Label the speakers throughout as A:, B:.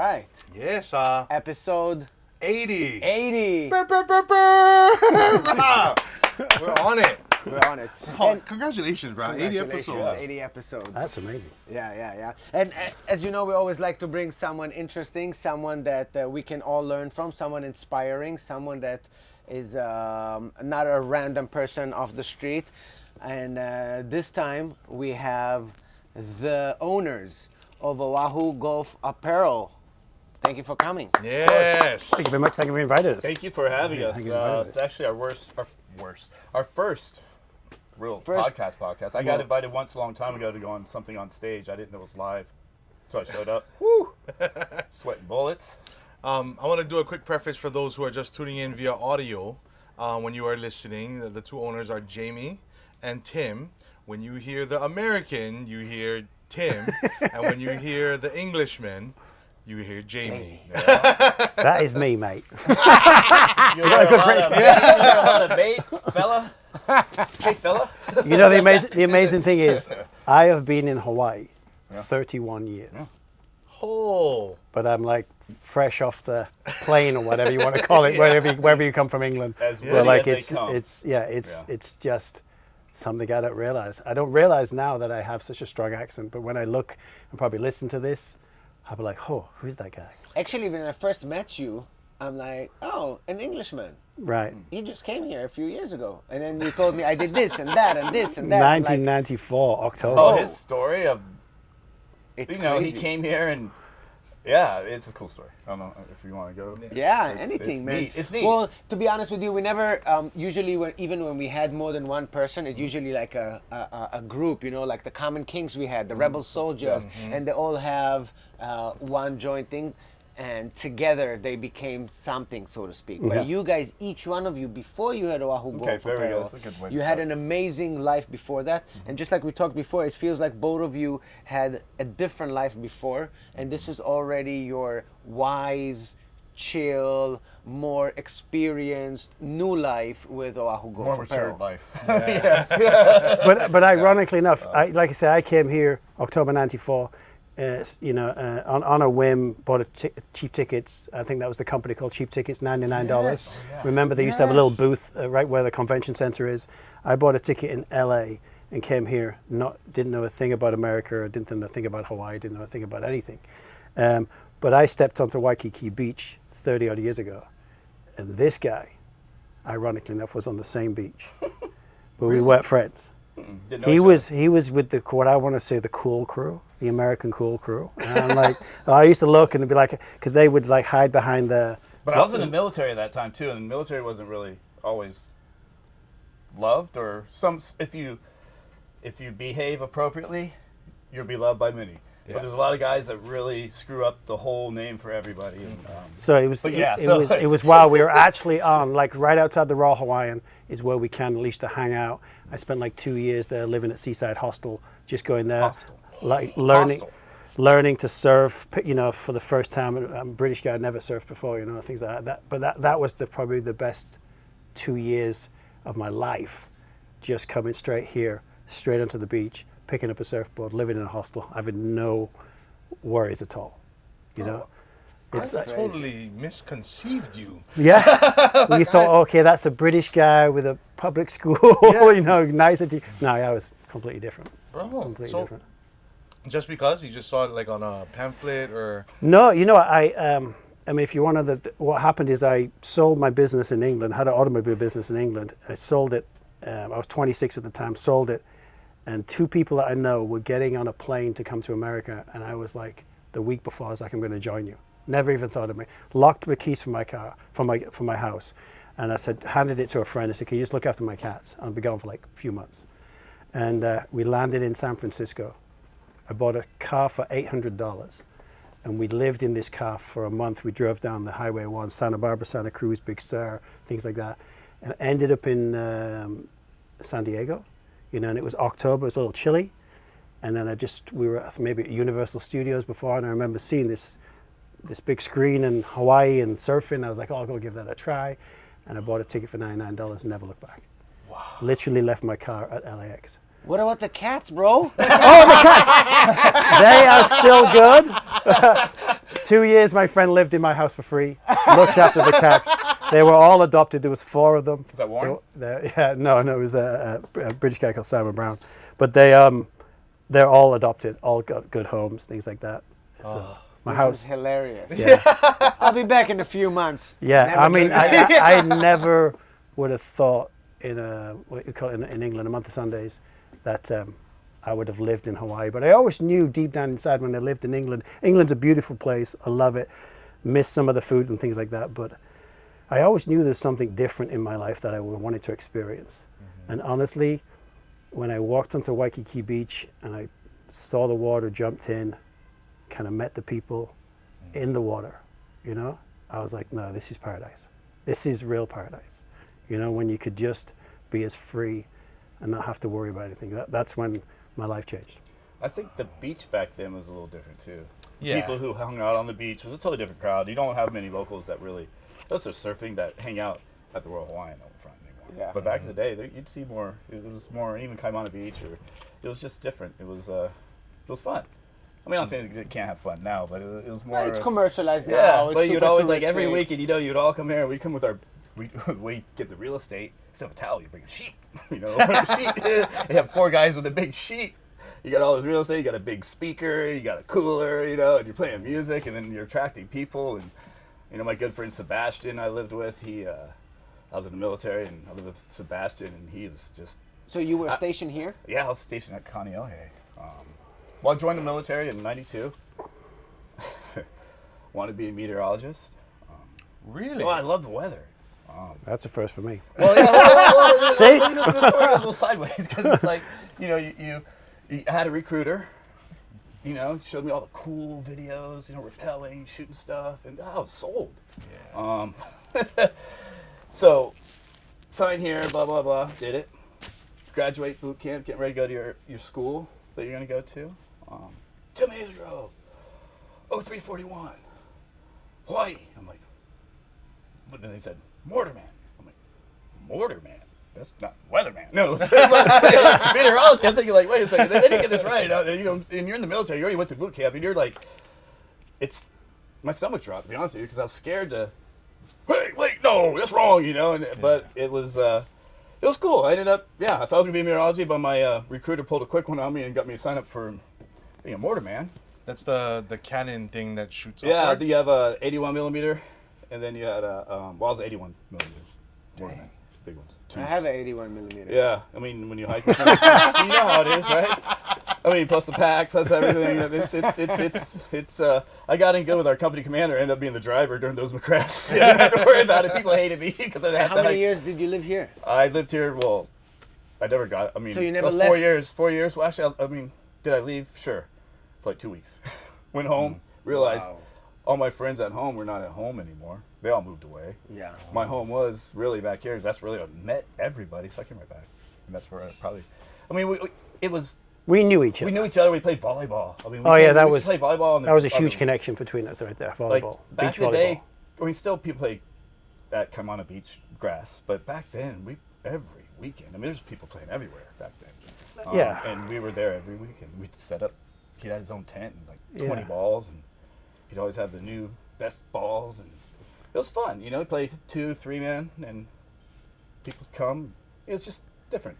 A: right.
B: Yes,
A: Episode
B: 80.
A: 80.
B: We're on it.
A: We're on it.
B: Oh, congratulations, bro. 80
A: Congratulations,
B: episodes.
A: 80 episodes.
C: That's amazing.
A: Yeah. And as you know, we always like to bring someone interesting, someone that we can all learn from, someone inspiring, someone that is not a random person off the street. And this time we have the owners of Oahu Golf Apparel. Thank you for coming.
B: Yes.
C: Thank you very much. Thank you for inviting us.
D: Thank you for having us.
C: thank you for inviting
D: It's actually our first real podcast. I got invited once a long time ago to go on something on stage. I didn't know it was live, so I showed up. Woo! Sweating bullets.
B: I want to do a quick preface for those who are just tuning in via audio. When you are listening, the two owners are Jamie and Tim. When you hear the American, you hear Tim. And when you hear the Englishman, you hear Jamie.
C: That is me, mate.
D: You got a lot of mates, fella. Hey, fella.
C: You know, the amazing thing is, I have been in Hawaii 31 years.
D: Yeah.
B: Oh.
C: But I'm like fresh off the plane or whatever you want to call it, wherever you come from England.
D: As
C: But like
D: as they come.
C: it's just something I don't realize. I don't realize now that I have such a strong accent, but when I look and probably listen to this, I'll be like, oh, who's that guy?
A: Actually, when I first met you, I'm like, oh, an Englishman.
C: Right.
A: You just came here a few years ago. And then you told me I did this and that and this and that. I'm like,
C: 1994, October.
D: Oh, his story of,
A: it's
D: he
A: crazy.
D: came here and, yeah, it's a cool story. I don't know if you want to go.
A: Yeah,
D: It's
A: anything, man.
D: neat. It's neat.
A: Well, to be honest with you, we never usually even when we had more than one person, it usually like a group, you know, like the Common Kings we had, the Rebel Soldiers, and they all have one joint thing, and together they became something, so to speak. But you guys, each one of you, before you had Oahu Golf
D: very good.
A: Apparel,
D: That's a good way to
A: you had
D: start.
A: an amazing life before that, and just like we talked before, it feels like both of you had a different life before, and this is already your wise, chill, more experienced new life with Oahu Golf
D: More
A: Apparel.
D: matured life.
C: But ironically enough, like I said, I came here October '94. On a whim, bought cheap tickets. I think that was the company called Cheap Tickets, $99.
B: Yes.
C: Remember, they used to have a little booth right where the convention center is. I bought a ticket in LA and came here. Didn't know a thing about America, didn't know a thing about Hawaii, didn't know a thing about anything. But I stepped onto Waikiki Beach 30 odd years ago, and this guy, ironically enough, was on the same beach, but we weren't friends. He was with what I want to say the cool crew, the American cool crew. And I'm like, I used to look and it'd be like, because they would like hide behind the.
D: But I was in the military at that time too, and the military wasn't really always loved, or if you behave appropriately, you'll be loved by many.
B: Yeah.
D: But there's a lot of guys that really screw up the whole name for everybody. And,
C: So it was.
D: But yeah,
C: it was while we were actually on, like right outside the Royal Hawaiian is where we can at least to hang out. I spent like 2 years there living at Seaside Hostel, just going there,
D: Hostel.
C: like
D: Hostel.
C: learning to surf. You know, for the first time. I'm a British guy, I'd never surfed before. You know, things like that. But that was probably the best 2 years of my life, just coming straight here, straight onto the beach, picking up a surfboard, living in a hostel, having no worries at all. You know.
B: I totally misconceived you.
C: Yeah, we thought, okay, that's a British guy with a public school, you know, nice. No, I was completely different.
B: Bro,
C: Completely different.
B: Just because you just saw it like on a pamphlet or...
C: No, you know, I mean, if you want to, what happened is I sold my business in England, had an automobile business in England. I sold it. I was 26 at the time, sold it. And two people that I know were getting on a plane to come to America. And I was like, the week before, I was like, I'm going to join you. Never even thought of me. Locked the keys from my car, from my house, and I said, handed it to a friend. I said, "Can you just look after my cats? I'll be gone for like a few months." And we landed in San Francisco. I bought a car for $800, and we lived in this car for a month. We drove down the Highway 1, Santa Barbara, Santa Cruz, Big Sur, things like that, and ended up in San Diego. You know, and it was October. It was a little chilly, and then we were maybe at Universal Studios before, and I remember seeing this big screen in Hawaii and surfing. I was like, oh, I'll go give that a try. And I bought a ticket for $99 and never looked back. Wow. Literally left my car at LAX.
A: What about the cats, bro?
C: Oh, the cats! They are still good. 2 years, my friend lived in my house for free. Looked after the cats. They were all adopted. There was 4 of them.
D: Is that Warren?
C: Yeah, no, it was a British guy called Simon Brown. But they're all adopted. All got good homes, things like that. So my
A: This
C: house.
A: is hilarious.
C: Yeah.
A: I'll be back in a few months.
C: Yeah,
A: Never
C: I mean,
A: gonna-
C: I never would have thought in what you call it in England, a month of Sundays, that I would have lived in Hawaii. But I always knew deep down inside when I lived in England. England's a beautiful place. I love it. Miss some of the food and things like that. But I always knew there's something different in my life that I wanted to experience. And honestly, when I walked onto Waikiki Beach and I saw the water, jumped in, kind of met the people in the water, you know, I was like, no, this is paradise. This is real paradise. You know, when you could just be as free and not have to worry about anything. That's when my life changed.
D: I think the beach back then was a little different too.
B: Yeah.
D: People who hung out on the beach was a totally different crowd. You don't have many locals that really, those are surfing that hang out at the Royal Hawaiian front anymore.
A: Yeah.
D: But back in the day, you'd see more. It was more even Kaimana Beach, or it was just different. It was fun. I mean, I'm not saying you can't have fun now, but it was more.
A: It's commercialized now.
D: Yeah,
A: It's
D: but you'd
A: super
D: always like every
A: touristy.
D: weekend, you know, you'd all come here. We'd come with our, we get the real estate. Instead of a towel, you bring a sheet. You know, a sheet. You have 4 guys with a big sheet. You got all this real estate. You got a big speaker. You got a cooler. You know, and you're playing music, and then you're attracting people. And you know, my good friend Sebastian, I lived with. I was in the military, and I lived with Sebastian, and he was just.
A: So you were stationed here?
D: Yeah, I was stationed at Kaneohe. Well, I joined the military in '92. Wanted to be a meteorologist.
B: Really?
D: Oh, I love the weather.
C: That's a first for me.
D: Well, yeah, well,
C: See?
D: this story was a little sideways because it's like, you know, you had a recruiter, you know, showed me all the cool videos, you know, rappelling, shooting stuff, and I was sold.
B: Yeah.
D: So, sign here, blah, blah, blah, did it. Graduate boot camp, getting ready to go to your school that you're going to go to. Tim Grove, 0341, Hawaii. I'm like, but then they said, Mortarman. I'm like, Mortarman? That's not Weatherman. No, it's meteorology. I'm thinking like, wait a second, they didn't get this right. You know, and you're in the military, you already went through boot camp, and you're like, my stomach dropped, to be honest with you, because I was scared to, wait, no, that's wrong, you know. But it was cool. I ended up, I thought it was gonna be meteorology, but my recruiter pulled a quick one on me and got me to sign up for being a Mortarman.
B: That's the cannon thing that shoots
D: Yeah,
B: upward?
D: you have a 81 millimeter, and then you had a well, it was 81 millimeter. Mortarman, big ones.
A: I have an 81 millimeter.
D: Yeah, I mean, when you hike, you know how it is, right? I mean, plus the pack, plus everything. It's. I got in good with our company commander. Ended up being the driver during those McCrests. I didn't have to worry about it. People hated me because I had
A: How
D: to
A: many
D: hike.
A: years did you live here?
D: I lived here. Well, I never got it. I mean,
A: So you never
D: it was
A: left?
D: 4 years. 4 years. Well, actually, I mean, did I leave? Sure, for like 2 weeks. Went home. Realized
A: Wow.
D: all my friends at home were not at home anymore. They all moved away.
A: Yeah.
D: My home was really back here, 'cause that's really what met everybody. So I came right back, and that's where I probably. I mean, it was.
C: We knew each other.
D: We knew each other. We played volleyball. I mean,
C: that
D: we
C: was
D: used to play volleyball. On the,
C: that was a
D: on
C: huge
D: the-
C: connection between us right there.
D: Like
C: Volleyball,
D: back
C: beach
D: in the
C: volleyball.
D: day, I mean, still people play at Kaimana Beach grass, but back then every weekend. I mean, there's people playing everywhere back then.
C: Yeah.
D: And we were there every weekend. We'd set up. He had his own tent and like 20
C: Yeah.
D: balls, and he'd always have the new best balls, and it was fun. You know, he played 2, 3 man, and people come. It was just different.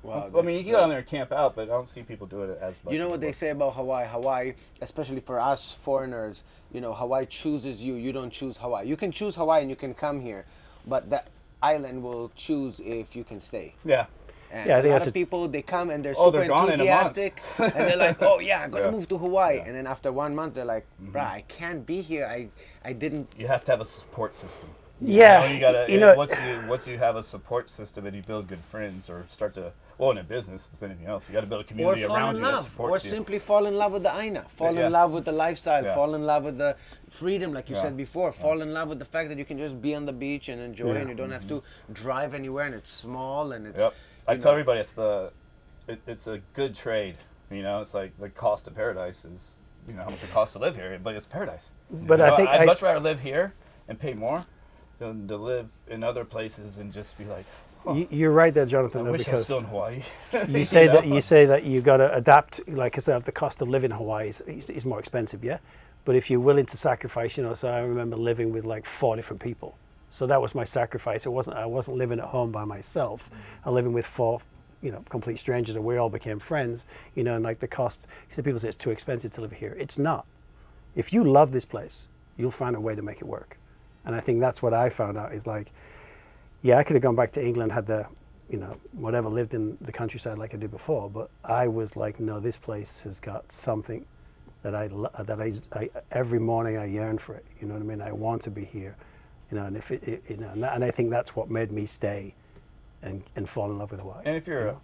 A: Wow,
D: I mean, you can go down there and camp out, but I don't see people doing it as much.
A: You know what they
D: anymore.
A: say about Hawaii? Hawaii, especially for us foreigners, you know, Hawaii chooses you. You don't choose Hawaii. You can choose Hawaii and you can come here, but the island will choose if you can stay.
D: Yeah.
A: And
C: Yeah, I
A: a
C: think
A: lot
C: that's
A: of people, they come and they're
D: Oh,
A: super
D: they're gone in a month.
A: enthusiastic, and they're like, "Oh yeah, I'm gonna
D: Yeah.
A: move to Hawaii."
D: Yeah.
A: And then after 1 month, they're like, "Bruh, I can't be here. I didn't."
D: You have to have a support system.
C: Yeah,
D: You gotta.
C: you know,
D: Once you have a support system and you build good friends, or start to, well, in a business, if anything else, you got to build a
A: Or
D: community
A: fall
D: around
A: in
D: you that
A: love,
D: supports
A: or
D: you.
A: simply fall in love with the aina, fall
D: Yeah.
A: in love with the lifestyle,
D: Yeah.
A: fall in love with the freedom, like you
D: Yeah.
A: said before, fall in love with the fact that you can just be on the beach and enjoy, and you don't have to drive anywhere, and it's small, and it's.
D: Yep. I
A: you
D: tell
A: know.
D: everybody it's a good trade. You know, it's like the cost of paradise is, you know, how much it costs to live here, but it's paradise.
C: But
D: You
C: I
D: know,
C: think
D: I'd much rather live here and pay more than to live in other places and just be like,
C: you're right there,
D: I
C: Jonathan. Though,
D: wish I was
C: because
D: still in Hawaii.
C: you say
D: know?
C: that you say that you got to adapt. Like I said, the cost of living in Hawaii is more expensive, yeah. But if you're willing to sacrifice, you know, so I remember living with like 4 different people. So that was my sacrifice. I wasn't living at home by myself. I was living with 4, you know, complete strangers, and we all became friends, you know, and like the cost, so people say it's too expensive to live here. It's not. If you love this place, you'll find a way to make it work. And I think that's what I found out is like, yeah, I could have gone back to England, had the, you know, whatever, lived in the countryside like I did before, but I was like, no, this place has got something that I every morning I yearn for it, you know what I mean? I want to be here, you know, and if it you know, and I think that's what made me stay and fall in love with Hawaii.
D: And if you're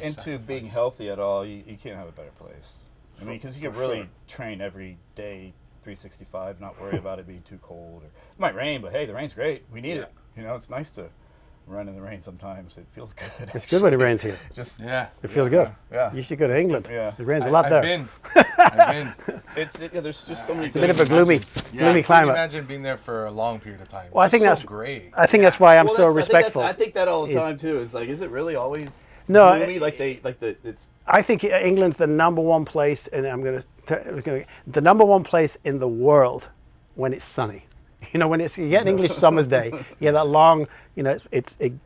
D: into being healthy at all, you can't have a better place. I mean, because you can really train every day, 365, not worry about it being too cold. Or, it might rain, but hey, the rain's great. We need it. You know, it's nice to run in the rain sometimes. It feels good.
C: It's good when it rains here.
D: Just
C: it feels good.
D: Yeah.
C: You should go to England.
D: Yeah.
C: It rains a lot there.
B: I've been.
D: There's just so many.
C: It's a bit of a gloomy climate.
B: Imagine being there for a long period of time.
C: Well, I think that's
B: great.
C: I think that's why I'm so respectful.
D: I think that all the time too. It's like, is it really always?
C: No,
D: gloomy? It's.
C: I think England's the number 1 place, and the number 1 place in the world when it's sunny. You know, when you get an English summer's day, you get that long, you know, you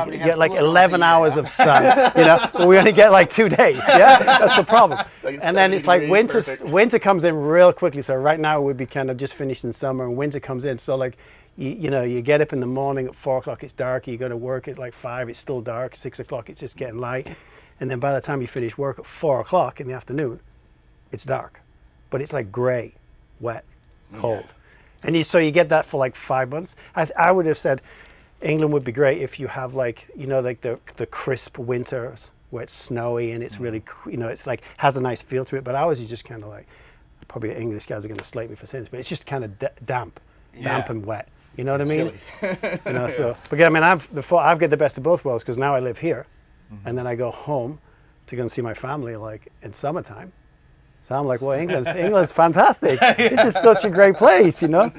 C: get like 11 hours of sun, you know, but we only get like 2 days. Yeah, that's the problem. And then it's like winter comes in real quickly. So right now we'd be kind of just finished in summer, and winter comes in. So like, you know, you get up in the morning at 4 o'clock, it's dark. You go to work at like 5, it's still dark. 6 o'clock, it's just getting light. And then by the time you finish work at 4 o'clock in the afternoon, it's dark, but it's like gray, wet, cold. And so you get that for like 5 months. I would have said England would be great if you have like, you know, like the crisp winters where it's snowy and it's really, you know, it's like has a nice feel to it. But ours is just kind of like, probably English guys are going to slate me for saying this, but it's just kind of damp and wet. You know what I mean? You know, so, but again, I mean, I've got the best of both worlds because now I live here, and then I go home to go and see my family like in summertime. So I'm like, well, England's fantastic. This is such a great place, you know.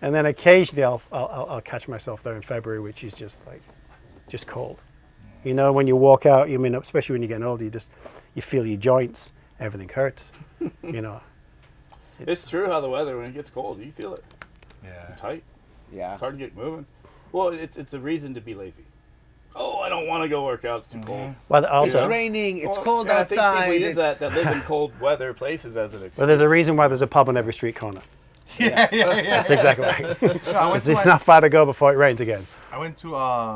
C: And then occasionally I'll catch myself there in February, which is just cold. You know, when you walk out, you mean, especially when you're getting older, you feel your joints, everything hurts. You know.
D: It's true how the weather, when it gets cold, you feel it.
B: Yeah.
D: Tight.
A: Yeah.
D: It's hard to get moving. Well, it's a reason to be lazy. Oh, I don't want to go work out. It's too cold.
C: Well, also,
A: It's raining. It's cold
D: I
A: outside.
D: think people use that live in cold weather places as an excuse.
C: well, there's a reason why there's a pub on every street corner.
B: Yeah.
C: That's exactly right.
B: I
C: It's not far to go before it rains again.
B: went to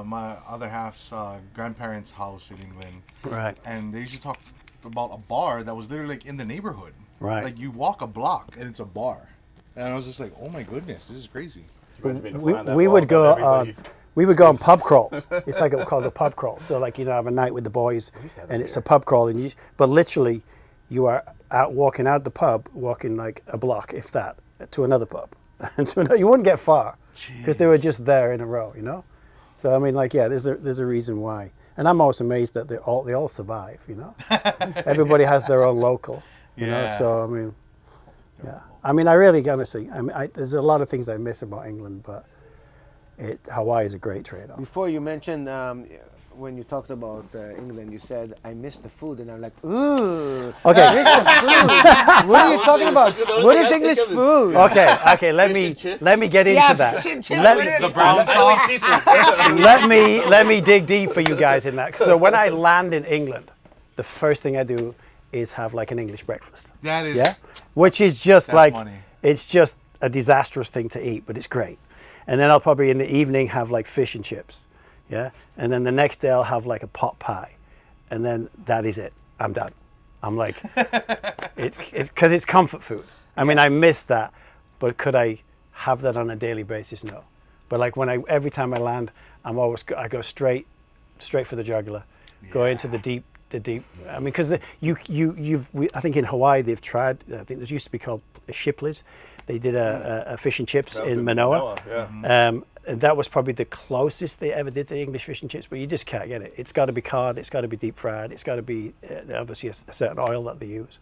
B: my other half's grandparents' house in England.
C: Right.
B: And they used to talk about a bar that was literally like in the neighborhood.
C: Right.
B: Like you walk a block and it's a bar. And I was just like, oh my goodness, this is crazy.
C: We would go on pub crawls. It's like called a pub crawl. So like, you know, have a night with the boys, and it's a pub crawl, and but literally, you are walking out the pub, walking like a block, if that, to another pub, and so you wouldn't get far because they were just there in a row, you know. So I mean, like, yeah, there's a reason why, and I'm always amazed that they all survive, you know. Everybody has their own local, you know. So I mean, yeah. I mean, I really honestly, there's a lot of things I miss about England, but Hawaii is a great trade-off.
A: Before you mentioned, when you talked about England, you said, I miss the food. And I'm like, ooh.
C: Okay.
A: I miss the food. What are you talking about? What is English food?
C: Okay. Let me get into that.
B: The brown sauce.
C: let me dig deep for you guys in that. So when I land in England, the first thing I do is have like an English breakfast.
B: That is.
C: Which is just like,
B: funny.
C: it's just a disastrous thing to eat, but it's great. And then I'll probably in the evening have like fish and chips. Yeah. And then the next day I'll have like a pot pie. And then that is it. I'm done. I'm like, because it's comfort food. I mean, I miss that, but could I have that on a daily basis? No. But like every time I land, I go straight for the jugular, go into the deep. I mean, because I think in Hawaii they've tried. I think there used to be called Shipley's. They did a fish and chips in Manoa. And that was probably the closest they ever did to English fish and chips. But you just can't get it. It's got to be cod. It's got to be deep fried. It's got to be obviously a certain oil that they use.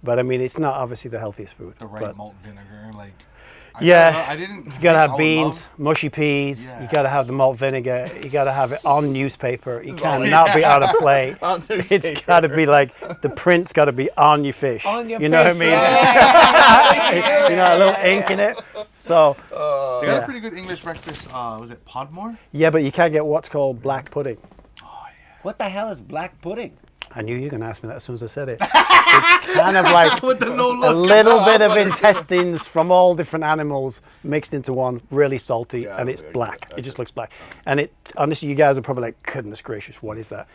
C: But I mean, it's not obviously the healthiest food.
B: The right malt vinegar, like.
C: Yeah.
B: I didn't.
C: You gotta
B: I
C: have
B: would
C: beans,
B: love-
C: mushy peas. You gotta have the
B: Yes.
C: malt vinegar. You gotta have it on newspaper. It
D: all-
C: cannot be on a plate.
D: On
C: It's
D: newspaper.
C: gotta be like the print's gotta be on your fish.
A: On your
C: you know
A: fish,
C: what I mean?
A: yeah.
C: You know, a little ink in it. So
B: They got
C: Yeah.
B: a pretty good English breakfast. Was it Podmore?
C: yeah, but you can't get what's called black pudding.
A: What the hell is black pudding?
C: I knew you were gonna ask me that as soon as I said it. It's kind of like
B: With the no
C: a
B: look.
C: little bit of intestines from all different animals mixed into one, really salty,
D: Yeah,
C: and it's
D: yeah,
C: black.
D: yeah.
C: It just looks black. And it, honestly, you guys are probably like, goodness gracious, what is that?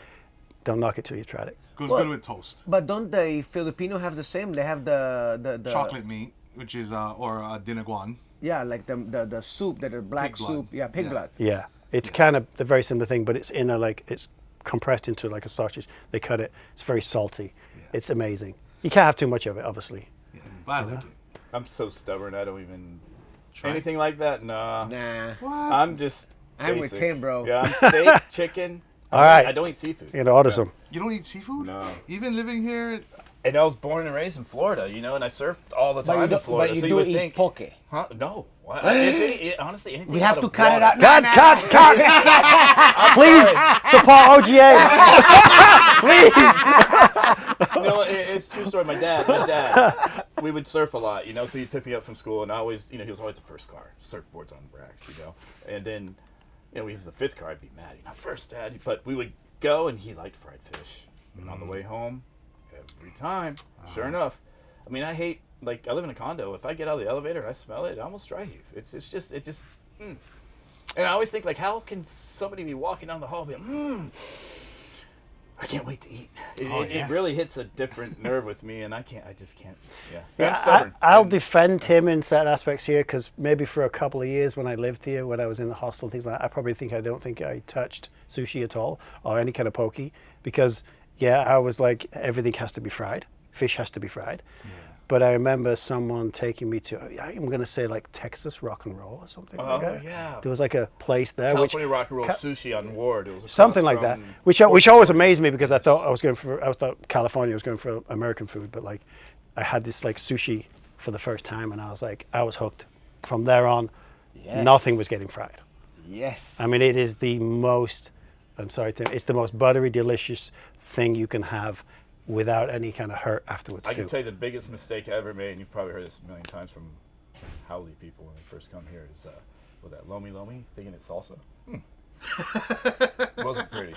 C: Don't knock it till you tried it.
B: Goes
A: Well-
B: good with toast.
A: But don't the Filipino have the same? They have the
B: Chocolate meat, which is or dinaguan.
A: Yeah, like the soup, the black
B: Pig blood.
A: soup. Yeah, pig
B: Yeah.
A: blood.
C: Yeah, it's kind of the very similar thing, but it's in a like it's compressed into like a sausage. They cut it. It's very salty. It's amazing. You can't have too much of it, obviously.
B: Yeah, but I like it.
D: I'm so stubborn. I don't even
B: Try
D: anything like that. Nah.
A: Nah.
B: What?
D: I'm just.
A: I'm with
D: basic.
A: Tim, bro.
D: Yeah, I'm steak, chicken.
C: All right.
D: I don't eat seafood.
C: You gotta order some.
B: You don't eat seafood?
D: No.
B: Even living here?
D: And I was born and raised in Florida, you know, and I surfed all the
A: But
D: time
A: you,
D: in Florida.
A: but you
D: so
A: do
D: would
A: eat
D: think,
A: poke.
D: huh? No. What? Honestly, anything.
A: We have
D: out
A: to
D: of
A: cut it
D: water.
A: out.
C: Cut! Please support OGA. Please.
D: You know, it's a true story. My dad, we would surf a lot, you know, so he'd pick me up from school, and I always, you know, he was always the first car, surfboards on racks, you know, and then, you know, he's the fifth car. I'd be mad, not first, Dad, but we would go, and he liked fried fish, and on the way home, every time, sure enough, I mean, I hate, like, I live in a condo. If I get out of the elevator and I smell it, I almost dry heave. It just. And I always think, like, how can somebody be walking down the hall and be, I can't wait to eat. It really hits a different nerve with me, and I just can't. Yeah, I'm stubborn.
C: I'll defend Tim in certain aspects here because maybe for a couple of years when I lived here, when I was in the hostel, things like that, I don't think I touched sushi at all or any kind of poke because, yeah, I was like, everything has to be fried. Fish has to be fried. Yeah. But I remember someone taking me to, I'm going to say like Texas Rock and Roll or something like that.
D: Yeah.
C: There was like a place there.
D: California Rock and Roll Sushi on Ward. It was
C: Something
D: across
C: like that,
D: from-
C: which always amazed me because I thought California was going for American food, but like I had this like sushi for the first time and I was hooked. From there on,
A: Yes.
C: nothing was getting fried.
A: Yes.
C: I mean, it is the most, I'm sorry, Tim, it's the most buttery, delicious thing you can have without any kind of hurt afterwards
D: I
C: too.
D: can tell you the biggest mistake I ever made, and you've probably heard this a million times from Howley people when they first come here, is with that lomi thinking it's salsa. Wasn't pretty.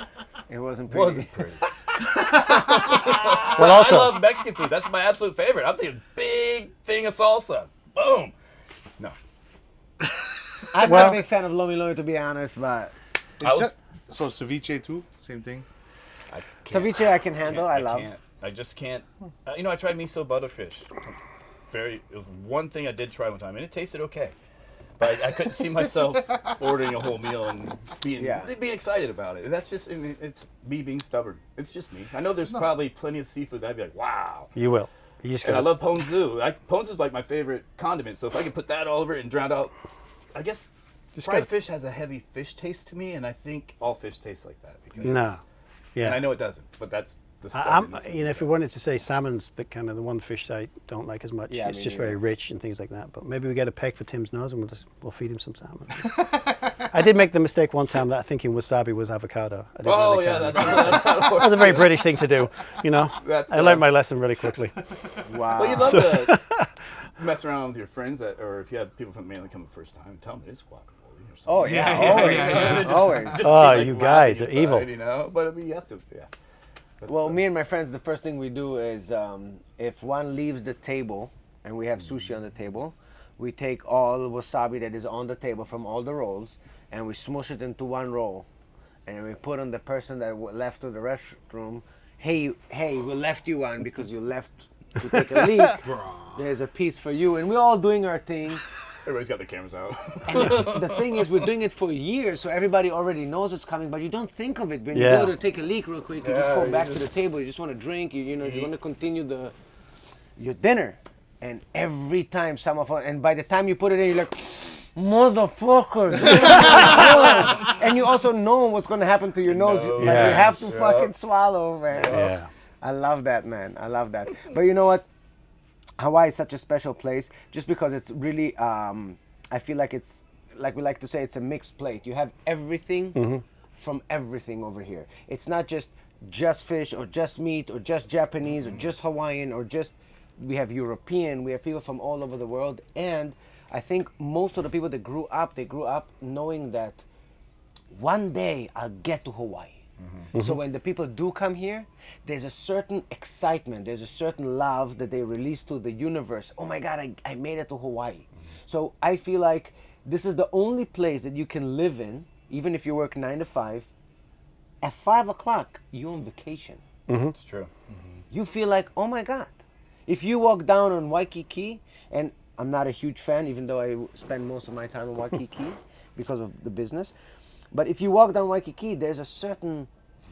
A: It wasn't pretty.
D: Wasn't pretty.
C: Well, also,
D: I love Mexican food. That's my absolute favorite. I'm thinking big thing of salsa. Boom. No.
A: I'm
C: Well-
A: not a big fan of lomi to be honest, but
D: I was.
B: So ceviche too? Same thing?
D: I can't-
A: ceviche I can handle. I love.
D: can't. I just can't. You know, I tried miso butterfish. It was one thing I did try one time, and it tasted okay. But I couldn't see myself ordering a whole meal and being excited about it. And that's just, I mean, it's me being stubborn. It's just me. I know there's probably plenty of seafood that I'd be like, wow.
C: you will. You just
D: And I
C: gotta,
D: love ponzu. Ponzu's like my favorite condiment. So if I can put that all over it and drown out, I guess fried
C: gotta-
D: fish has a heavy fish taste to me, and I think all fish taste like that. Because,
C: no. Yeah.
D: And I know it doesn't, but that's the
C: I'm,
D: stubbornness.
C: you know, if we wanted to say salmon's the kind of the one fish I don't like as much.
A: Yeah,
C: it's
A: me
C: just
A: neither.
C: very rich and things like that. But maybe we get a peg for Tim's nose and we'll feed him some salmon. I did make the mistake one time that thinking wasabi was avocado. I didn't
D: Oh
C: really
D: yeah,
C: care.
D: that
C: was a very British thing to do. You know,
D: That's,
C: I learned my lesson really quickly.
A: Wow.
D: Well, you love to mess around with your friends, or if you have people from mainland come the first time, tell them it's guacamole or something.
A: Oh yeah, always, always.
D: Just
C: Oh,
D: be, like,
C: you guys
D: laughing
C: are evil.
D: inside, you know. But I mean, you have to, yeah. But,
A: Well, me and my friends, the first thing we do is if one leaves the table and we have sushi on the table, we take all the wasabi that is on the table from all the rolls and we smush it into one roll. And we put on the person that left to the restroom, hey, we left you one because you left to take a leak. There's a piece for you. And we're all doing our thing.
D: everybody's got their cameras out.
A: And the thing is, we're doing it for years, so everybody already knows it's coming, but you don't think of it. When
C: Yeah.
A: you go to take a leak real quick, you just go back to the table, you just want to drink, you want to continue your dinner. And every time and by the time you put it in, you're like, motherfuckers. And you also know what's going to happen to your nose. But
C: Yeah.
A: you have to fucking swallow, man.
C: Yeah.
A: I love that, man. I love that. But you know what? Hawaii is such a special place just because it's really, I feel like it's, like we like to say, it's a mixed plate. You have everything from everything over here. It's not just fish or just meat or just Japanese or just Hawaiian or just, we have European, we have people from all over the world. And I think most of the people that grew up, they grew up knowing that one day I'll get to Hawaii. So when the people do come here, there's a certain excitement, there's a certain love that they release to the universe. Oh my God, I made it to Hawaii. So I feel like this is the only place that you can live in, even if you work 9 to 5. At 5 o'clock, you're on vacation.
D: It's true.
A: You feel like, oh my God. If you walk down on Waikiki, and I'm not a huge fan, even though I spend most of my time in Waikiki because of the business. But if you walk down Waikiki, there's a certain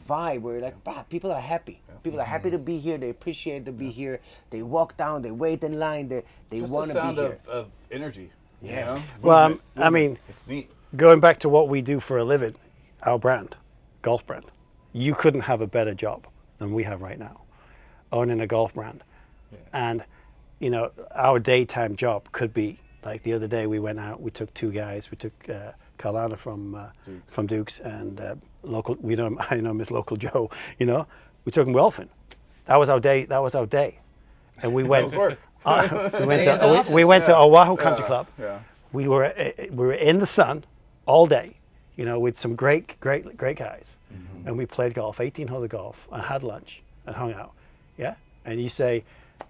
A: vibe where you're like, bah, people are happy. People are happy to be here. They appreciate to be here. They walk down. They wait in line. They want to be here.
D: Just of energy.
A: Yes.
D: You know?
C: Well,
D: Movement,
C: I mean,
D: movement. It's neat.
C: going back to what we do for a living, our brand, golf brand, you couldn't have a better job than we have right now, owning a golf brand. And, you know, our daytime job could be, like the other day we went out, we took 2 guys, we took Carlana from Dukes and local, I know Miss Local Joe, you know, we took him golfing. That was our day. And we went, we went to Oahu Country Club.
D: Yeah.
C: We were in the sun all day, you know, with some great guys. And we played golf, 18 holes of golf, and had lunch and hung out. Yeah. And you say,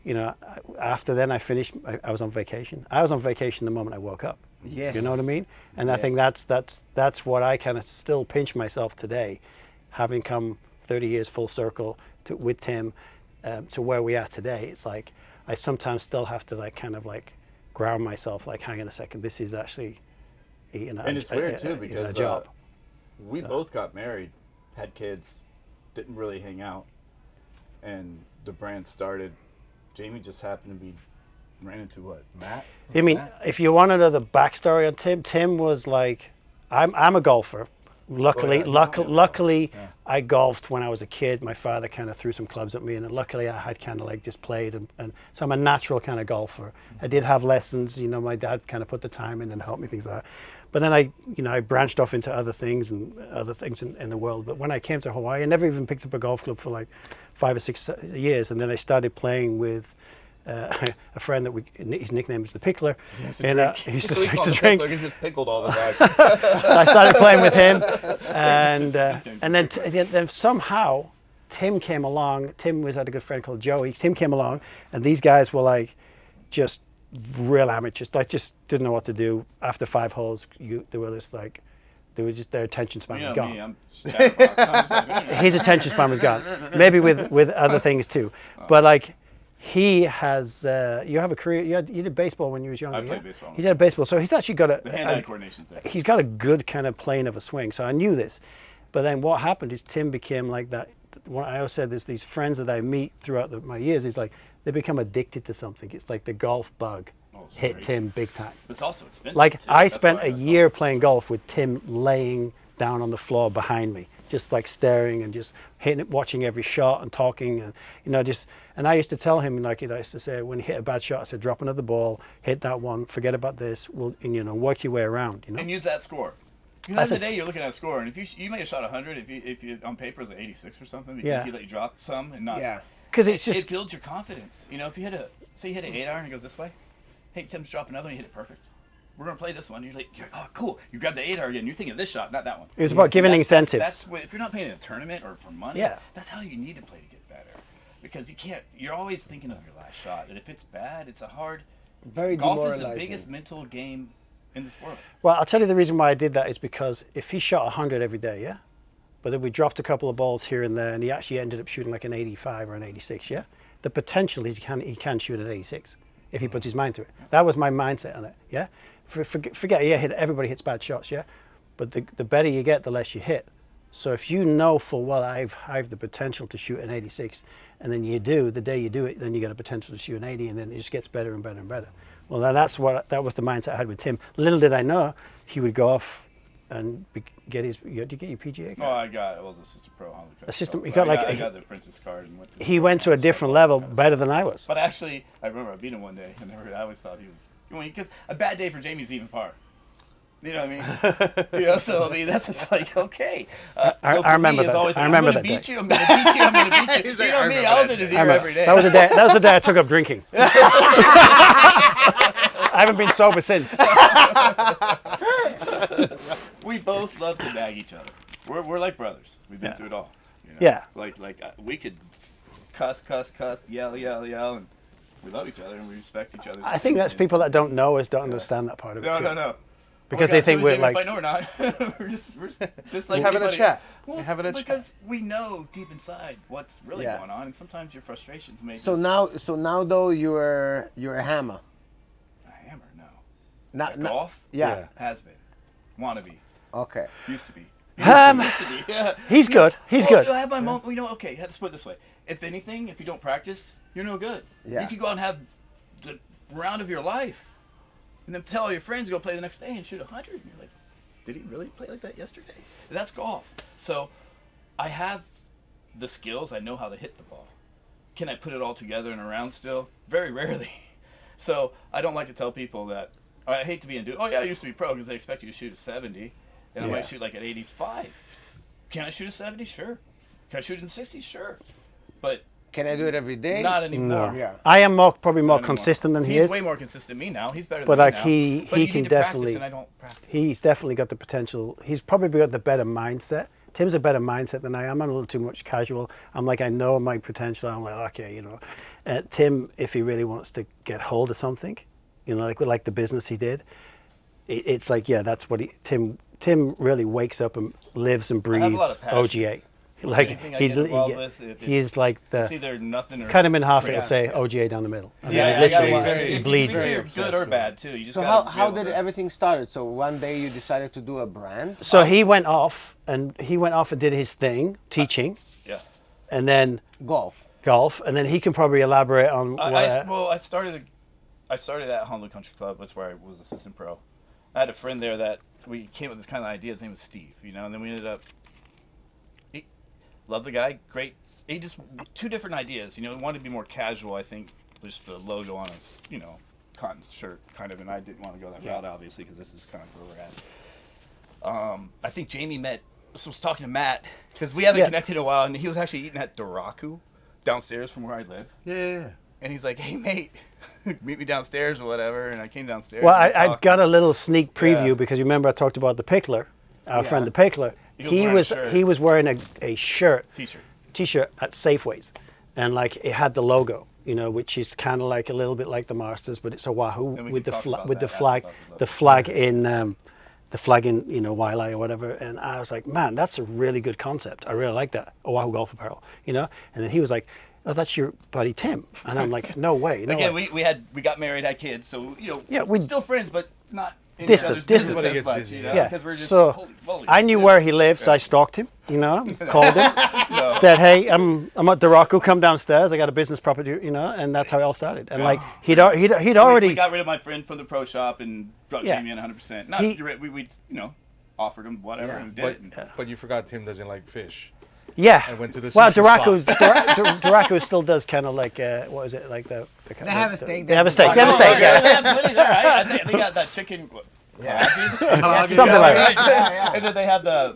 C: you know, after then I finished, I was on vacation. I was on vacation the moment I woke up.
A: Yes.
C: You know what I mean? And I think that's what I kind of still pinch myself today, having come 30 years full circle with Tim to where we are today. It's like I sometimes still have to like kind of like ground myself, like hang on a second, this is actually, you know,
D: And it's weird too because
C: a job.
D: We both got married, had kids, didn't really hang out, and the brand started. Jamie just happened to be ran into what, Matt?
C: I mean, if you want to know the backstory on Tim was like, I'm a golfer. Luckily, I golfed when I was a kid. My father kind of threw some clubs at me, and luckily I had kind of like just played, and so I'm a natural kind of golfer. I did have lessons, you know, my dad kind of put the time in and helped me, things like that. But then I branched off into other things in the world. But when I came to Hawaii, I never even picked up a golf club for like 5 or 6 years, and then I started playing with a friend that his nickname is the Pickler, and he used to drink.
D: He's just pickled all the time.
C: I started playing with him, and then somehow Tim came along. Tim had a good friend called Joey. Tim came along, and these guys were like just real amateurs. Like just didn't know what to do. After 5 holes, their attention span was gone. His attention span was gone. Maybe with other things too, but like. He has, you have a career, you did baseball when you was younger.
D: I played baseball.
C: He did baseball, so he's actually got
D: The hand-eye coordination's there.
C: he's got a good kind of plane of a swing, so I knew this. But then what happened is Tim became like that. I always said there's these friends that I meet throughout my years, it's like they become addicted to something. It's like the golf bug hit
D: crazy.
C: Tim big time.
D: It's also expensive.
C: Like
D: too.
C: I
D: That's
C: spent
D: why
C: a year playing golf with Tim laying down on the floor behind me, just like staring and just watching every shot and talking, and you know, and I used to tell him, like I used to say, when he hit a bad shot, I said, drop another ball, hit that one, forget about this, and you know, work your way around, you know.
D: And use that score. You know, the day you're looking at a score, and if you may have shot 100, if you on paper it's an 86 or something, because you let you drop some and not.
A: Yeah.
C: Because it's just
D: it builds your confidence. You know, if you say you hit an 8-iron and it goes this way, hey, Tim's drop another one, you hit it perfect. We're gonna play this one. You're like, oh, cool. You grab the 8-iron again. You're thinking this shot, not that one.
C: It was about giving incentives.
D: That's what, if you're not playing in a tournament or for money. That's how you need to play to get better, because you can't. You're always thinking of your last shot, and if it's bad, it's a hard.
A: Very
D: golf is
A: demoralizing.
D: the biggest mental game in this world.
C: Well, I'll tell you the reason why I did that is because if he shot 100 every day, yeah, but then we dropped a couple of balls here and there, and he actually ended up shooting like an 85 or an 86, yeah, the potential he can shoot an 86 if he puts his mind to it. That was my mindset on it, yeah. Forget, everybody hits bad shots, yeah, but the better you get, the less you hit. So if you know full well I have the potential to shoot an 86, and then you do, the day you do it, then you get a potential to shoot an 80, and then it just gets better and better and better. Well, that was the mindset I had with Tim. Little did I know he would go off and get his. Did you get your PGA
D: Oh,
C: card?
D: I was assistant pro Honda Country
C: Assistant-
D: Club.
C: you got like
D: I
C: a-
D: got the apprentice card and went to
C: He went to a different level, better than I was.
D: But actually, I remember I beat him one day, and I always thought he was. Because a bad day for Jamie's even par. You know what I mean? So I mean that's just like okay. So
C: I remember that.
D: Always,
C: I remember
D: I'm
C: that
D: gonna beat
C: day.
D: you. I'm gonna beat you. I'm gonna beat you.
B: He's
D: You
B: like,
D: know
B: I
D: me?
B: remember
D: I was
B: that
D: in his
B: day.
D: ear every day.
C: That was the day. That was the day I took up drinking. I haven't been sober since.
D: We both love to nag each other. We're like brothers. We've been through it all. You know?
C: Yeah.
D: Like we could cuss, yell, and we love each other and we respect each other.
C: I think that's people that don't know us don't understand that part of it too.
D: No.
C: Because
D: Oh my
C: they
D: God,
C: think
D: so
C: we're
D: Jamie,
C: like.
D: if I know or not, we're just like
B: having a
D: anybody.
B: chat.
D: Well,
B: Having a chat.
D: because we know deep inside what's really
A: Yeah.
D: going on, and sometimes your frustrations make
A: So now though you're a hammer.
D: a hammer. No,
A: Not
D: golf
A: Yeah.
D: has been, wanna be,
A: Okay.
D: used to be.
C: He's good. He's
D: Well,
C: good.
D: I have my moment. You know, okay. Let's put it this way: if anything, if you don't practice, you're no good.
A: Yeah.
D: You could go out and have the round of your life, and then tell all your friends to go play the next day and shoot 100. And you're like, did he really play like that yesterday? And that's golf. So, I have the skills. I know how to hit the ball. Can I put it all together in a round still? Very rarely. So I don't like to tell people that. I hate to be oh yeah, I used to be pro because they expect you to shoot a 70, and I
C: Yeah.
D: might shoot like at 85. Can I shoot a 70? Sure. Can I shoot in the 60s? Sure. But
A: Can I do it every day?
D: not anymore.
C: No.
A: Yeah.
C: I am probably more
D: Not anymore.
C: consistent than he
D: He's
C: is.
D: way more consistent than me now. He's better
C: But
D: than
C: like
D: me now.
C: he
D: But you
C: can
D: need to practice,
C: definitely.
D: and I don't practice.
C: He's definitely got the potential. He's probably got the better mindset. Tim's a better mindset than I am. I'm a little too much casual. I'm like, I know my potential. I'm like, okay, you know. Tim, if he really wants to get hold of something, you know, like the business he did, it's like, yeah, that's what Tim really wakes up and lives and
D: I have a lot
C: breathes
D: of passion.
C: OGA. Like
D: Anything I get involved with,
C: he's like
D: it's
C: the
D: either nothing or
C: cut him in half.
D: Yeah.
C: It'll say OGA down the middle. I mean,
B: Yeah,
C: it
B: I got
C: literally
B: a lot.
C: it bleeds.
D: Either
B: Very
D: you're
B: obsessed
D: good or
B: with
D: bad too. You just
A: So
D: gotta
A: how
D: be able
A: did
D: to-
A: everything started? So one day you decided to do a brand.
C: So he went off and did his thing, teaching,
D: Yeah.
C: and then
A: Golf.
C: golf, and then he can probably elaborate on what.
D: I started at Honolulu Country Club. That's where I was assistant pro. I had a friend there that we came up with this kind of idea. His name was Steve, you know, and then we ended up. He loved the guy, great. He just two different ideas, you know. He wanted to be more casual, I think, just the logo on his, you know, cotton shirt kind of, and I didn't want to go that route obviously because this is kind of where we're at. I think Jamie was talking to Matt because we haven't
C: Yeah.
D: connected in a while, and he was actually eating at Doraku downstairs from where I live.
B: Yeah.
D: And he's like, "Hey, mate, meet me downstairs or whatever." And I came downstairs.
C: Well,
D: and we
C: I
D: talked.
C: got a little sneak preview
D: Yeah.
C: because you remember I talked about the pickler, our
A: Yeah.
C: friend the pickler.
D: He was wearing a shirt.
C: He was wearing a shirt,
D: T-shirt.
C: t-shirt at Safeways, and like it had the logo, you know, which is kind of like a little bit like the Masters, but it's Oahu
D: And we
C: with
D: could
C: the
D: talk about
C: with the
D: that,
C: flag,
D: ask about
C: the flag in you know Wailea or whatever. And I was like, man, that's a really good concept. I really like that Oahu Golf Apparel, you know. And then he was like, oh, that's your buddy Tim, and I'm like, no way. No
D: Again,
C: way.
D: we got married, had kids, so you know,
C: Yeah, we-
D: still friends, but not in
C: Distant,
D: each other's
C: distant.
D: business
B: Everybody
D: as
B: gets
D: much,
B: busy,
D: you know,
C: Yeah.
D: because we're just
C: So
D: holy moly.
C: I knew where he lived, so I stalked him. You know, called him,
D: No.
C: said, "Hey, I'm at Doraku. Come downstairs. I got a business property." You know, and that's how it all started. And like he'd already
D: We got rid of my friend from the pro shop and brought
C: Yeah.
D: Jamie in 100%. Not
C: He-
D: we you know offered him whatever
A: Yeah.
D: and did
B: But
D: it. And,
B: but you forgot Tim doesn't like fish.
C: yeah.
B: I went to the
C: Well,
B: sushi
C: Doraku still does kind of like what is it like the
A: They have a steak.
C: They have a steak. They have a
D: Oh,
C: steak.
D: yeah,
C: Yeah.
D: they have plenty there. I think they got that chicken.
A: Yeah.
C: Something like that.
A: Yeah.
D: And then they have the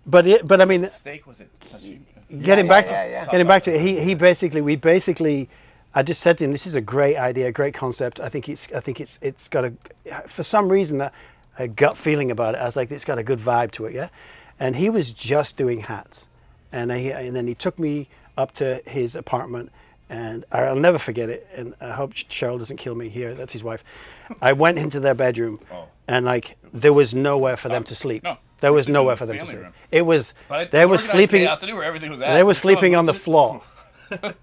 C: But I mean,
D: steak. Was it? Sashimi?
C: getting back to
A: yeah.
C: getting back to it, he basically I just said to him, this is a great idea, great concept. I think it's got for some reason a gut feeling about it. I was like, it's got a good vibe to it, yeah. And he was just doing hats, and then he took me up to his apartment, and I'll never forget it. And I hope Cheryl doesn't kill me here. That's his wife. I went into their bedroom, and like there was nowhere for them to sleep.
D: No.
C: There was
D: Sleeping
C: nowhere
D: in
C: for
D: the
C: them to
D: family
C: sleep.
D: room.
C: It was
D: But
C: they were
D: organized
C: sleeping.
D: chaos. I knew where everything was at.
C: They were
D: If someone
C: sleeping on the
D: moved it-
C: floor,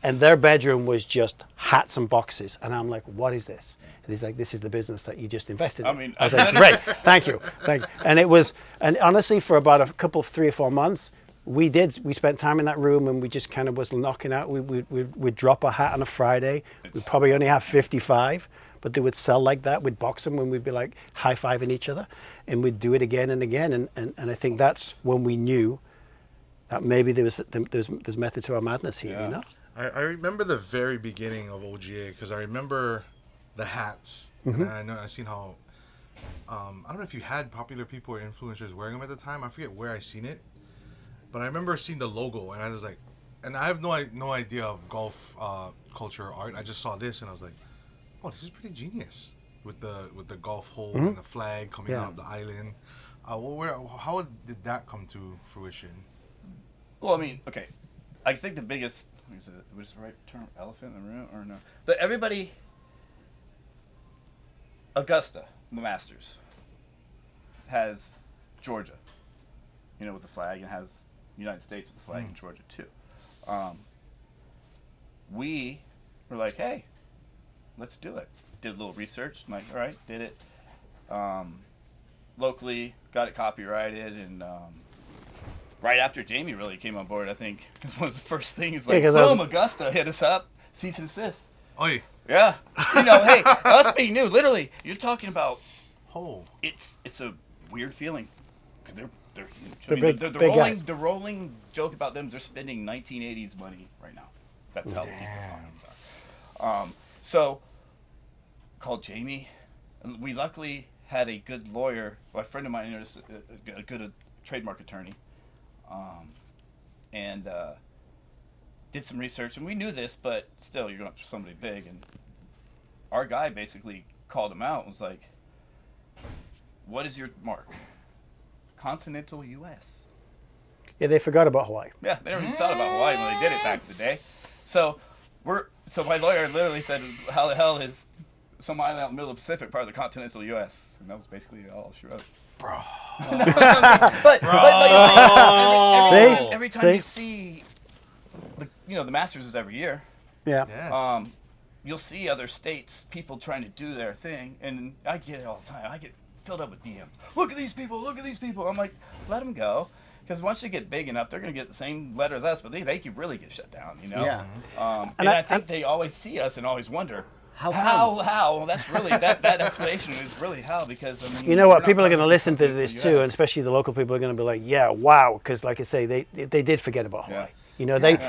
C: and their bedroom was just hats and boxes. And I'm like, "What is this?" And he's like, "This is the business that you just invested in."
D: I mean,
C: I was like, "Great, thank you." And it was, and honestly, for about a couple, 3 or 4 months, we spent time in that room, and we just kind of was knocking out. We'd drop a hat on a Friday. We'd probably only have 55, but they would sell like that. We'd box them when we'd be like high-fiving each other, and we'd do it again and again. And I think that's when we knew that maybe there's method to our madness here, you know?
B: I remember the very beginning of OGA because I remember the hats. And I seen how, I don't know if you had popular people or influencers wearing them at the time. I forget where I seen it. But I remember seeing the logo and I was like, and I have no idea of golf culture or art. I just saw this and I was like, oh, this is pretty genius with the golf hole and the flag coming out of the island. How did that come to fruition?
D: Well, I mean, okay. I think the biggest, was the right term, elephant in the room or no? But everybody, Augusta, the Masters, has Georgia, with the flag, and has United States with the flag in Georgia too. We were like, hey, let's do it. Did a little research. I'm like, all right, did it. Locally, got it copyrighted, and right after Jamie really came on board, I think one of the first things, like, boom, Augusta hit us up, cease and desist.
B: Oi.
D: Yeah. Hey, us being new, literally, you're talking about, it's a weird feeling, because they're huge. The rolling joke about them, they're spending 1980s money right now. That's how people comments are. So, called Jamie, and we luckily had a good lawyer, a friend of mine, a good trademark attorney, and did some research, and we knew this, but still, you're going up to somebody big, and our guy basically called him out and was like, what is your mark? Continental U.S.
C: Yeah, they forgot about Hawaii.
D: Yeah, they never even thought about Hawaii when they did it back in the day. So my lawyer literally said, how the hell is some island out in the middle of the Pacific part of the continental U.S.? And that was basically all she wrote.
B: Bro.
D: But every time you see, the Masters is every year.
C: Yeah.
B: Yes.
D: You'll see other states, people trying to do their thing, and I get it all the time. I get filled up with DMs. Look at these people. I'm like, let them go. Because once they get big enough, they're going to get the same letter as us, but they could really get shut down, Yeah. And I think they always see us and always wonder, how? Well, that's really, that explanation is really how, because, I mean...
C: You know what, people are going to listen to this too, and especially the local people are going to be like, yeah, wow, because like I say, they did forget about Hawaii.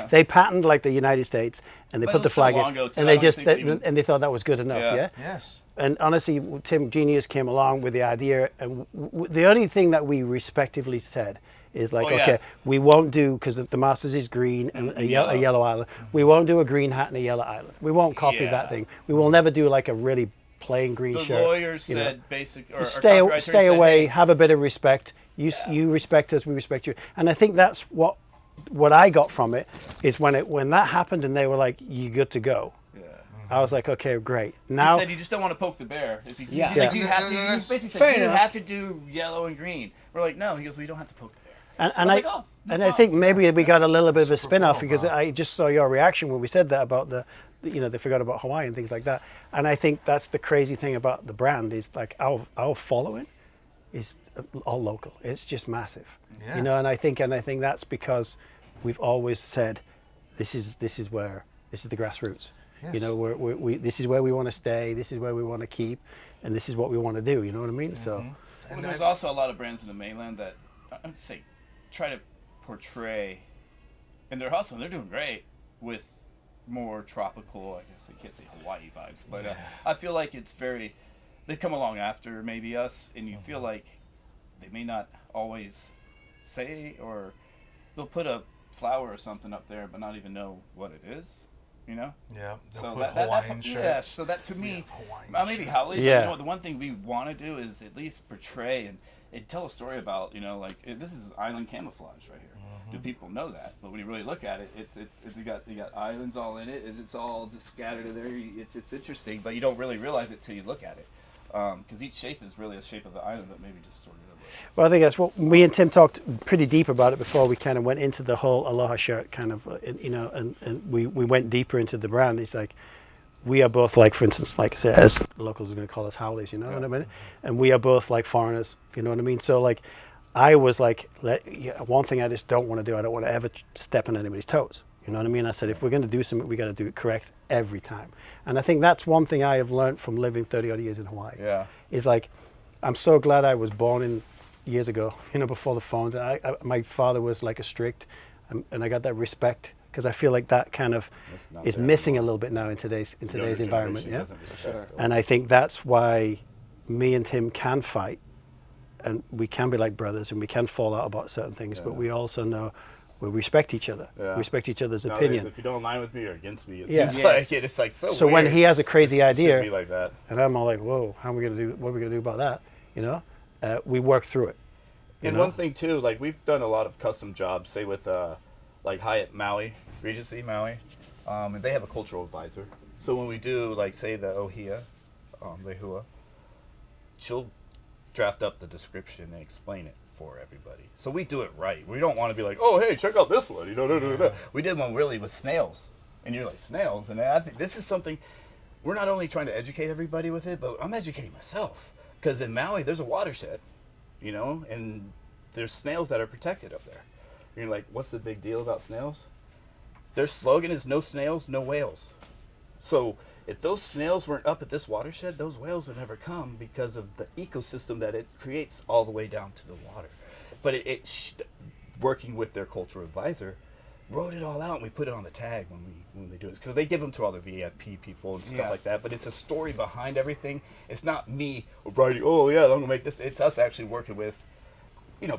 C: They patented like the United States, and they put the flag in, and they thought that was good enough, yeah?
B: Yes.
C: And honestly, Tim Genius came along with the idea, and the only thing that we respectively said is like, we won't do, because the Masters is green and a yellow island, we won't do a green hat and a yellow island. We won't copy that thing. We will never do like a really plain green shirt.
D: The lawyers said
C: stay away, have a bit of respect. You respect us, we respect you. And I think that's what I got from it, is when that happened and they were like, you good to go. I was like, okay, great. Now
D: he said you just don't want to poke the bear. If you have to. He basically said you have to do yellow and green. We're like, no. He goes, well, you don't have to poke the bear.
C: I think maybe we got a little bit of a spin-off because I just saw your reaction when we said that about they forgot about Hawaii and things like that. And I think that's the crazy thing about the brand is like our following is all local. It's just massive, and I think that's because we've always said this is the grassroots. Yes. This is where we want to stay. This is where we want to keep, and this is what we want to do. You know what I mean? Mm-hmm. So,
D: there's also a lot of brands in the mainland that I'd say try to portray, and they're hustling. They're doing great with more tropical. I guess I can't say Hawaii vibes, but I feel like it's very. They come along after maybe us, and you feel like they may not always say, or they'll put a flower or something up there, but not even know what it is.
B: Yeah.
D: So
B: Hawaiian shirts.
D: Yeah. So that to me, maybe Howley.
C: Yeah.
D: The one thing we want to do is at least portray and tell a story about. This is island camouflage right here. Mm-hmm. Do people know that? But when you really look at it, it's you got islands all in it, and it's all just scattered in there. It's interesting, but you don't really realize it till you look at it. Because each shape is really a shape of the island, but maybe just sort of.
C: Well, I think that's what me and Tim talked pretty deep about it before we kind of went into the whole Aloha shirt kind of, and we went deeper into the brand. It's like, we are both like, for instance, like I said, as the locals are going to call us howlies, you know what I mean? And we are both like foreigners, you know what I mean? So like, I was like, one thing I just don't want to do, I don't want to ever step on anybody's toes. You know what I mean? I said, if we're going to do something, we got to do it correct every time. And I think that's one thing I have learned from living 30 odd years in Hawaii.
D: Yeah.
C: Is like, I'm so glad I was born in years ago, before the phones. My father was like a strict, and I got that respect, because I feel like that kind of is missing a little bit now in today's environment. Yeah.
A: Sure.
C: And I think that's why me and Tim can fight, and we can be like brothers, and we can fall out about certain things, but we also know we respect each other.
D: Yeah.
C: Respect each other's
D: Nowadays,
C: opinion.
D: if you don't align with me or against me, it
C: Yeah.
D: seems
A: Yes.
D: like it's like so.
C: So
D: weird.
C: when he has a crazy
D: It shouldn't
C: idea,
D: be like that.
C: and I'm all like, whoa, how are we going to do? What are we going to do about that? We work through it.
D: And one thing too, like we've done a lot of custom jobs, say with like Hyatt Maui, Regency Maui, and they have a cultural advisor. So when we do like say the Ohia, Lehua, she'll draft up the description and explain it for everybody. So we do it right. We don't want to be like, oh hey, check out this one. We did one really with snails, and you're like snails, and I think this is something. We're not only trying to educate everybody with it, but I'm educating myself, because in Maui there's a watershed. And there's snails that are protected up there. You're like, what's the big deal about snails? Their slogan is no snails, no whales. So if those snails weren't up at this watershed, those whales would never come because of the ecosystem that it creates all the way down to the water. But working with their cultural advisor, wrote it all out, and we put it on the tag when they do it, because they give them to all the VIP people and stuff like that. But it's a story behind everything. It's not me writing, oh yeah, I'm gonna make this. It's us actually working with,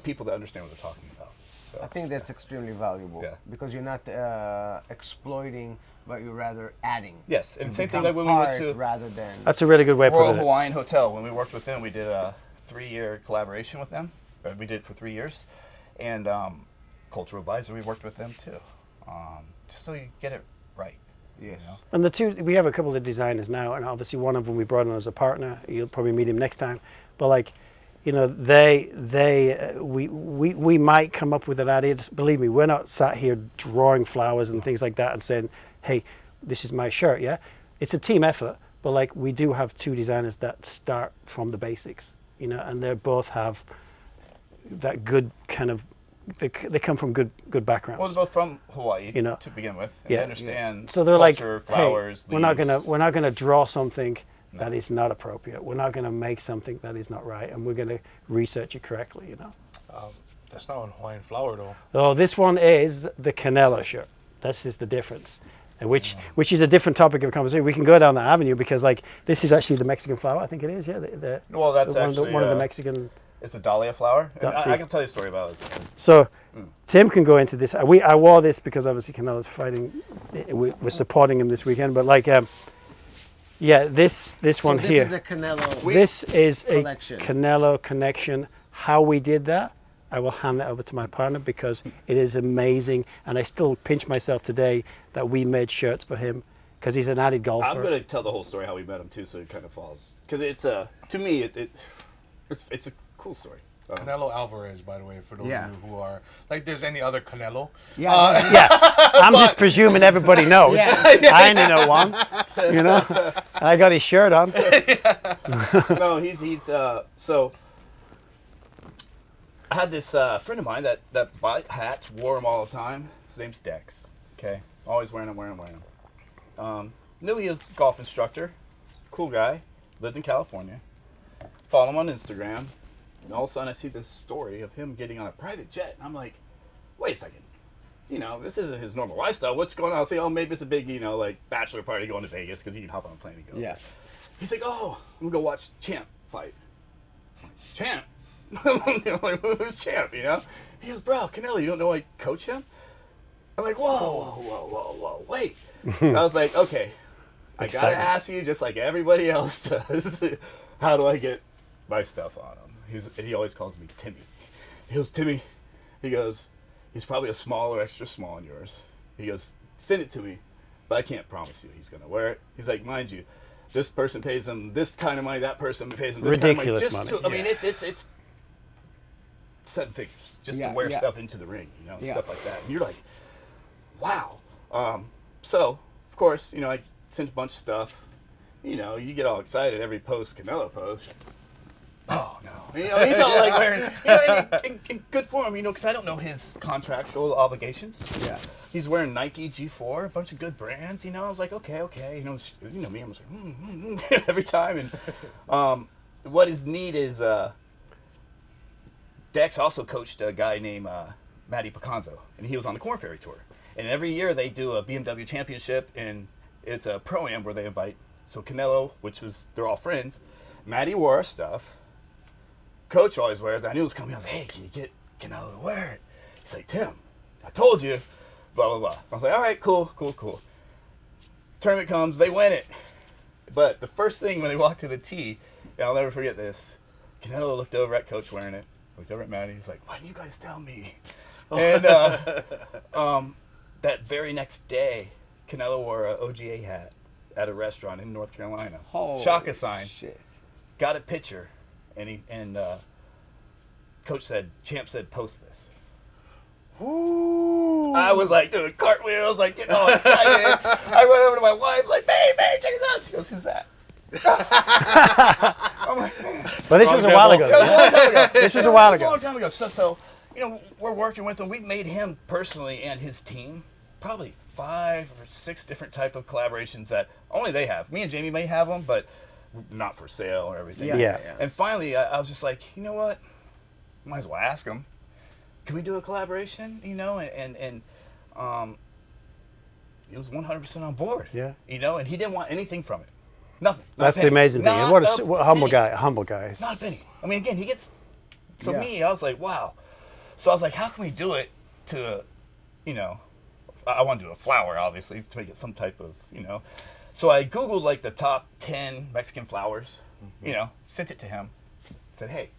D: people that understand what they're talking about. So
A: I think that's extremely valuable, because you're not exploiting, but you're rather adding.
D: Yes, and
A: You
D: same thing
A: become
D: like when we went
A: part
D: to
A: rather than.
C: That's a really good way of
D: Royal
C: putting it.
D: Hawaiian Hotel. When we worked with them, we did a 3-year collaboration with them. We did it for 3 years, and cultural advisor, we worked with them too, just so you get it right.
A: Yes.
C: And we have a couple of designers now, and obviously one of them we brought on as a partner. You'll probably meet him next time. But like, we might come up with an idea. Just believe me, we're not sat here drawing flowers and things like that and saying, hey, this is my shirt. Yeah, it's a team effort. But like, we do have 2 designers that start from the basics, and they both have that good kind of. They come from good backgrounds.
D: Well, they're both from Hawaii to begin with. And they understand
C: So they're
D: culture,
C: like,
D: flowers,
C: hey,
D: leaves.
C: we're not gonna draw something that is not appropriate. We're not gonna make something that is not right, and we're gonna research it correctly.
B: That's not an Hawaiian flower though.
C: Oh, this one is the Canelo shirt. This is the difference, and which is a different topic of conversation. We can go down that avenue, because like this is actually the Mexican flower. I think it is. Yeah.
D: Well, that's actually
C: one of the Mexican.
D: It's a dahlia flower. And
C: That's
D: I
C: it.
D: can tell you a story about it.
C: So Tim can go into this. I wore this because obviously Canelo's fighting. We're supporting him this weekend, but like, this one
A: This
C: here.
A: is a Canelo.
C: This is
A: collection.
C: a Canelo connection. How we did that, I will hand that over to my partner, because it is amazing, and I still pinch myself today that we made shirts for him, because he's an added golfer.
D: I'm going to tell the whole story how we met him too, so it kind of falls. Because it's to me, it's a cool story.
B: Canelo Alvarez, by the way, for those
A: Yeah.
B: of you who are like, there's any other Canelo.
A: Yeah.
C: I'm just presuming everybody knows. I only know one. I got his shirt on.
D: No, he's so. I had this friend of mine that bought hats, wore them all the time. His name's Dex. Okay, always wearing them. Knew he was a golf instructor. Cool guy. Lived in California. Follow him on Instagram. And all of a sudden I see this story of him getting on a private jet. And I'm like, wait a second. This isn't his normal lifestyle. What's going on? I was thinking, maybe it's a big, like bachelor party going to Vegas, because you can hop on a plane and go.
A: Yeah.
D: He's like, oh, I'm going to go watch Champ fight. I'm like, Champ? Like, who's Champ, He goes, bro, Canelo, you don't know I coach him? I'm like, whoa, wait. I was like, okay, I got to ask you, just like everybody else does, how do I get my stuff on him? And he always calls me Timmy. He goes, Timmy, he's probably a small or extra small in yours. He goes, send it to me, but I can't promise you he's going to wear it. He's like, mind you, this person pays him this kind of money, that person pays him this
C: Ridiculous
D: kind of money.
C: money.
D: I mean, it's 7 figures just to wear stuff into the ring, stuff like that. And you're like, wow. So, of course, I sent a bunch of stuff. You get all excited every Canelo post. Oh, no. You know, he's all like wearing, you know, in good form, you know, because I don't know his contractual obligations.
A: Yeah.
D: He's wearing Nike G4, a bunch of good brands. You know, I was like, okay. You know me, I was like, every time. And what is neat is Dex also coached a guy named Matty Picanzo, and he was on the Corn Ferry Tour. And every year they do a BMW Championship, and it's a pro-am where they invite. So Canelo, they're all friends. Matty wore our stuff. Coach always wears it. I knew it was coming. I was like, hey, can you get Canelo to wear it? He's like, Tim, I told you. Blah, blah, blah. I was like, all right, cool. Tournament comes, they win it. But the first thing when they walked to the tee, and I'll never forget this, Canelo looked over at Coach wearing it, looked over at Matty. He's like, why didn't you guys tell me? And that very next day, Canelo wore an OGA hat at a restaurant in North Carolina. Shaka sign.
A: Shit.
D: Got a picture, and Champ said, post this.
A: Ooh.
D: I was like doing cartwheels, like getting all excited. I run over to my wife, like, babe, check this out. She goes, who's that? I'm like, man.
C: But this was a while ago. This was a while
D: It was a
C: ago.
D: long time ago. So, you know, we're working with him. We've made him personally and his team probably 5 or 6 different type of collaborations that only they have. Me and Jamie may have them, but not for sale or everything.
C: Yeah.
D: And finally, I was just like, you know what? Might as well ask him. Can we do a collaboration? You know, and he was 100% on board.
C: Yeah.
D: You know, and he didn't want anything from it. Nothing. Not
C: That's
D: a
C: the
D: penny.
C: amazing thing.
D: Not
C: What a humble
D: penny.
C: guy. A humble guy.
D: Not a penny. I mean, again, he gets. So
A: Yeah.
D: me, I was like, wow. So I was like, how can we do it to, you know, I want to do a flower, obviously, to make it some type of, you know. So I Googled like the top 10 Mexican flowers, you know, sent it to him, said, hey,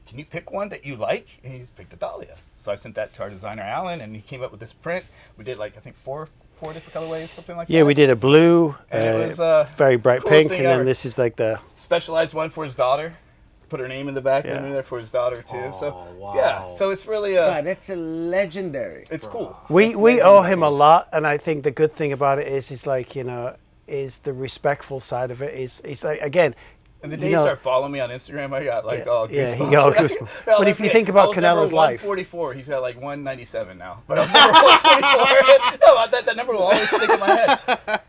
D: can you pick one that you like? And he's picked a dahlia. So I sent that to our designer, Alan, and he came up with this print. We did like, I think, four different colorways, something like that.
C: Yeah, we did a blue,
D: And it was,
C: very bright
D: coolest
C: pink,
D: thing
C: and then
D: ever.
C: this is like the.
D: Specialized one for his daughter. Put her name in the back,
C: Yeah.
D: and in there for his daughter too. So
B: Oh, wow.
D: yeah, so it's really
A: God, that's a legendary.
D: it's cool.
C: We owe him a lot, and I think the good thing about it is like, you know, is the respectful side of it. Is like, again.
D: And the day
C: you
D: you
C: know,
D: start following me on Instagram, I got like all
C: yeah,
D: goosebumps.
C: he got all goosebumps.
D: I'll
C: But if you
D: never
C: think
D: forget,
C: about
D: I was number
C: Canelo's life.
D: 144. He's got like 197 now. But I was number 144. No, that number will always stick in my head.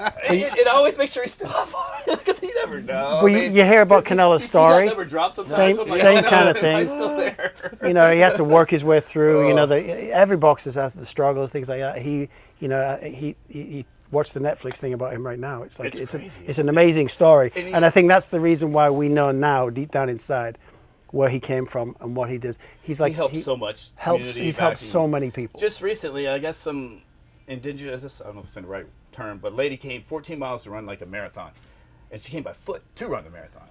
D: It always makes sure he's still up on it because you never know.
C: Well, you hear about
D: 'cause
C: Canelo's
D: he sees
C: story.
D: that number drop sometimes.
C: Same-
D: I'm like,
C: same
D: oh, no,
C: kind of
D: am
C: thing.
D: I still there?
C: You know, he had to work his way through. You know,
D: Oh.
C: every boxer has the struggles, things like that. He watched the Netflix thing about him right now. It's like
D: It's crazy.
C: it's an amazing story,
D: And he-
C: and I think that's the reason why we know now, deep down inside, where he came from and what he does. He's like
D: He helps so much. community
C: He's helped
D: backing.
C: so many people.
D: Just recently, I guess some indigenous, I don't know if it's in the right term, but lady came 14 miles to run like a marathon. And she came by foot to run the marathon.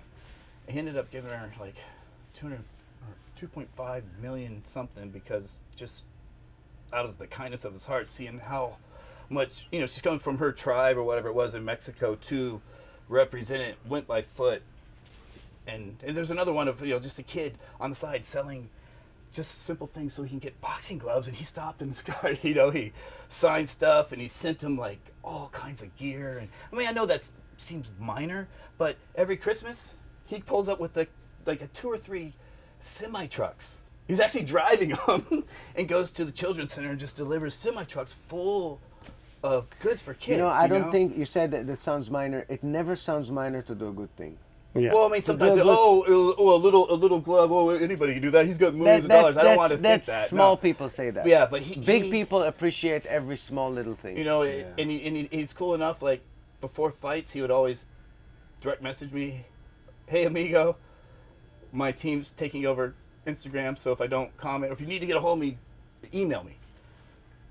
D: And he ended up giving her like 2.5 million something because just out of the kindness of his heart, seeing how much, you know, she's coming from her tribe or whatever it was in Mexico to represent it, went by foot. And there's another one of, you know, just a kid on the side selling just simple things so he can get boxing gloves, and he stopped in his car, you know, he signed stuff and he sent him like all kinds of gear. And I mean, I know that seems minor, but every Christmas he pulls up with like a 2 or 3 semi trucks. He's actually driving them and goes to the children's center and just delivers semi trucks full of goods for kids.
A: You know, I don't
D: know?
A: think you said that sounds minor. It never sounds minor to do a good thing.
C: Yeah.
D: Well, I mean, sometimes
A: do a
D: a little glove. Oh, anybody can do that. He's got millions of dollars. I don't want to think that.
A: Small
D: No.
A: people say that.
D: Yeah, but
A: Big people appreciate every small little thing.
D: You know, and he's cool enough. Like before fights, he would always direct message me, "Hey, amigo, my team's taking over Instagram, so if I don't comment, or if you need to get a hold of me, email me."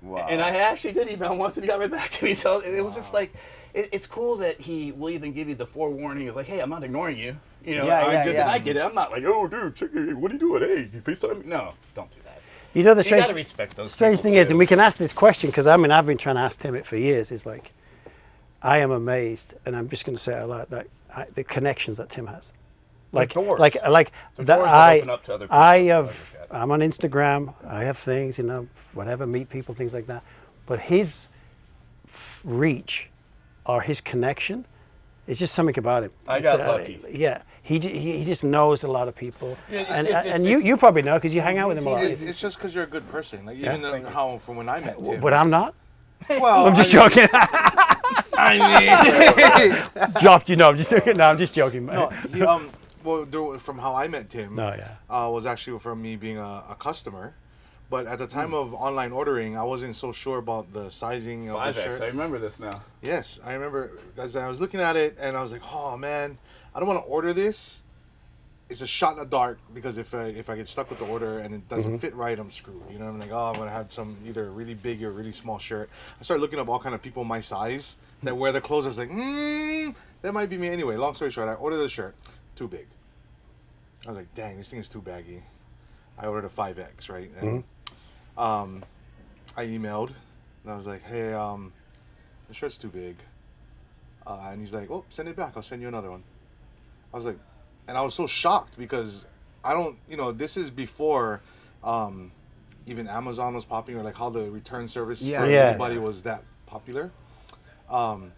A: Wow.
D: And I actually did email him once, and he got right back to me. So it was just like, it's cool that he will even give you the forewarning of like, "Hey, I'm not ignoring you." You know,
A: Yeah,
D: and
A: yeah.
D: I get it. I'm not like, "Oh, dude, check it. What are you doing? Hey, you FaceTime me?" No, don't do that.
C: You know, the
D: You gotta
C: strange,
D: respect those.
C: strange
D: people,
C: thing is,
D: too.
C: and we can ask this question because I mean, I've been trying to ask Tim it for years. Is like, I am amazed, and I'm just going to say it out loud, that the connections that Tim has. Like,
D: doors.
C: like
D: The
C: that.
D: doors that open up to other people.
C: I
D: I
C: have.
D: like that.
C: I'm on Instagram. I have things, you know, whatever, meet people, things like that. But his reach, or his connection, It's just something about him.
D: I got lucky.
C: Yeah, he just knows a lot of people,
D: Yeah,
C: and you probably know because you hang out with him a lot.
B: It's just because you're a good person. Like even how from when I met Tim.
C: But I'm not.
B: Well,
C: I'm just joking.
B: I mean,
C: Dropped you. No, I'm just joking. No, I'm just joking, man.
B: no, he well, from how I met Tim,
C: No, yeah.
B: was actually from me being a customer. But at the time of online ordering, I wasn't so sure about the sizing of the
D: 5X.
B: shirt.
D: I remember this now.
B: Yes, I remember as I was looking at it, and I was like, "Oh man, I don't want to order this. It's a shot in the dark because if I get stuck with the order and it doesn't fit right, I'm screwed." You know, I'm like, "Oh, I'm gonna have some either really big or really small shirt." I started looking up all kind of people my size that wear the clothes. I was like, that might be me anyway. Long story short, I ordered the shirt, too big. I was like, "Dang, this thing is too baggy." I ordered a 5X, right? And, I emailed and I was like, "Hey, the shirt's too big." And he's like, "Oh, send it back. I'll send you another one." I was like, and I was so shocked because I don't, this is before even Amazon was popping or like how the return service for anybody was that popular. And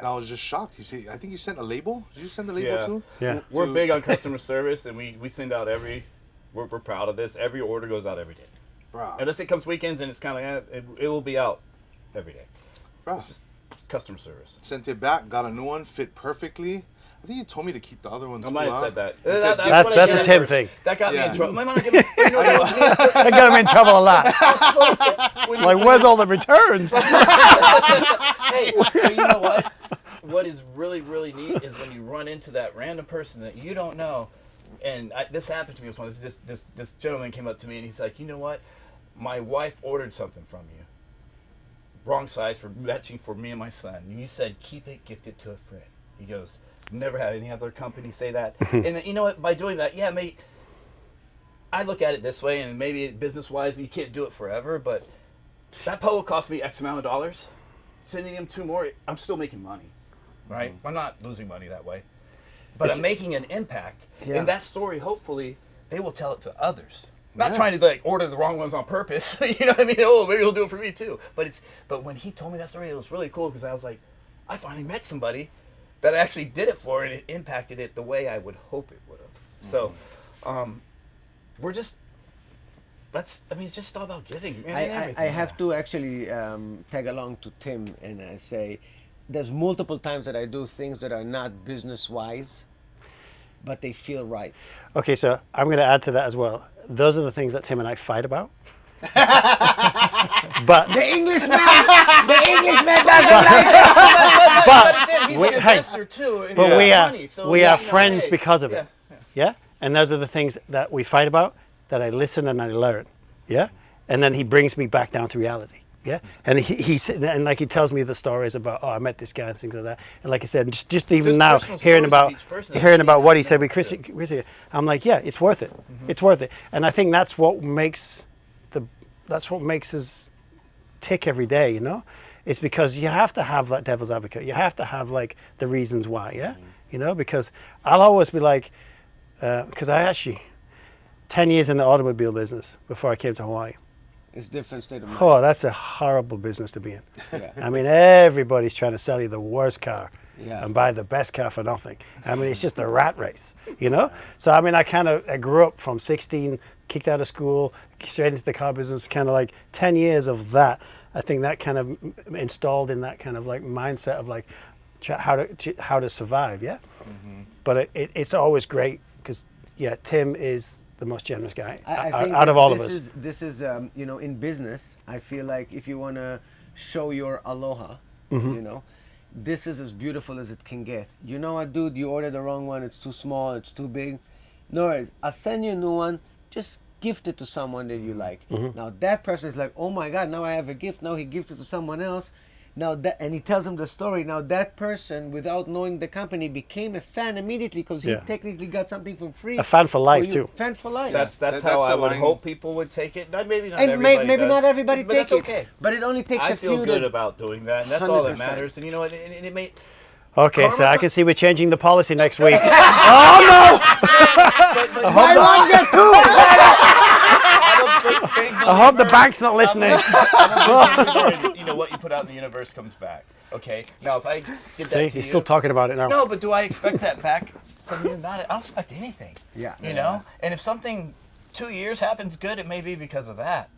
B: I was just shocked. He said, "I think you sent a label. Did you send the label too?"
C: Yeah.
D: We're big on customer service, and we send out we're proud of this. Every order goes out every day.
B: Bro.
D: Unless it comes weekends and it's kind of, it will be out every day.
B: Bro.
D: It's just customer service.
B: Sent it back, got a new one, fit perfectly. I think you told me to keep the other one too.
D: I might have said that.
B: You said
C: That's a Tim thing.
D: That got me
B: Yeah.
D: in trouble. My mom, you know what was me?
C: That got him in trouble a lot. Like, where's all the returns?
D: Hey, but you know what? What is really, really neat is when you run into that random person that you don't know. And this happened to me once. This gentleman came up to me and he's like, "You know what? My wife ordered something from you. Wrong size for matching for me and my son. And you said, keep it, gift it to a friend." He goes, "Never had any other company say that." And you know what? By doing that, yeah, maybe I look at it this way, and maybe business-wise, you can't do it forever, but that polo cost me X amount of dollars. Sending him 2 more, I'm still making money, right? I'm not losing money that way. But I'm making an impact.
A: Yeah.
D: And that story, hopefully, they will tell it to others. Not trying to like order the wrong ones on purpose. You know what I mean? Oh, maybe he'll do it for me too. But when he told me that story, it was really cool because I was like, I finally met somebody that I actually did it for, and it impacted it the way I would hope it would have. So, we're just. It's just all about giving. Man,
A: I have to actually tag along to Tim and say, there's multiple times that I do things that are not business wise, but they feel right.
C: Okay, so I'm going to add to that as well. Those are the things that Tim and I fight about. But
A: The Englishman doesn't like
D: but he's an
C: hey,
D: investor too. And
C: but
D: he
C: we
D: has
C: are
D: money, so
C: we
D: yeah,
C: are
D: you know,
C: friends
D: hey,
C: because of
D: yeah,
C: it. Yeah, and those are the things that we fight about. That I listen and I learn. Yeah, and then he brings me back down to reality. Yeah, and he like he tells me the stories about, oh, I met this guy and things like that. And like I said, just even
D: There's
C: now
D: personal
C: hearing
D: stories of each person that
C: hearing
D: you
C: about
D: need
C: what
D: to
C: he said with
D: know,
C: Chrissy, I'm like, yeah, it's worth it. It's worth it. And I think that's what makes us tick every day. You know, it's because you have to have that devil's advocate. You have to have like the reasons why. Yeah, you know, because I'll always be like, because I actually 10 years in the automobile business before I came to Hawaii.
A: It's different state of mind.
C: Oh, that's a horrible business to be in.
A: Yeah.
C: I mean, everybody's trying to sell you the worst car
A: Yeah.
C: and buy the best car for nothing. I mean, it's just a rat race, you know? So, I mean, I grew up from 16, kicked out of school, straight into the car business, kind of like 10 years of that. I think that kind of installed in that kind of like mindset of like how to survive, yeah? But it's always great because, yeah, Tim is the most generous guy
A: I think
C: out of all of us.
A: This is in business, I feel like if you want to show your aloha, this is as beautiful as it can get. You know what, dude, you ordered the wrong one, it's too small, it's too big. No worries, I'll send you a new one, just gift it to someone that you like. Now that person is like, oh my God, now I have a gift, now he gives it to someone else. And he tells him the story. Now that person, without knowing the company, became a fan immediately because he technically got something for free.
C: A fan for life, too.
A: Fan for life.
D: That's how I would hope people would take it. Maybe not
A: and
D: everybody
A: maybe
D: does,
A: not everybody
D: but
A: takes
D: that's
A: it.
D: okay.
A: But it only takes
D: I
A: a few.
D: feel good about doing that, and that's all that
A: 100%.
D: matters. And you know what? It may.
C: Okay, so
D: Karma-
C: I can see we're changing the policy next week.
D: But
A: I want that too.
D: I'm a big
C: I hope the bank's not listening.
D: You know what you put out in the universe comes back. Okay. Now if I did that
C: See,
D: to
C: he's still talking about it now.
D: No, but do I expect that back from you? Not. I don't expect anything.
A: Yeah.
D: You know. And if something 2 years happens good, it may be because of that.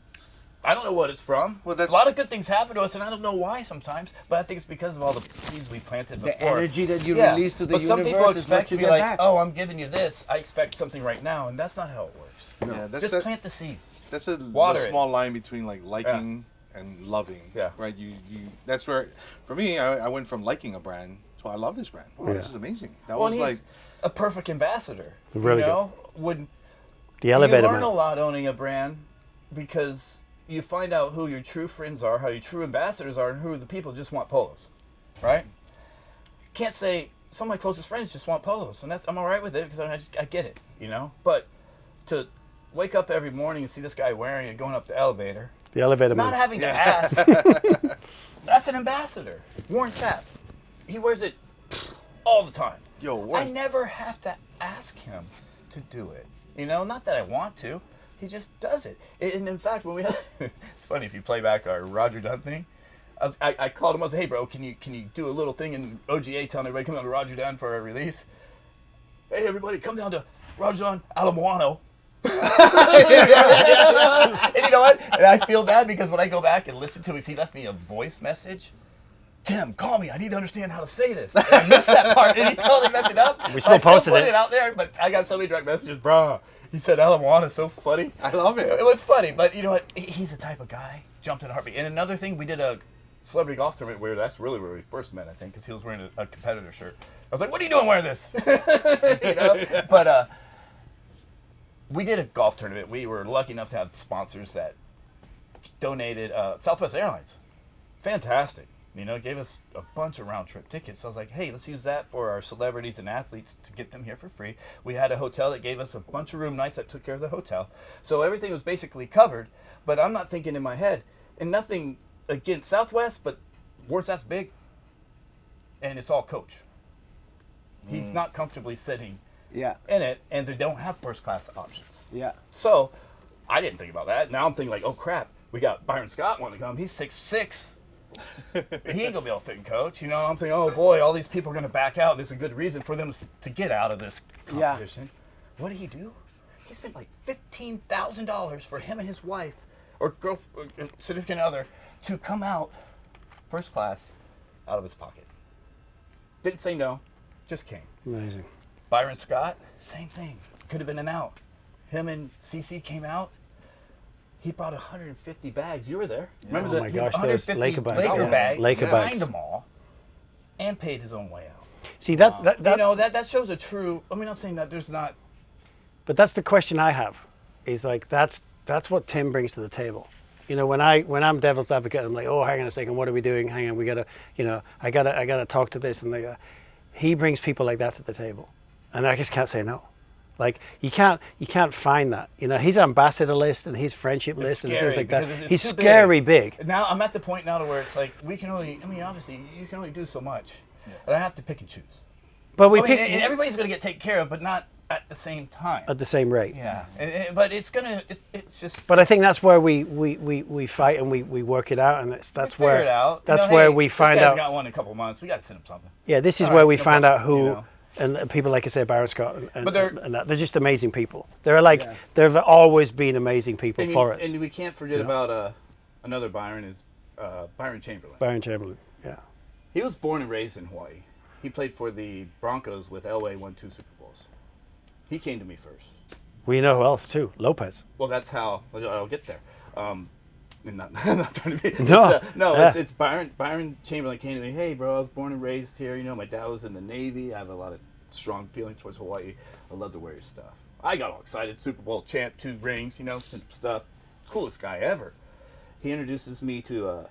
D: I don't know what it's from.
B: Well,
D: a lot of good things happen to us, and I don't know why sometimes. But I think it's because of all the seeds we planted before.
A: The energy that you release to the
D: but
A: universe
D: some people
A: is
D: expect
A: what
D: to
A: you
D: be
A: get
D: like,
A: back.
D: oh, I'm giving you this. I expect something right now, and that's not how it works.
B: Yeah,
D: Just plant the seed.
B: That's the
D: Water
B: small line between like liking and loving.
D: Yeah.
B: Right. You. That's where, for me, I went from liking a brand to I love this brand. Oh, this is amazing. That
D: Well,
B: was
D: and
B: like.
D: he's a perfect ambassador.
C: Really
D: you know, when
C: The elevator
D: you learn
C: man.
D: a lot owning a brand because you find out who your true friends are, how your true ambassadors are, and who the people just want polos, right? Can't say some of my closest friends just want polos, and I'm all right with it because I get it, you know. But to wake up every morning and see this guy wearing it going up the elevator,
C: The elevator
D: not
C: man.
D: having to ask, that's an ambassador. Warren Sapp, he wears it all the time.
B: Yo,
D: I
B: Warren's-
D: never have to ask him to do it. You know, not that I want to. He just does it. And in fact, when we had, it's funny if you play back our Roger Dunn thing. I called him. I was like, "Hey, bro, can you do a little thing in OGA telling everybody come down to Roger Dunn for a release? Hey, everybody, come down to Roger Dunn, Aloha." And you know what? And I feel bad because when I go back and listen to it, he left me a voice message. Tim, call me. I need to understand how to say this. And I missed that part, and he totally messed it up.
C: We still posted
D: put
C: it.
D: it out there, but I got so many direct messages, bro. He said Aloha is so funny.
B: I love it.
D: It was funny, but you know what? He's the type of guy. Jumped in a heartbeat. And another thing, we did a celebrity golf tournament where that's really where we first met, I think, because he was wearing a competitor shirt. I was like, "What are you doing wearing this?" You know. But we did a golf tournament. We were lucky enough to have sponsors that donated Southwest Airlines. Fantastic. You know, gave us a bunch of round-trip tickets. So I was like, hey, let's use that for our celebrities and athletes to get them here for free. We had a hotel that gave us a bunch of room nights that took care of the hotel. So everything was basically covered, but I'm not thinking in my head, and nothing against Southwest, but Warren Sapp's big, and it's all coach. He's not comfortably sitting
A: Yeah.
D: in it, and they don't have first-class options.
A: Yeah.
D: So I didn't think about that. Now I'm thinking like, oh, crap, we got Byron Scott wanting to come. He's 6'6". He ain't gonna be able to fit in coach, you know. I'm thinking, oh boy, all these people are gonna back out. There's a good reason for them to get out of this competition. What did he do? He spent like $15,000 for him and his wife or significant other to come out first class out of his pocket. Didn't say no, just came.
C: Amazing.
D: Byron Scott, same thing. Could have been an out. Him and CC came out. He brought 150 bags. You were there. Remember
C: Oh my gosh, those
D: 150
C: Laker bags.
D: Laker
C: Yeah.
D: bags.
C: Laker
D: Signed
C: bags.
D: them all, and paid his own way out.
C: See that
D: You know, that shows a true. I mean, I'm not saying that there's not.
C: But that's the question I have, is like that's what Tim brings to the table. You know, when I'm devil's advocate, I'm like, oh, hang on a second, what are we doing? Hang on, we gotta, you know, I gotta talk to this, and he brings people like that to the table, and I just can't say no. Like you can't find that. You know, his ambassador list and his friendship list and things like that. He's
D: too
C: scary big.
D: Now I'm at the point now to where it's like we can only. I mean, obviously you can only do so much, and I have to pick and choose.
C: But we
D: I mean,
C: pick
D: and everybody's gonna get taken care of, but not at the same time.
C: at the same rate.
D: Yeah, but it's gonna. It's just.
C: But I think that's where we fight and we work it out, and that's
D: figure
C: where
D: it out.
C: that's
D: You know,
C: where
D: hey,
C: we find
D: this guy's
C: out.
D: got one in a couple months. We got to send him something.
C: Yeah, this is
D: All
C: where
D: right,
C: we
D: no
C: find
D: problem,
C: out who,
D: you know.
C: and people like I say, Byron Scott, and,
D: But they're-
C: and that they're just amazing people. They're like they've always been amazing people for us.
D: And we can't forget about another Byron is Byron Chamberlain.
C: Byron Chamberlain, yeah.
D: He was born and raised in Hawaii. He played for the Broncos with Elway, won 2 Super Bowls. He came to me first.
C: We know who else too, Lopez.
D: Well, that's how I'll get there. And not trying to be.
C: No.
D: It's Byron Chamberlain came to me. Hey, bro, I was born and raised here. You know, my dad was in the Navy. I have a lot of strong feelings towards Hawaii. I love to wear your stuff. I got all excited. Super Bowl champ, 2 rings. You know, some stuff. Coolest guy ever. He introduces me to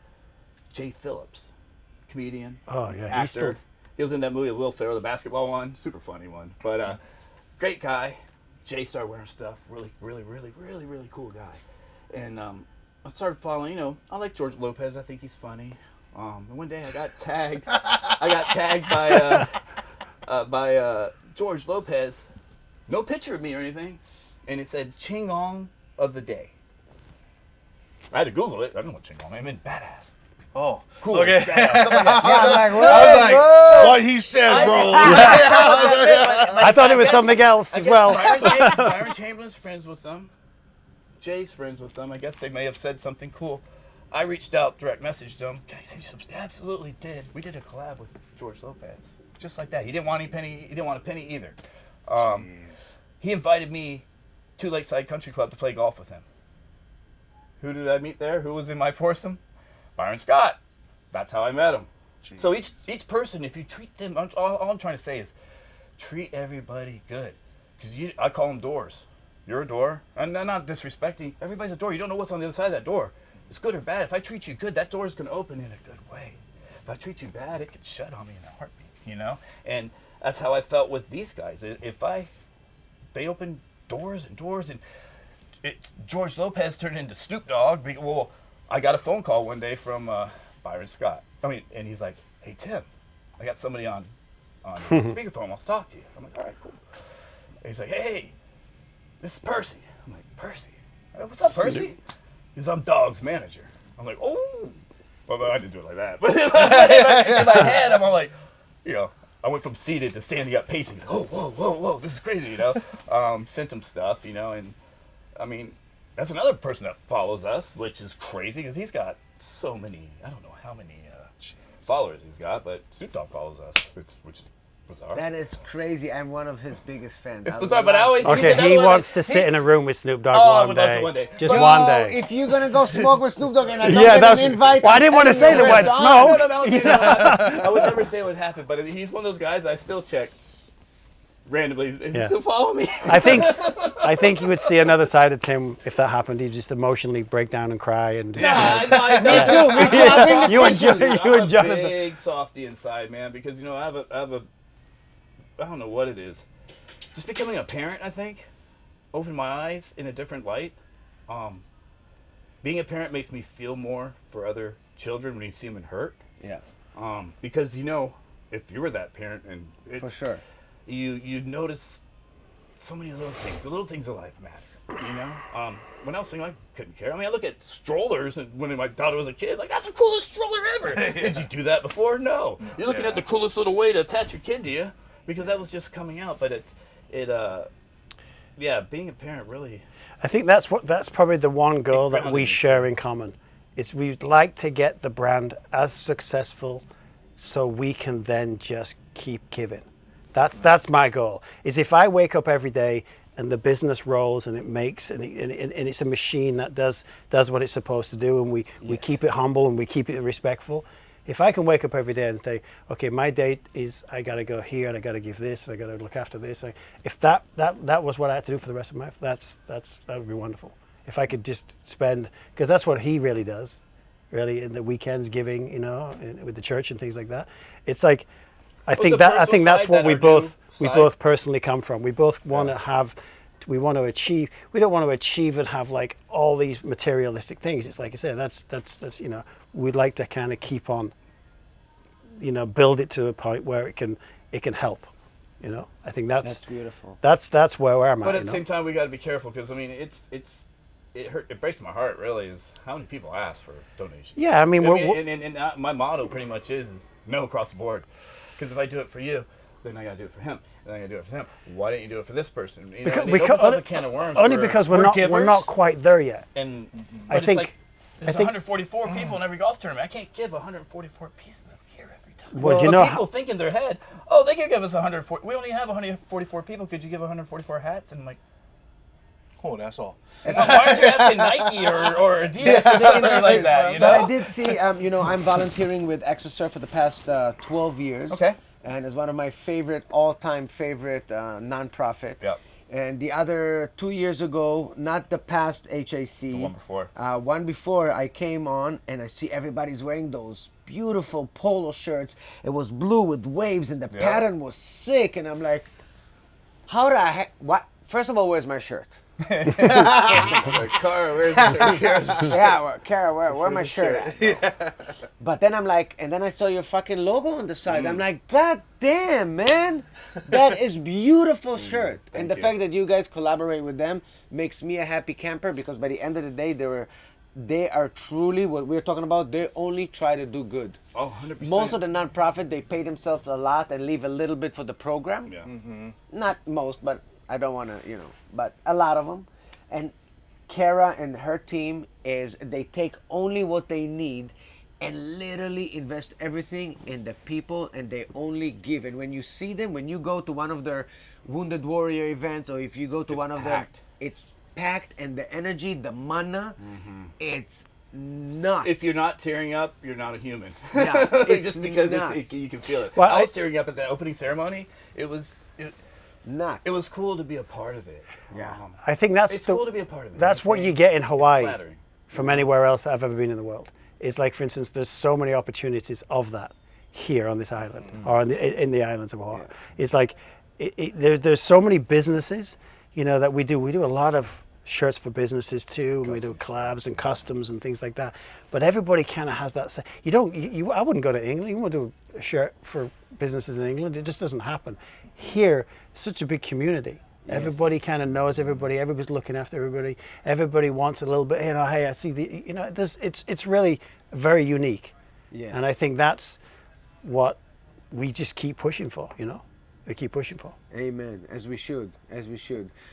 D: Jay Phillips, comedian,
C: Oh yeah, he's
D: actor.
C: still
D: He was in that movie with Will Ferrell, the basketball one. Super funny one. But great guy. Jay started wearing stuff. Really, really, really, really, really cool guy. And I started following, you know, I like George Lopez. I think he's funny. And one day I got tagged. by George Lopez. No picture of me or anything. And it said Chingong of the day. I had to Google it. I don't know what Chingon. I mean, badass.
B: Oh,
D: Cool.
B: okay.
D: Badass. Something like that.
A: Yeah, I'm like,
B: I was like,
A: whoa.
B: what he said, bro.
C: I thought it was something else as well.
D: Byron Chamberlain's friends with them. Jay's friends with them. I guess they may have said something cool. I reached out, direct messaged them. Can I send you something? Absolutely did. We did a collab with George Lopez, just like that. He didn't want any penny. He didn't want a penny either. He invited me to Lakeside Country Club to play golf with him. Who did I meet there? Who was in my foursome? Byron Scott. That's how I met him. Jeez. So each person, if you treat them, all I'm trying to say is treat everybody good. Because I call them doors. You're a door. And I'm not disrespecting. Everybody's a door. You don't know what's on the other side of that door. It's good or bad. If I treat you good, that door is going to open in a good way. If I treat you bad, it could shut on me in a heartbeat, you know? And that's how I felt with these guys. They opened doors and doors, and it's George Lopez turned into Snoop Dogg. Well, I got a phone call one day from Byron Scott. And he's like, "Hey Tim, I got somebody on speakerphone wants to talk to you." I'm like, "All right, cool." And he's like, "Hey, this is Percy." I'm like, "Percy? What's up, Percy?" He's, "I'm Dog's manager." I'm like, "Oh." Well, I didn't do it like that. But in my head, I'm all like, you know, I went from seated to standing up, pacing. Oh, whoa, this is crazy, you know. Sent him stuff, you know, and I mean, that's another person that follows us, which is crazy because he's got so many. I don't know how many followers he's got, but Snoop Dogg follows us, which is bizarre.
A: That is crazy. I'm one of his biggest fans.
D: It's bizarre, but I always
C: he wants to sit in a room with Snoop Dogg one day. Just
A: Bro,
C: one day.
A: if you're gonna go smoke with Snoop Dogg and I don't get an invite,
C: well, I didn't want to say the word smoke.
D: No, I would never say what happened, but he's one of those guys I still check randomly. Is he still following me?
C: I think you would see another side of Tim if that happened. He'd just emotionally break down and cry and.
A: Me too.
C: You and Jonathan.
D: I'm a big softy inside, man, because you know I have a I don't know what it is. Just becoming a parent, I think, opened my eyes in a different light. Being a parent makes me feel more for other children when you see them in hurt.
A: Yeah.
D: Because you know, if you were that parent, and it's,
A: For sure.
D: you notice so many little things. The little things of life matter. You know. When I was single, I couldn't care. I mean, I look at strollers, and when my daughter was a kid, like that's the coolest stroller ever. Did you do that before? No. You're looking at the coolest little way to attach your kid to you. Because that was just coming out, but being a parent really.
C: I think that's probably the one goal that we share in common, is we'd like to get the brand as successful, so we can then just keep giving. That's my goal. Is if I wake up every day and the business rolls and it makes and it's a machine that does what it's supposed to do, and we keep it humble and we keep it respectful. If I can wake up every day and say, okay, my date is I got to go here and I got to give this and I got to look after this. If that was what I had to do for the rest of my life, that would be wonderful. If I could just spend, because that's what he really does, really, in the weekends giving, you know, with the church and things like that. It's like, I think that's what we both personally come from. We both want to have. We want to achieve. We don't want to achieve and have like all these materialistic things. It's like I said. That's you know. We'd like to kind of keep on. You know, build it to a point where it can help. You know, I think that's
A: beautiful.
C: That's where I'm at.
D: But at the same time, we got to be careful because I mean, it breaks my heart really. Is how many people ask for donations?
C: Yeah, I mean,
D: my motto pretty much is no across the board. Because if I do it for you, then I got to do it for him, and I got to do it for him. Why didn't you do it for this person? You know, it opens up a can of worms.
C: Only because we're not quite there yet.
D: And
C: I think
D: like, there's 144 people in every golf tournament. I can't give 144 pieces of gear every time.
C: Well, you know,
D: people think in their head, oh, they could give us 140. We only have 144 people. Could you give 144 hats? And I'm like,
B: oh, that's all.
D: why aren't you asking Nike or Adidas or something like that? You know?
A: But I did see, you know, I'm volunteering with ExoSurf for the past 12 years.
D: Okay.
A: And it's one of my all-time favorite nonprofit.
D: Yeah.
A: And the other 2 years ago, not the past HAC.
D: The one before.
A: One before, I came on and I see everybody's wearing those beautiful polo shirts. It was blue with waves and the pattern was sick. And I'm like, how the heck? What? First of all, where's my shirt?
D: Cara, where's the shirt?
A: Yeah, Cara, where's my shirt at? But then I'm like, and then I saw your fucking logo on the side. I'm like, God damn, man. That is beautiful shirt. And the fact that you guys collaborate with them makes me a happy camper, because by the end of the day, they are truly what we're talking about. They only try to do good.
D: Oh, 100%.
A: Most of the nonprofit, they pay themselves a lot and leave a little bit for the program.
D: Yeah.
A: Not most, but I don't want to, but a lot of them. And Kara and her team they take only what they need and literally invest everything in the people, and they only give. And when you see them, when you go to one of their Wounded Warrior events, or if you go to one of their, it's packed, and the energy, the mana, it's nuts.
D: If you're not tearing up, you're not a human.
A: Yeah, it's
D: just because
A: nuts.
D: you can feel it.
C: Well,
D: I was tearing up at the opening ceremony. It was
A: Nuts.
D: It was cool to be a part of it.
A: Yeah.
C: I think that's
D: It's cool to be a part of it.
C: That's what you get in Hawaii
D: flattering.
C: from anywhere else I've ever been in the world. It's like, for instance, there's so many opportunities of that here on this island or in the islands of Oahu. It's like there's so many businesses, that we do. We do a lot of shirts for businesses too, and we do collabs and customs and things like that. But everybody kind of has that. I wouldn't go to England. You want to do a shirt for businesses in England? It just doesn't happen. Here, such a big community. Yes. Everybody kind of knows everybody. Everybody's looking after everybody. Everybody wants a little bit. Hey, I see the. It's really very unique.
A: Yes.
C: And I think that's what we just keep pushing for. We keep pushing for.
A: Amen. As we should.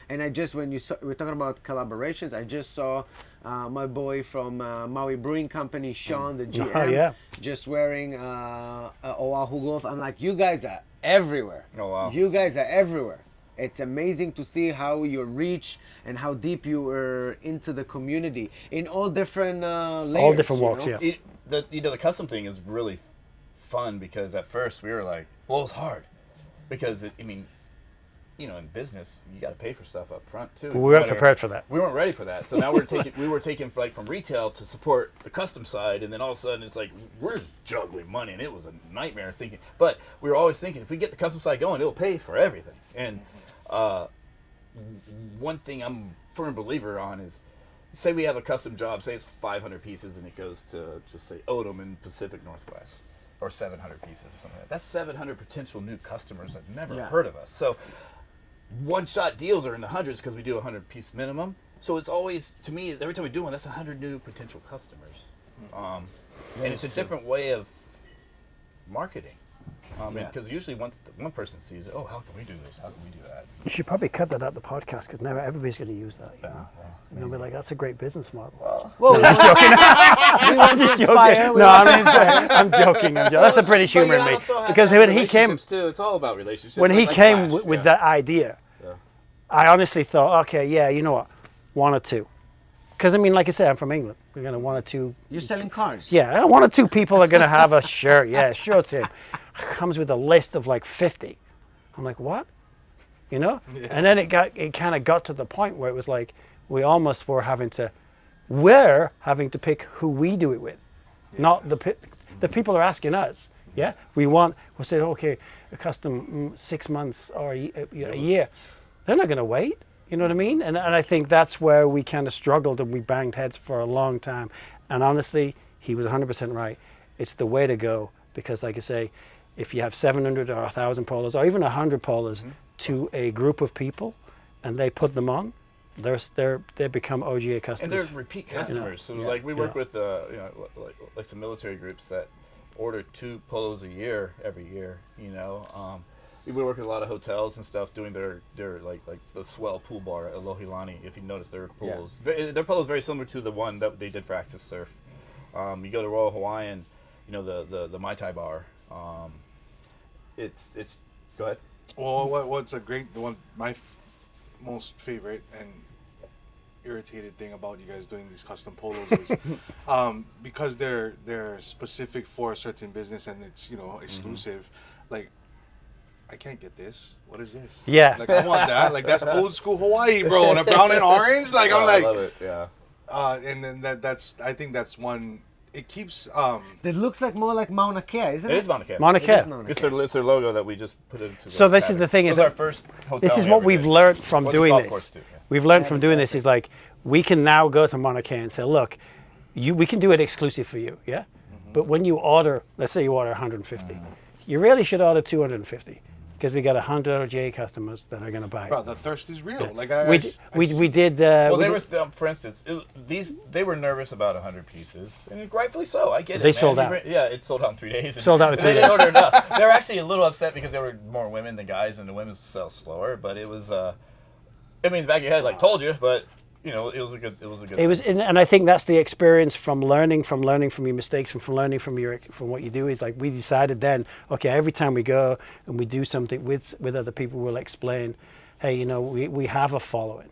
A: And I just, when we're talking about collaborations, I just saw my boy from Maui Brewing Company, Sean, the GM,
C: Oh, yeah.
A: just wearing Oahu Golf. I'm like, you guys are everywhere.
D: Oh, wow.
A: You guys are everywhere. It's amazing to see how you reach and how deep you are into the community in all different layers.
C: All different walks, yeah.
D: The custom thing is really fun because at first we were like, well, it was hard. Because, in business, you got to pay for stuff up front, too.
C: We weren't prepared for that.
D: We weren't ready for that. So now we were taking from retail to support the custom side, and then all of a sudden it's like, we're just juggling money, and it was a nightmare thinking. But we were always thinking, if we get the custom side going, it'll pay for everything. And one thing I'm a firm believer on is, say we have a custom job, say it's 500 pieces, and it goes to, just say, Odom in Pacific Northwest. Or 700 pieces or something like that. That's 700 potential new customers that never heard of us. So one-shot deals are in the hundreds because we do a 100-piece minimum. So it's always, to me, every time we do one, that's 100 new potential customers. And it's a different way of marketing. Because usually once one person sees it, oh, how can we do this? How can we do that?
C: You should probably cut that out the podcast because now everybody's going to use that. And they'll be like, that's a great business model.
A: Well,
C: I'm just joking.
A: we want to inspire.
C: No, I'm joking. That's the British humor in me. Because when he came,
D: too, it's all about relationships.
C: when he came with that idea, I honestly thought, okay, yeah, you know what, one or two. Because like I said, I'm from England. We're gonna one or two.
A: You're selling cars.
C: Yeah, one or two people are gonna have a shirt. Yeah, sure, Tim. Comes with a list of like 50. I'm like, what? And then it kind of got to the point where it was like we almost were having to pick who we do it with, not the people are asking us. Yeah, we'll say, okay, a custom 6 months or a year. They're not going to wait. You know what I mean? And I think that's where we kind of struggled and we banged heads for a long time. And honestly, he was 100% right. It's the way to go because, like I say, if you have 700 or 1,000 polos or even 100 polos to a group of people and they put them on, they become OGA customers.
D: And they're repeat customers. So like we work with like some military groups that order 2 polos every year. We work with a lot of hotels and stuff doing their like the swell pool bar at Aloha. If you notice their pools, their pool is very similar to the one that they did for Access Surf. You go to Royal Hawaiian, the Mai Tai bar. It's go ahead.
B: Well, what's my most favorite and irritated thing about you guys doing these custom polos is because they're specific for a certain business and it's exclusive. Like, I can't get this. What is this?
C: Yeah.
B: Like, I want that. Like, that's old school Hawaii, bro. And a brown and orange. Like, I'm like,
D: I love it. Yeah.
B: And then I think that's one. It keeps.
A: It looks like more like Mauna Kea, isn't it?
D: It is Mauna Kea.
C: Mauna Kea.
D: It's their logo that we just put into.
C: So this is the thing.
D: Is our first hotel.
C: This is what we've learned from doing this. We've learned from doing this is like we can now go to Mauna Kea and say, look, we can do it exclusive for you, But when you order, let's say you order 150, you really should order 250. because we got 100 OGA customers that are going to buy.
B: Bro, the thirst is real. Like
C: We did.
D: Well,
C: we
D: they
C: did-
D: were, for instance, they were nervous about 100 pieces, and rightfully so. I get it.
C: They
D: man.
C: sold out.
D: Yeah, it sold out in 3 days. And
C: Sold out in 3
D: they didn't
C: days.
D: order enough. They were actually a little upset because there were more women than guys, and the women sell slower. But it was, I mean, in the back of your head, like told you, but you know, it was a good.
C: It was, and I think that's the experience from learning from your mistakes and from learning from what you do. Is like we decided then, okay, every time we go and we do something with other people, we'll explain, hey, you know, we have a following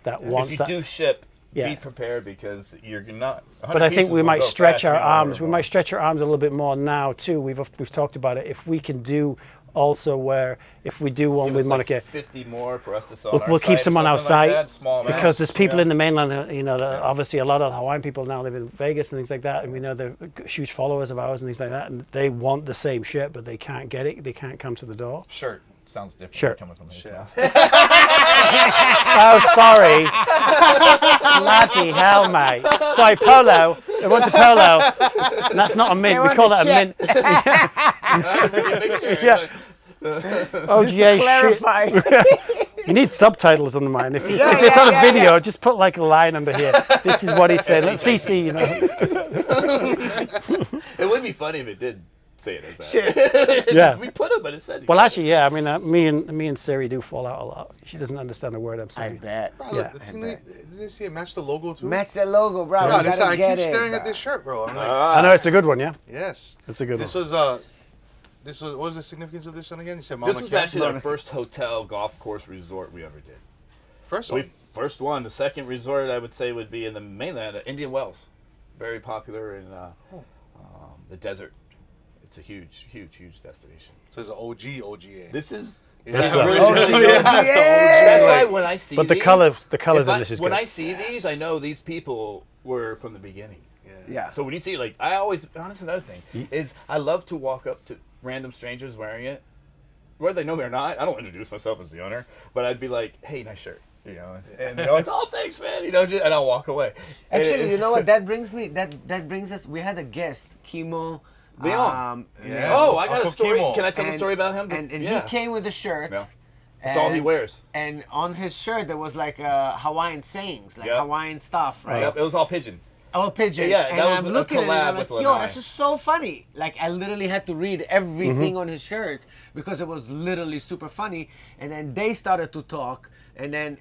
C: that wants
D: If you
C: that.
D: do ship,
C: Yeah.
D: be prepared because you're not.
C: But I think we might stretch our arms. We
D: We
C: might stretch our arms a little bit more now too. We've talked about it. If we can do also where if we do one with Monica.
D: 50 more for us to sell.
C: We'll keep some on our site
D: small
C: because there's people
D: yeah.
C: in the mainland, you know, obviously a lot of Hawaiian people now live in Vegas and things like that, and we know they're huge followers of ours and things like that, and they want the same shirt, but they can't get it. They can't come to the door.
D: Shirt sounds different.
C: Shirt.
D: Coming from his
B: Yeah.
D: mouth.
C: Oh, sorry. Bloody hell, mate. Sorry, polo. It wants a polo. And that's not a mint. We call that a mint. Yeah. OGA
A: Just to clarify.
C: You need subtitles on mine. If it's on a video, just put like a line under here. This is what he said. Let's CC, you know.
D: It would be funny if it did say it as that.
A: Shit.
C: Yeah.
D: We put it, but it said.
C: Well, actually, yeah. I mean, me and Siri do fall out a lot. She doesn't understand a word I'm
A: I
C: saying.
A: bet.
B: Bro,
C: Yeah.
B: look, didn't you see it match the logo too?
A: Match the logo, bro.
B: Bro,
A: We
B: this,
A: gotta
B: I
A: get
B: keep
A: it,
B: staring
A: bro.
B: at this shirt, bro. I'm like,
C: I know it's a good one, yeah.
B: yes.
C: It's a good
B: This
C: one.
B: was what was the significance of this one again? You said
D: This
B: Mama
D: was
B: Kim?
D: actually our first hotel golf course resort we ever did.
B: First one.
D: First one. The second resort I would say would be in the mainland, Indian Wells. Very popular in the desert. It's a huge destination.
B: So it's an OG OGA.
D: This is
C: That's
D: the
C: right.
D: original.
A: Yeah.
D: That's why when I see
C: But the
D: these,
C: colors
D: if
C: in
D: I-
C: this is
D: when
C: good.
D: I see these, I know these people were from the beginning.
A: Yeah.
D: So when you see, like, I always, honestly, another thing is I love to walk up to random strangers wearing it, whether they know me or not. I don't introduce myself as the owner, but I'd be like, "Hey, nice shirt," you know, and they're always, "Oh, thanks, man," you know, and I'll walk away.
A: Actually, you know what? That brings us. We had a guest, Kimo.
D: Leon.
B: Yes.
D: Oh, I got
B: Uncle
D: a story.
B: Kimo.
D: Can I tell the story about him?
A: And
D: Yeah.
A: he came with a shirt.
D: Yeah. That's all he wears.
A: And on his shirt there was like Hawaiian sayings, like
D: Yep.
A: Hawaiian stuff, right?
D: Yep, it was all pigeon.
A: Oh, pigeon.
D: Yeah,
A: and
D: that was
A: I'm
D: a
A: looking at it, and I'm
D: collab
A: like,
D: with
A: yo,
D: Lanai.
A: that's just so funny. Like, I literally had to read everything on his shirt because it was literally super funny. And then they started to talk, and then,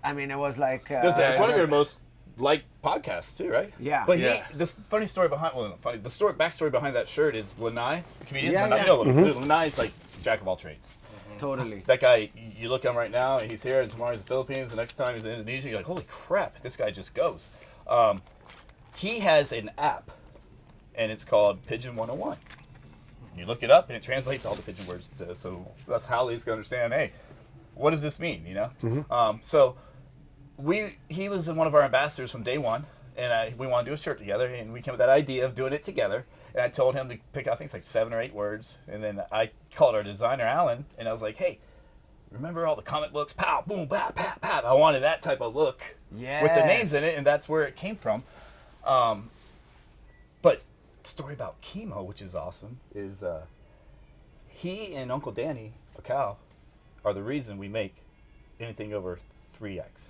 A: I mean, it was like...
D: It's one of your most liked podcasts too, right?
A: Yeah.
D: But
B: Yeah.
D: the funny story behind, well, not funny, the backstory behind that shirt is Lanai, the comedian.
A: Yeah,
D: Lanai,
A: yeah.
D: you know, Lanai's like jack of all trades.
A: Totally.
D: That guy, you look at him right now, and he's here, and tomorrow he's in the Philippines, the next time he's in Indonesia, you're like, holy crap, this guy just goes. He has an app, and it's called Pigeon 101. You look it up, and it translates all the pigeon words. So that's how he's going to understand, hey, what does this mean, you know? So he was one of our ambassadors from day one, and we wanted to do a shirt together, and we came with that idea of doing it together. And I told him to pick, I think it's like 7 or 8 words, and then I called our designer, Alan, and I was like, hey, remember all the comic books? Pow, boom, pap, pap, pap. I wanted that type of look with the names in it, and that's where it came from. But story about Kimo, which is awesome, is he and Uncle Danny, a cow, are the reason we make anything over 3X.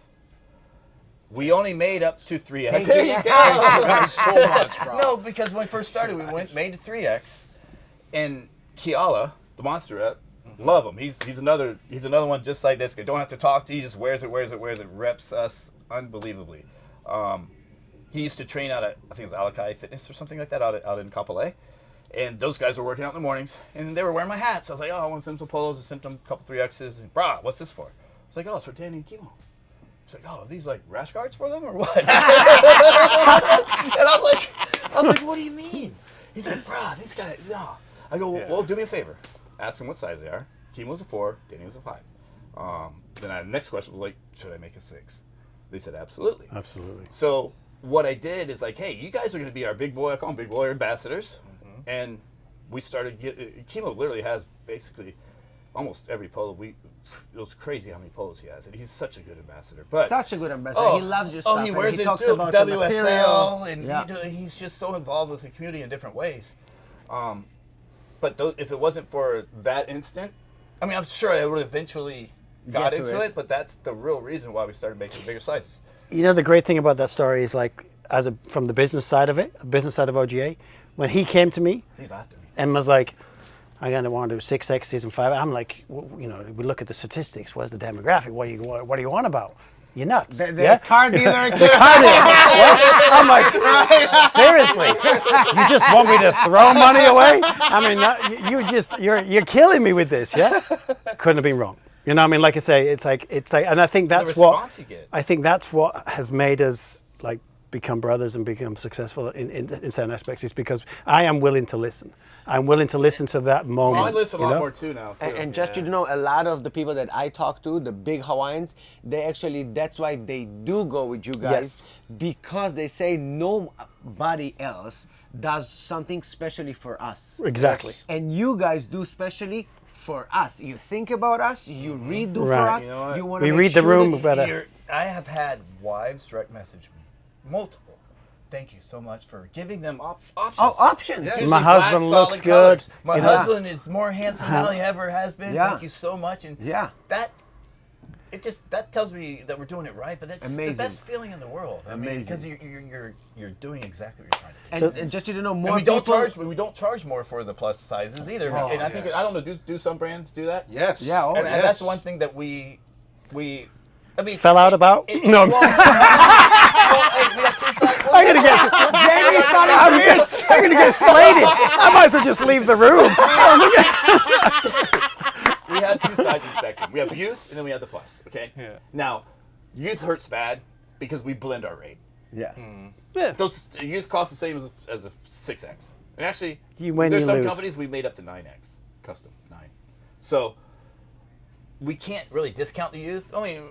D: We only made up to 3X. There you go.
B: That's so much, bro.
D: No, because when we first started, we made to 3X, and Kiala, the monster rep, love him. He's another one just like this guy. Don't have to talk to. He just wears it. Reps us unbelievably. He used to train out at, I think it was Aloha Fitness or something like that out in Kapolei. And those guys were working out in the mornings, and they were wearing my hats. I was like, oh, I want to send some polos. I sent them a couple 3Xs. And, brah, what's this for? I was like, oh, it's for Danny and Kimo. He's like, oh, are these like rash guards for them or what? And I was like, what do you mean? He's like, brah, these guys, no. I go, well, do me a favor. Ask them what size they are. Kimo's a 4, Danny was a 5. Then the next question was like, should I make a 6? They said, absolutely.
C: Absolutely.
D: So what I did is like, hey, you guys are going to be our big boy, I call them big boy ambassadors. And we started Kimo literally has basically almost every polo. It was crazy how many polos he has, and he's such a good ambassador. But
A: Such a good ambassador. He loves your stuff.
D: Oh, he
A: and
D: wears
A: he
D: it
A: talks
D: too.
A: about the material.
D: WSL, and he's just so involved with the community in different ways. But if it wasn't for that instant, I mean, I'm sure I would eventually got
A: Get to
D: into
A: it.
D: it, but that's the real reason why we started making bigger sizes.
C: You know, the great thing about that story is like, from the business side of it, business side of OGA, when he came to me
D: He laughed at me.
C: and was like, I'm going to want to do 6X season 5. I'm like, you know, we look at the statistics. What's the demographic? What do you want about? You're nuts.
A: The car dealer.
C: I'm like, seriously? You just want me to throw money away? I mean, you're killing me with this, yeah? Couldn't have been wrong. You know what I mean? Like I say, it's like, and I think that's
D: response you get.
C: I think that's what has made us like become brothers and become successful in certain aspects, is because I am willing to listen. I'm willing to listen to that moment.
D: Well, I listen a
C: you
D: lot
C: know?
D: more too now. Too.
A: And just you to know, a lot of the people that I talk to, the big Hawaiians, they actually, that's why they do go with you guys,
C: Yes.
A: because they say nobody else does something specially for us.
C: Exactly.
A: And you guys do specially for us. You think about us, you read for
C: Right.
A: us,
D: You know what?
A: you want to
C: We
A: make
C: read the
A: sure
C: room
A: that-
C: better.
D: I have had wives direct message me, multiple. Thank you so much for giving them options.
A: Oh, options.
B: Yes.
D: Usually
C: My husband
D: black,
C: looks
D: solid
C: good.
D: colors. My
C: You know?
D: husband is more handsome now than he ever has been.
A: Yeah.
D: Thank you so much. And
A: Yeah.
D: that tells me that we're doing it right. But that's
A: Amazing.
D: the best feeling in the world. I mean,
A: Amazing.
D: because you're doing exactly what you're trying to do.
A: And just you to know,
D: And
A: more
D: we don't
A: people.
D: charge more for the plus sizes either.
B: Oh,
D: and I think
B: yes.
D: I don't know. Do some brands do that?
B: Yes.
A: Yeah, oh,
D: And
B: yes.
D: that's one thing that we. I mean,
C: Fell out about? No.
D: Well, hey, we got two sides.
C: I'm gonna get.
A: Jamie's starting
C: I'm
A: to
C: gonna,
A: bitch.
C: I'm gonna get slated. I might as well just leave the room.
D: We have two sides of the spectrum. We have youth, and then we have the plus. Okay.
B: Yeah.
D: Now, youth hurts bad because we blend our rate.
A: Yeah.
C: Yeah.
D: Those youth cost the same as a 6X. And actually,
C: You win,
D: there's
C: you
D: some
C: lose.
D: companies we made up to 9X, custom 9. So we can't really discount the youth. I mean,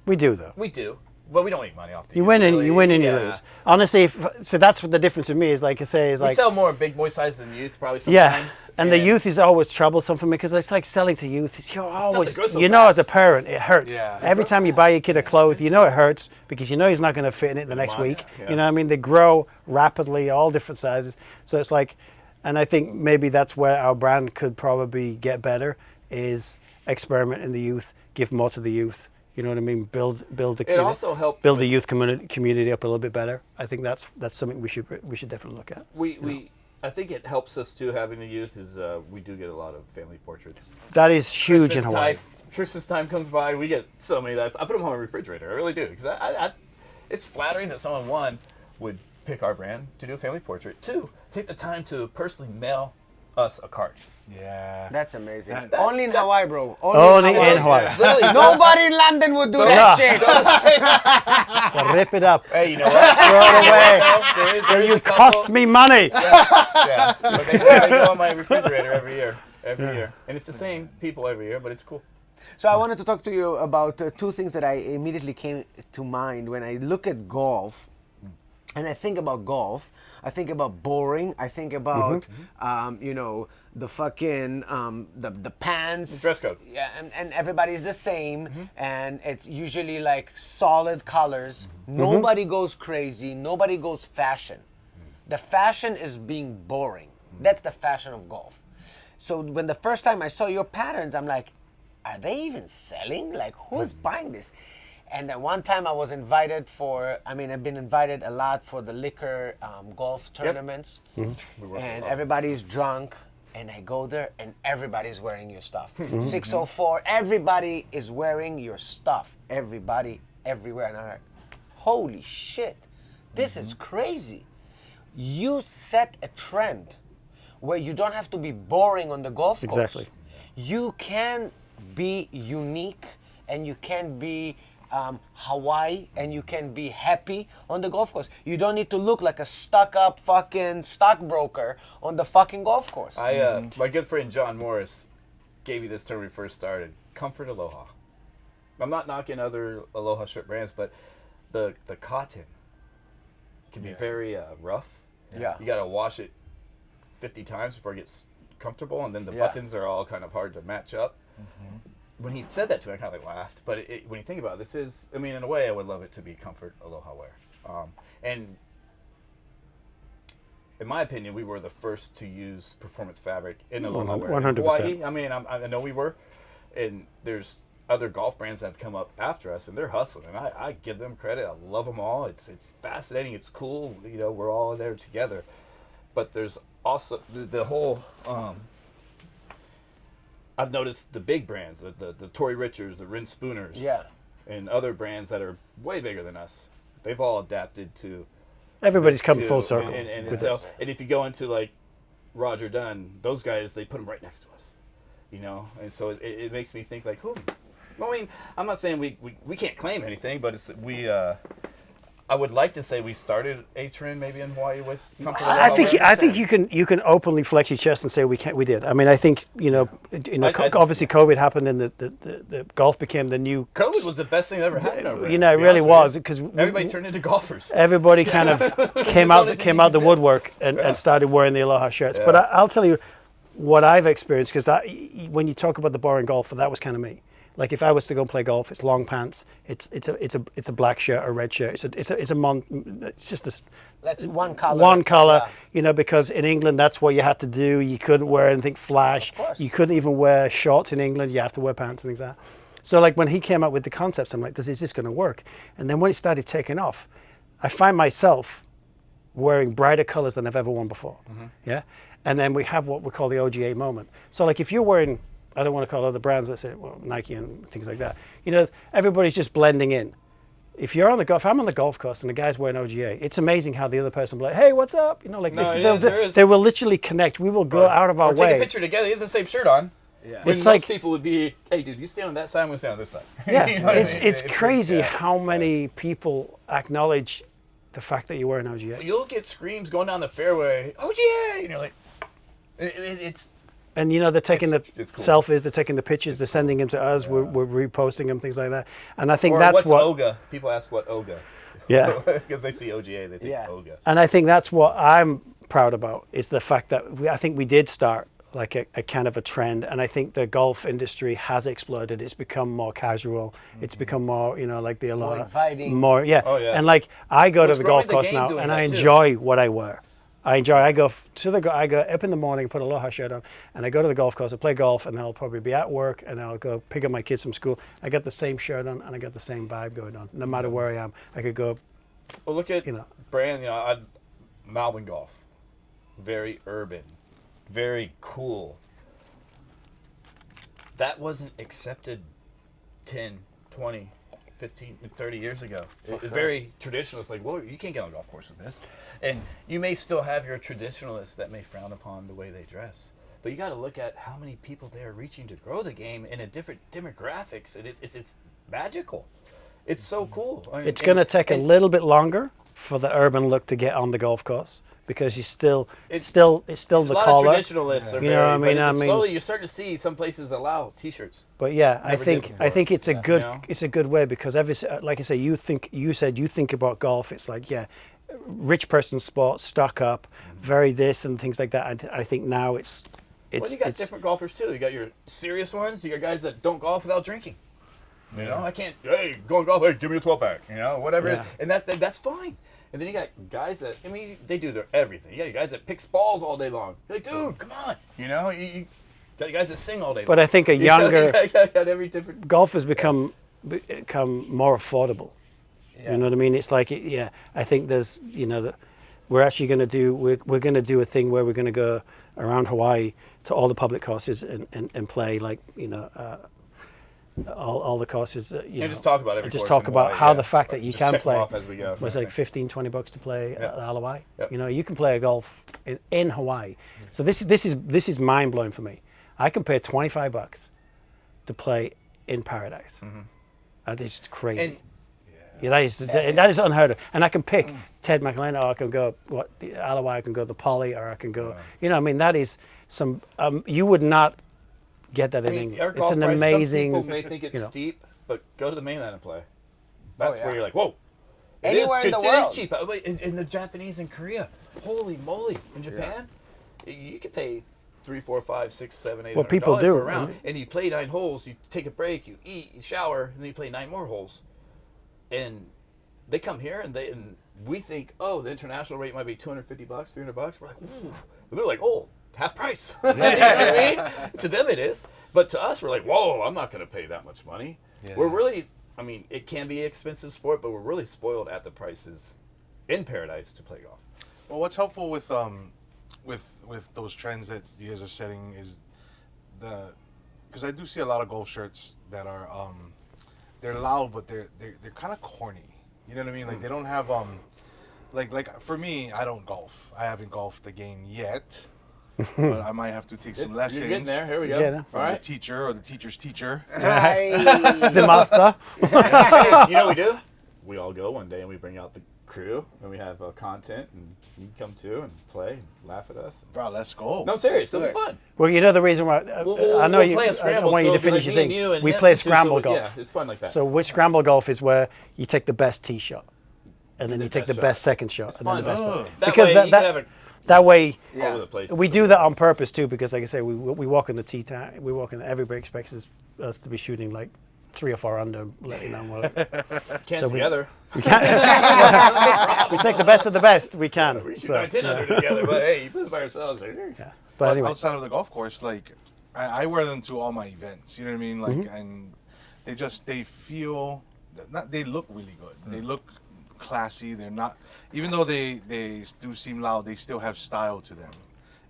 C: We do though.
D: we do, but we don't make money off the
C: You
D: youth.
C: win and
D: really.
C: you win and you
D: Yeah.
C: lose. Honestly, so that's what the difference with me is. Like I say, is
D: We
C: like
D: sell more big boy sizes than youth, probably
C: yeah,
D: sometimes.
C: and the youth is always troublesome for me because it's like selling to youth. It's you're
D: that
C: always,
D: goes so
C: you know, as a
D: fast.
C: parent, it hurts.
B: Yeah.
C: Every time you buy your kid a clothes, you know it hurts because you know he's not going to fit in it the next
D: months,
C: week.
D: yeah.
C: You know what I mean? They grow rapidly, all different sizes. So it's like, and I think maybe that's where our brand could probably get better is experiment in the youth, give more to the youth. You know what I mean? Build the
D: It also helped
C: build the youth community up a little bit better. I think that's something we should definitely look at.
D: I think it helps us too having the youth is we do get a lot of family portraits.
C: That is huge in
D: Christmas
C: Hawaii.
D: Christmas time comes by, we get so many that I put them on my refrigerator. I really do because I it's flattering that someone one would pick our brand to do a family portrait. Two, take the time to personally mail us a card.
B: Yeah.
A: That's amazing.
B: That-
A: Only in Hawaii, bro.
C: Only in
A: Hawaii.
C: Hawaii.
D: Literally,
A: Nobody in London would do that shit.
C: Rip it up.
D: Hey, you know what?
C: Throw it away.
D: There is
C: You
D: a couple-
C: cost me money.
D: Yeah, but they go on my refrigerator every year, and it's the same people every year, but it's cool.
A: So I wanted to talk to you about two things that I immediately came to mind when I look at golf. And I think about golf. I think about boring. I think about, you know, the fucking the pants.
D: Dress code.
A: Yeah, and everybody's the same, and it's usually like solid colors. Nobody goes crazy. Nobody goes fashion. The fashion is being boring. That's the fashion of golf. So when the first time I saw your patterns, I'm like, are they even selling? Like, who's buying this? And then one time I was invited I've been invited a lot for the liquor golf tournaments. And everybody's drunk. And I go there and everybody's wearing your stuff. 604, everybody is wearing your stuff. Everybody, everywhere. And I'm like, holy shit, this is crazy. You set a trend where you don't have to be boring on the golf course.
C: Exactly.
A: You can be unique and you can be Hawaii and you can be happy on the golf course. You don't need to look like a stuck-up fucking stockbroker on the fucking golf course.
D: My good friend John Morris gave me this term when we first started. Comfort Aloha. I'm not knocking other Aloha shirt brands, but the cotton can be very rough.
A: Yeah.
D: You got to wash it 50 times before it gets comfortable, and then the buttons are all kind of hard to match up. When he said that to me, I kind of laughed. But when you think about it, in a way, I would love it to be comfort Aloha wear. And in my opinion, we were the first to use performance fabric in Aloha wear. In
C: 100%.
D: Hawaii, I know we were. And there's other golf brands that have come up after us, and they're hustling, and I give them credit. I love them all. It's fascinating. It's cool. You know, we're all there together. But there's also the whole. I've noticed the big brands, the Tory Richards, the Rin Spooners,
A: Yeah.
D: and other brands that are way bigger than us. They've all adapted to.
C: Everybody's come
D: to-
C: full circle.
D: And
C: with
D: so,
C: this.
D: and if you go into like Roger Dunn, those guys, they put them right next to us, you know. And so it makes me think like, who? Well, I mean, I'm not saying we can't claim anything, but it's I would like to say we started a trend maybe in Hawaii with comfort.
C: I think you can openly flex your chest and say we did. I mean, I think obviously COVID happened and the golf became the new.
D: COVID was the best thing that ever happened. Over
C: You know, it really was because
D: everybody turned into golfers.
C: everybody kind of came out the woodwork and started wearing the Aloha shirts.
D: Yeah.
C: But I'll tell you what I've experienced, because when you talk about the boring golfer, that was kind of me. Like if I was to go and play golf, it's long pants, it's a black shirt or red shirt. It's just this
A: That's one color.
C: one color,
A: Yeah.
C: you know, because in England that's what you had to do. You couldn't wear anything flash.
A: Of course.
C: You couldn't even wear shorts in England. You have to wear pants and things like that. So like when he came up with the concepts, I'm like, is this going to work? And then when it started taking off, I find myself wearing brighter colors than I've ever worn before. Yeah. And then we have what we call the OGA moment. So like if you're wearing, I don't want to call other brands, let's say, well, Nike and things like that. You know, everybody's just blending in. If I'm on the golf course and the guy's wearing OGA, it's amazing how the other person will be like, hey, what's up? You know, like
D: No,
C: this,
D: yeah,
C: they will literally connect. We will go out of our
D: Or take
C: way.
D: a picture together. You have the same shirt on.
A: Yeah.
D: When
C: It's
D: most
C: like-
D: people would be, hey, dude, you stand on that side, I'm going to stand on this side.
C: Yeah,
D: You know what I mean?
C: it's crazy
D: yeah.
C: how many people acknowledge the fact that you're wearing OGA.
D: You'll get screams going down the fairway, oh, yeah! And you're like, it's...
C: And you know, they're taking
D: It's cool.
C: selfies, they're taking the pictures, they're sending them to us, we're reposting them, things like that. And I think
D: Or
C: that's
D: what's
C: what,
D: Oga? People ask what Oga.
C: yeah.
D: Because they see OGA, they think
A: Yeah.
D: Oga.
C: And I think that's what I'm proud about, is the fact that I think we did start like a kind of a trend, and I think the golf industry has exploded. It's become more casual. It's become more, you know, like the Aloha.
A: More inviting.
C: More, yeah.
D: Oh, yeah.
C: And like I go
D: Well,
C: to the
D: it's
C: golf
D: growing the
C: course
D: game
C: now,
D: doing
C: and
D: that
C: I
D: too.
C: enjoy what I wear. I go up in the morning, put a Aloha shirt on, and I go to the golf course. I play golf, and then I'll probably be at work, and I'll go pick up my kids from school. I get the same shirt on, and I get the same vibe going on, no matter where I am. I could go,
D: Well, look at
C: you know.
D: brand, Melbourne Golf. Very urban. Very cool. That wasn't accepted 10, 20, 15, 30 years ago. It's very traditional. It's like, well, you can't get on a golf course with this. And you may still have your traditionalists that may frown upon the way they dress. But you got to look at how many people they are reaching to grow the game in a different demographics. And it's magical. It's so cool. I mean,
C: It's going to take a little bit longer for the urban look to get on the golf course, because you it's still the
D: a lot
C: collar.
D: of traditionalists are
C: You know what I
D: very,
C: mean?
D: but slowly you're starting to see some places allow T-shirts.
C: But yeah, I
D: Never
C: think
D: did before.
C: it's a good
D: know?
C: it's a good way, because like I say, you think about golf. It's like, yeah, rich person sport, stock up, very this and things like that. And I think now it's
D: Well, you got different golfers too. You got your serious ones. You got guys that don't golf without drinking. You know, I can't. Hey, going golf. Hey, give me a 12-pack. You know, whatever.
C: Yeah.
D: And that's fine. And then you got guys that, I mean, they do their everything. You got your guys that picks balls all day long. You're like, dude, come on. You know, you got your guys that sing all day long.
C: But I think a younger
D: you got every different.
C: golf has become more affordable.
A: Yeah.
C: You know what I mean? It's like, I think there's, we're actually going to do, we're going to do a thing where we're going to go around Hawaii to all the public courses and play, like, all the courses.
D: Just talk about every
C: just
D: course
C: talk
D: in
C: about
D: Hawaii,
C: how
D: yeah.
C: the fact that you
D: Just
C: can
D: check them
C: play
D: off as we go.
C: was like $15-20 to play
D: Yeah.
C: at Hawaii.
D: Yep.
C: You can play a golf in Hawaii. So this is mind blowing for me. I can pay $25 to play in paradise. That is crazy.
D: And
C: that is unheard of. And I can pick Ted McElhaney, or I can go Aloha, I can go the Poly, or I can go. That is some. You would not get that in England.
D: our
C: It's
D: golf
C: an
D: price,
C: amazing.
D: some people may think it's steep, but go to the mainland and play. That's
A: yeah.
D: where you're like, whoa.
A: Anywhere in the
D: It
A: world.
D: is cheap. In the Japanese and Korea, holy moly! In Japan, you could pay $3, $4, $5, $6, $7, $8
C: Well, people do.
D: for a round, and you play 9 holes. You take a break, you eat, you shower, and then you play 9 more holes. And they come here, and we think, oh, the international rate might be $250, $300. We're like, ooh. And they're like, oh, half price. You know what I mean? To them it is. But to us, we're like, whoa, I'm not going to pay that much money.
B: Yeah.
D: We're really, I mean, it can be an expensive sport, but we're really spoiled at the prices in Paradise to play golf.
B: Well, what's helpful with those trends that you guys are setting is because I do see a lot of golf shirts that are they're loud, but they're kind of corny. You know what I mean? Like they don't have like for me, I don't golf. I haven't golfed the game yet, but I might have to take some lessons.
D: You're getting there. Here we go.
C: Yeah.
B: From the teacher or the teacher's teacher.
C: The master.
D: Hey, you know what we do? We all go one day and we bring out the crew and we have content and you can come too and play and laugh at us.
B: Bro, let's go.
D: No, I'm serious. It'll be fun.
C: Well, you know the reason why I know
D: we'll play a
C: I
D: scramble,
C: want you
D: so
C: to finish
D: like
C: your
D: me and you
C: thing.
D: and
C: We
D: him,
C: play
D: too,
C: scramble
D: so
C: golf.
D: Yeah, it's fun like that.
C: So which scramble golf is where you take the best tee shot, and then
D: the
C: you take
D: best
C: the
D: shot.
C: best second shot,
D: It's
C: and then
D: fun.
C: the best one.
D: That
C: Because
D: way
C: that-
D: you
C: that-
D: can have it
C: That way,
D: all over the place.
C: we do that on purpose too. Because like I say, we walk in the tee time. We walk in. Everybody expects us to be shooting like 3 or 4 under, letting them work.
D: Can't
C: so we-
D: together.
C: We can't. We take the best of the best. We can.
D: We shoot
C: So,
D: 9-10 under together, but hey, you put us by ourselves. Like,
C: yeah. But anyway,
B: Outside of the golf course, like I wear them to all my events. You know what I mean? Like,
C: Mm-hmm.
B: and they feel, they look really good. They look classy. They're not, even though they do seem loud, they still have style to them.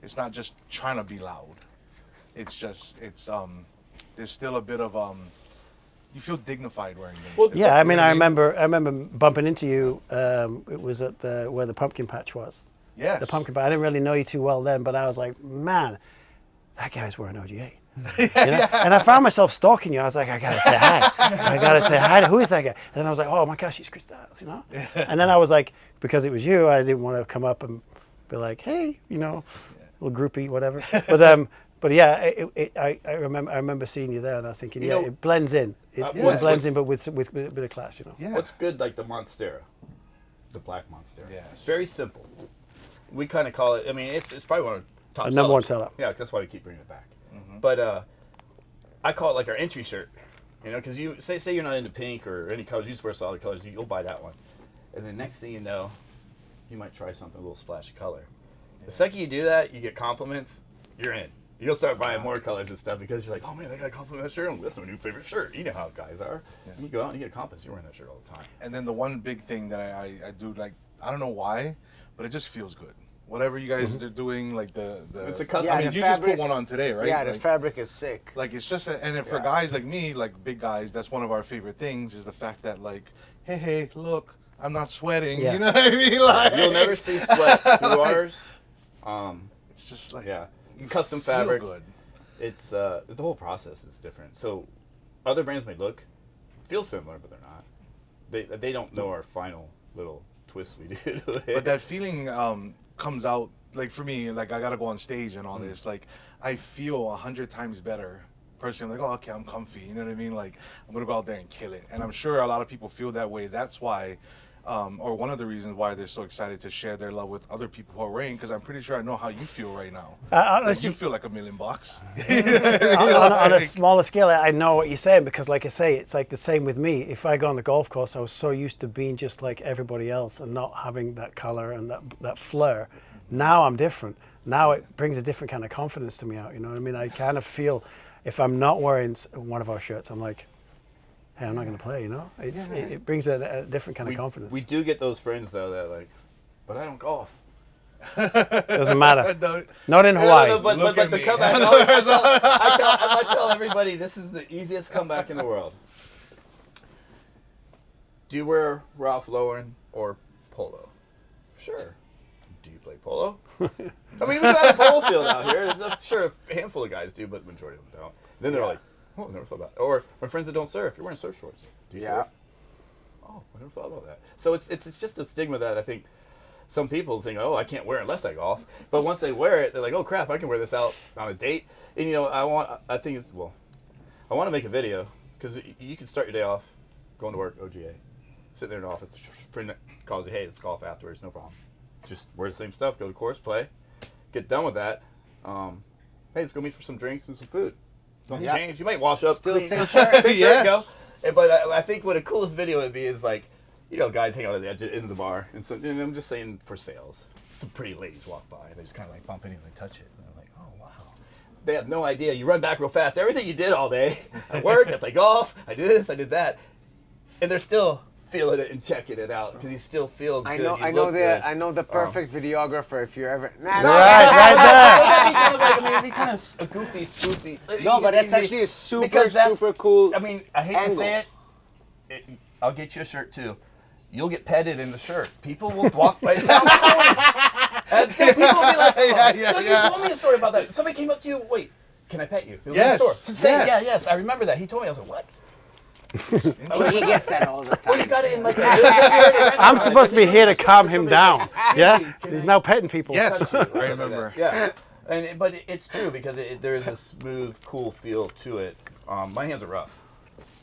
B: It's not just trying to be loud. It's just there's still a bit of you feel dignified wearing them.
D: Well,
B: still.
C: yeah. I
B: You
C: mean,
B: know
C: I
B: what
C: remember bumping into you. It was at where the pumpkin patch was.
B: Yes.
C: The pumpkin patch. I didn't really know you too well then, but I was like, man, that guy's wearing OGA. You know? And I found myself stalking you. I was like, I gotta say hi. I gotta say hi. Who is that guy? And then I was like, oh my gosh, he's Chris Stiles, you know. And then I was like, because it was you, I didn't want to come up and be like, hey, you know, little groupie, whatever. But yeah, I remember seeing you there, and I was thinking,
D: You
C: yeah,
D: know,
C: it blends in. It
B: yeah.
C: blends in, but with a bit of class, you know.
B: Yeah.
D: What's good, like the Monstera, the black Monstera.
B: Yes.
D: It's very simple. We kind of call it. I mean, it's probably one of the top
C: Our number one
D: sellers.
C: seller.
D: Yeah, that's why we keep bringing it back. But I call it like our entry shirt. You know, because you say you're not into pink or any colors, you just wear solid colors, you'll buy that one. And then next thing you know, you might try something a little splash of color. The second you do that, you get compliments, you're in. You'll start buying more colors and stuff because you're like, oh man, that guy complimented that shirt. That's my new favorite shirt. You know how guys are.
B: Yeah.
D: And you go out and you get compliments. You're wearing that shirt all the time.
B: And then the one big thing that I do, like, I don't know why, but it just feels good. Whatever you guys are doing, like the
D: It's a custom.
B: I mean,
A: the
B: you just put
A: fabric-
B: one on today, right?
A: Yeah, the
B: Like,
A: fabric is sick.
B: like it's just, and then for guys like me, like big guys, that's one of our favorite things is the fact that like, hey, look, I'm not sweating.
C: Yeah.
B: You know what I mean? Like,
D: You'll never see sweat through ours.
B: It's just like,
D: Yeah.
B: you
D: Custom
B: feel
D: fabric.
B: good.
D: It's the whole process is different. So other brands may feel similar, but they're not. They don't know our final little twist we do to it.
B: But that feeling comes out, like for me, like I gotta go on stage and all this. Like I feel 100 times better. Personally, like, oh, okay, I'm comfy. You know what I mean? Like I'm gonna go out there and kill it. And I'm sure a lot of people feel that way. That's why, or one of the reasons why they're so excited to share their love with other people who are wearing. Because I'm pretty sure I know how you feel right now. Like,
C: Honestly,
B: you feel like $1 million bucks.
C: on a smaller scale, I know what you're saying because, like I say, it's like the same with me. If I go on the golf course, I was so used to being just like everybody else and not having that color and that flair. Now I'm different. Now it brings a different kind of confidence to me out. You know what I mean? I kind of feel if I'm not wearing one of our shirts, I'm like, hey, I'm not going to play. You know, it brings a different kind of confidence.
D: We do get those friends though that like, but I don't golf.
C: Doesn't matter.
B: No,
C: Not in Hawaii.
D: No, but
B: Look at
D: the
B: me.
D: comeback. I tell everybody this is the easiest comeback in the world. Do you wear Ralph Lauren or polo? Sure. Do you play polo? I mean, we got a polo field out here. Sure, a handful of guys do, but the majority of them don't. And then they're like, oh, I never thought about it. Or my friends that don't surf, you're wearing surf shorts. Do you surf? Oh, I never thought about that. So it's just a stigma that I think some people think, oh, I can't wear it unless I golf. But once they wear it, they're like, oh crap, I can wear this out on a date. And you know, I want to make a video because you can start your day off going to work, OGA, sitting there in the office, friend calls you, hey, let's golf afterwards, no problem. Just wear the same stuff, go to course, play, get done with that. Hey, let's go meet for some drinks and some food. Nothing changed. You might wash up,
A: Still
D: clean,
A: same shirt.
D: same shirt,
B: Yes.
D: go. But I think what a coolest video would be is like, you know, guys hang out at the edge of the bar, and I'm just saying for sales. Some pretty ladies walk by, and they just kind of like bump into it and they touch it, and they're like, they have no idea. You run back real fast. Everything you did all day. I worked, I played golf, I did this, I did that. And they're still feeling it and checking it out because you still feel good.
A: I know the perfect videographer if you're ever.
C: Right there.
D: It'd be kind of a goofy, spoofy.
A: No, but that's actually a super cool.
D: I mean, I hate to say it. I'll get you a shirt too. You'll get petted in the shirt. People will walk by. People will be like, you told me a story about that. Somebody came up to you. Wait, can I pet you? It was in the store. Yes, I remember that. He told me. I was like, what?
A: He gets that all the time.
D: Well, you got it in like
C: I'm supposed to be here to calm him down. Yeah, he's now petting people.
B: Yes, I remember.
D: Yeah, but it's true because there is a smooth, cool feel to it. My hands are rough,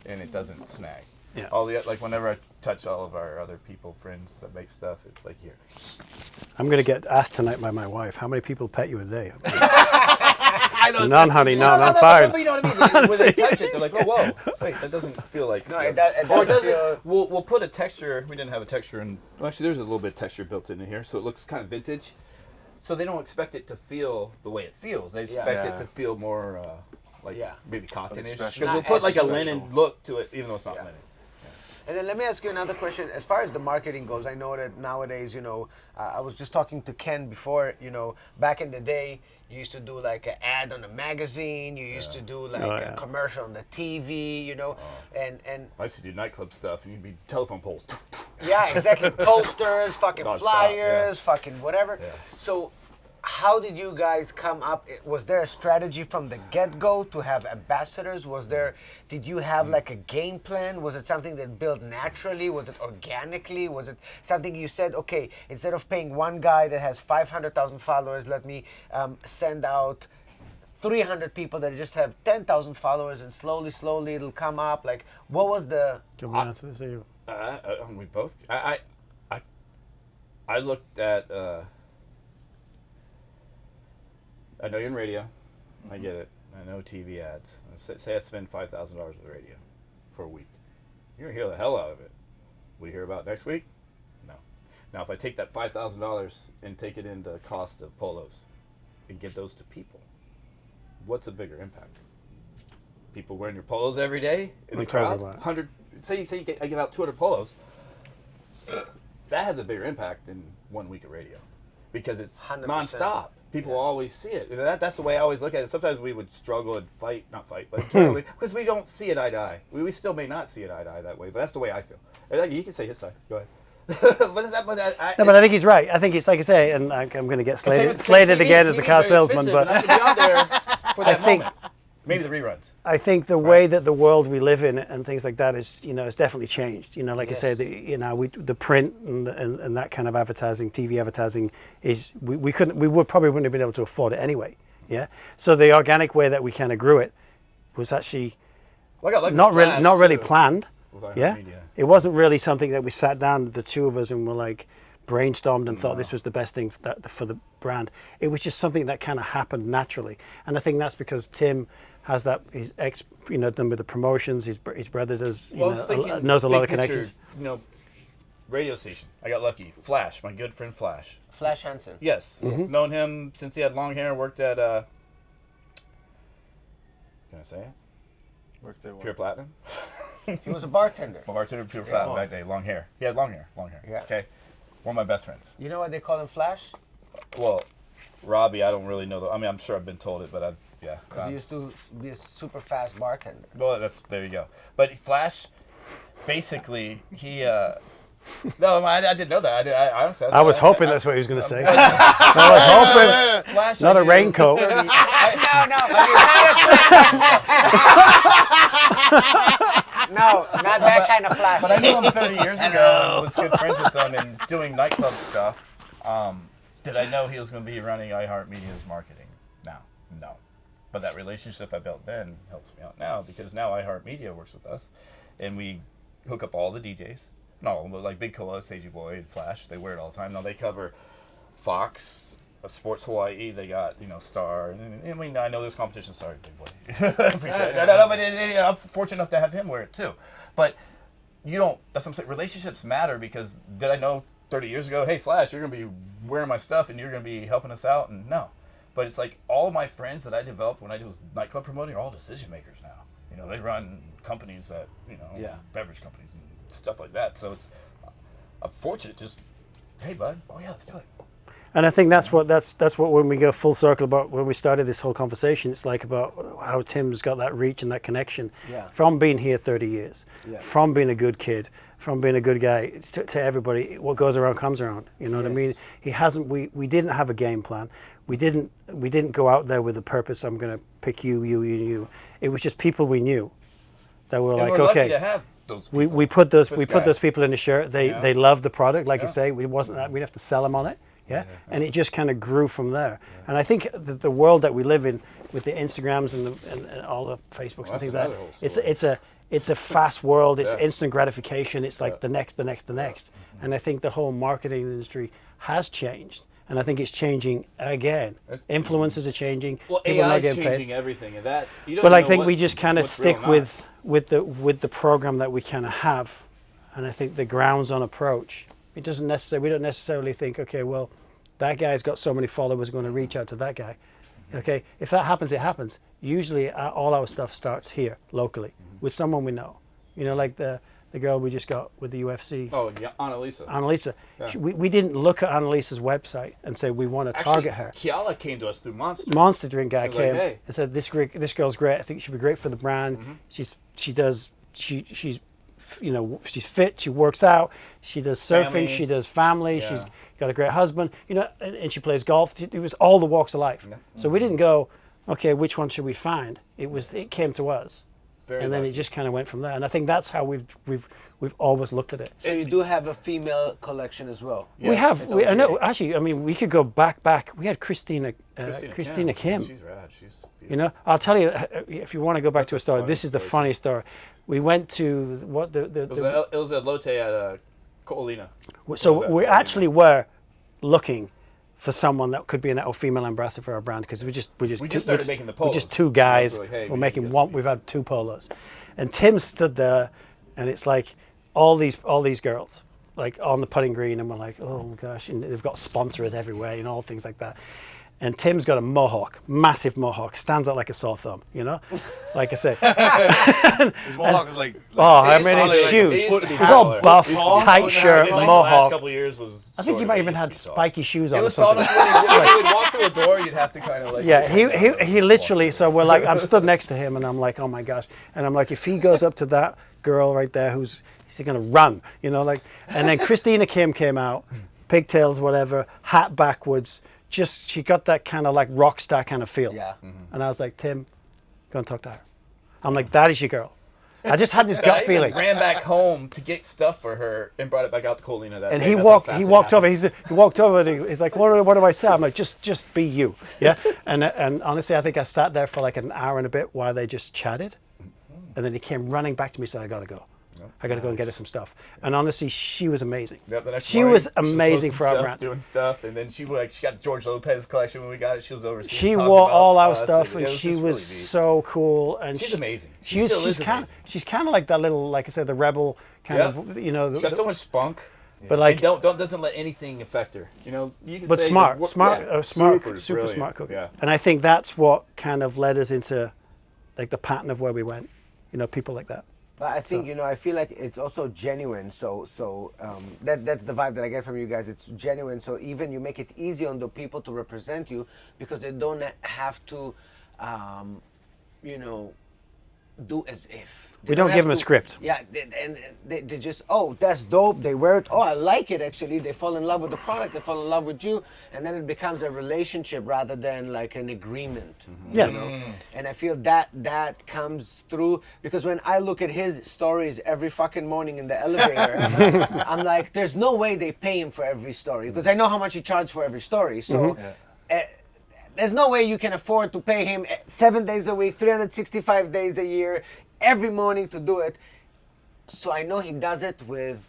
D: and it doesn't snag.
C: Yeah.
D: Like whenever I touch all of our other friends that make stuff, it's like here.
C: I'm gonna get asked tonight by my wife. How many people pet you a day?
B: I know.
C: None, honey, none. I'm fine.
D: But you know what I mean? When they touch it, they're like, oh, whoa. Wait, that doesn't feel like...
A: No, it does feel...
D: We'll put a texture. We didn't have a texture. Actually, there's a little bit of texture built into here, so it looks kind of vintage. So they don't expect it to feel the way it feels. They expect it to feel more maybe cottonish. Because we'll put like a linen look to it, even though it's not linen.
A: And then let me ask you another question. As far as the marketing goes, I know that nowadays, I was just talking to Ken before, back in the day, you used to do like an ad on a magazine, you used to do like a commercial on the TV, and
D: I used to do nightclub stuff, and you'd be telephone poles.
A: Yeah, exactly. Posters, fucking
D: Non-stop,
A: flyers, fucking whatever. Yeah. So how did you guys come up? Was there a strategy from the get-go to have ambassadors? Did you have like a game plan? Was it something that built naturally? Was it organically? Was it something you said, okay, instead of paying one guy that has 500,000 followers, let me send out 300 people that just have 10,000 followers, and slowly it'll come up? Like, what was the...
C: Do you want to answer this?
D: We both... I looked at... I know you're in radio. I get it. I know TV ads. Say I spend $5,000 with radio for a week. You're going to hear the hell out of it. Will you hear about next week? No. Now, if I take that $5,000 and take it into the cost of polos and give those to people, what's a bigger impact? People wearing your polos every day in the crowd? 100. Say I give out 200 polos. That has a bigger impact than 1 week of radio because it's 100%. Nonstop. People always see it. That's the way I always look at it. Sometimes we would struggle and not fight, but because we don't see it eye to eye. We still may not see it eye to eye that way, but that's the way I feel. You can say his side. Go ahead. But
C: I think he's right. I think it's like I say, and I'm going to get slated again as the car salesman, but
D: I think maybe the reruns.
C: I think the way that the world we live in and things like that is, has definitely changed. Like I say, the print and that kind of advertising, TV advertising is we probably wouldn't have been able to afford it anyway. Yeah. So the organic way that we kind of grew it was actually not really planned. Yeah. It wasn't really something that we sat down, the two of us, and were like brainstormed and thought this was the best thing for the brand. It was just something that kind of happened naturally, and I think that's because Tim has that done with the promotions. His brother does knows a lot of connections.
D: Radio station. I got lucky. Flash, my good friend Flash.
A: Flash Hansen.
D: Yes, known him since he had long hair. Worked at can I say it?
B: Worked at what?
D: Pure Platinum.
A: He was a bartender.
D: A bartender at Pure Platinum that day. Long hair. He had long hair.
A: Yeah.
D: Okay. One of my best friends.
A: You know why they call him Flash?
D: Well, Robbie, I don't really know. I mean, I'm sure I've been told it, but
A: because he used to be a super fast bartender.
D: Well, there you go. But Flash, basically, he. No, I didn't know that. I honestly.
C: I was hoping that's what he was going to say. I was hoping.
D: Flash,
C: not a raincoat.
A: No. No, not that kind of Flash.
D: But I knew him 30 years ago. Was good friends with him and doing nightclub stuff. Did I know he was going to be running iHeartMedia's marketing? No. But that relationship I built then helps me out now because now iHeartMedia works with us, and we hook up all the DJs. No, but like Big Koa, Seiji Boy, and Flash, they wear it all the time. Now they cover Fox, Sports Hawaii. They got Star, and I know there's competition. Sorry, Big Boy. Appreciate it. No, but I'm fortunate enough to have him wear it too. But you don't. That's what I'm saying. Relationships matter because did I know 30 years ago? Hey, Flash, you're gonna be wearing my stuff and you're gonna be helping us out? And no, But it's like all of my friends that I developed when I was nightclub promoting are all decision makers now. You know, they run companies that, you know, beverage companies and stuff like that. So it's, I'm fortunate just, hey, bud, oh yeah, let's do it.
C: And I think that's what when we go full circle about when we started this whole conversation, it's like about how Tim's got that reach and that connection from being here 30 years, from being a good kid, from being a good guy to everybody. What goes around comes around. You know what I mean? He hasn't. We didn't have a game plan. We didn't go out there with a purpose. I'm going to pick you, you, you, you. It was just people we knew that were like,
D: we're
C: okay.
D: lucky to have those people.
C: We put those people in the shirt. They love the product, like you say. We'd have to sell them on it. Yeah, and it just kind of grew from there. And I think the world that we live in, with the Instagrams and all the Facebooks and things like that, it's a fast world. It's instant gratification. It's like the next. And I think the whole marketing industry has changed, and I think it's changing again. Influencers are changing.
D: Well, AI is changing everything, and that. You don't
C: But I
D: know
C: think we just kind of stick with the program that we kind of have, and I think the grounds on approach. It doesn't necessarily. We don't necessarily think, okay, well, that guy's got so many followers, going to reach out to that guy. Okay, if that happens, it happens. Usually, all our stuff starts here locally with someone we know. You know, like the girl we just got with the UFC.
D: Oh, yeah, Annalisa.
C: Annalisa.
D: Yeah.
C: We didn't look at Annalisa's website and say we want to target her.
D: Kiala came to us through Monster.
C: Monster Drink guy came
D: hey.
C: and said, "This girl's great. I think she'd be great for the brand. She's you know, she's fit, she works out, she does surfing,
D: Family.
C: she does family, she's got a great husband, you know, and she plays golf. It was all the walks of life. So we didn't go, okay, which one should we find? It came to us. And then it just kind of went from there. And I think that's how we've always looked at it.
A: So you do have a female collection as well?
C: We have. I know. Actually, I mean, we could go back. We had Christina Kim.
D: She's rad. She's beautiful.
C: You know, I'll tell you, if you want to go back to a story,
D: funny
C: this is the
D: story,
C: funny story. We went to what
D: It was a Lotte at Ko'olina.
C: So we actually were looking for someone that could be a female ambassador for our brand, because we just
D: started making the polos.
C: We're just two guys.
D: Like, hey,
C: we're making one. We've had 2 polos, and Tim stood there, and it's like all these girls like on the putting green, and we're like, oh my gosh, and they've got sponsors everywhere, and all things like that. And Tim's got a mohawk, massive mohawk, stands out like a sore thumb, you know? Like I said.
B: His mohawk is like
C: I mean, it's huge. He's all buff, tight shirt,
D: The last
C: mohawk.
D: couple of years was.
C: I think he might even had spiky shoes on
D: It
C: or
D: was tall
C: something.
D: enough when he would walk through a door, you'd have to kind of like.
C: Yeah, he literally, so we're like, I'm stood next to him, and I'm like, oh my gosh. And I'm like, if he goes up to that girl right there, he's going to run, you know, like. And then Christina Kim came out, pigtails, whatever, hat backwards. Just, she got that kind of like rock star kind of feel.
A: Yeah.
C: And I was like, Tim, go and talk to her. I'm like, that is your girl. I just had this gut feeling.
D: Ran back home to get stuff for her and brought it back out to Ko'olina that
C: And
D: day.
C: he
D: That's
C: walked
D: how fast it
C: over.
D: happened.
C: He walked over and he's like, what do I say? I'm like, just be you. Yeah. And honestly, I think I sat there for like an hour and a bit while they just chatted. And then he came running back to me and said, I got to go. I got to go and get her some stuff. And honestly, she was amazing.
D: Yep, the next
C: She
D: morning,
C: was
D: she
C: amazing
D: posting
C: for our
D: stuff,
C: brand.
D: doing stuff, and then she got George Lopez collection when we got it. She was overseas.
C: She
D: talking
C: wore
D: about
C: all our
D: us,
C: stuff, and
D: it
C: she
D: just
C: was
D: really neat.
C: so cool. And
D: She's amazing.
C: She's kind of like that little, like I said, the rebel kind of, you know.
D: She's got so much spunk.
C: But like,
D: And doesn't let anything affect her. You know, you can
C: but
D: say
C: super
D: brilliant.
C: smart cookie.
D: Yeah.
C: And I think that's what kind of led us into like the pattern of where we went. You know, people like that.
A: But I think, you know, I feel like it's also genuine. So that's the vibe that I get from you guys. It's genuine. So even you make it easy on the people to represent you, because they don't have to, you know, do as if.
C: We don't give them a script.
A: Yeah, and they just, oh, that's dope. They wear it. Oh, I like it, actually. They fall in love with the product. They fall in love with you. And then it becomes a relationship rather than like an agreement.
C: Yeah.
A: You know? And I feel that comes through, because when I look at his stories every fucking morning in the elevator, I'm like, there's no way they pay him for every story, because I know how much he charged for every story. So there's no way you can afford to pay him 7 days a week, 365 days a year, every morning to do it. So I know he does it with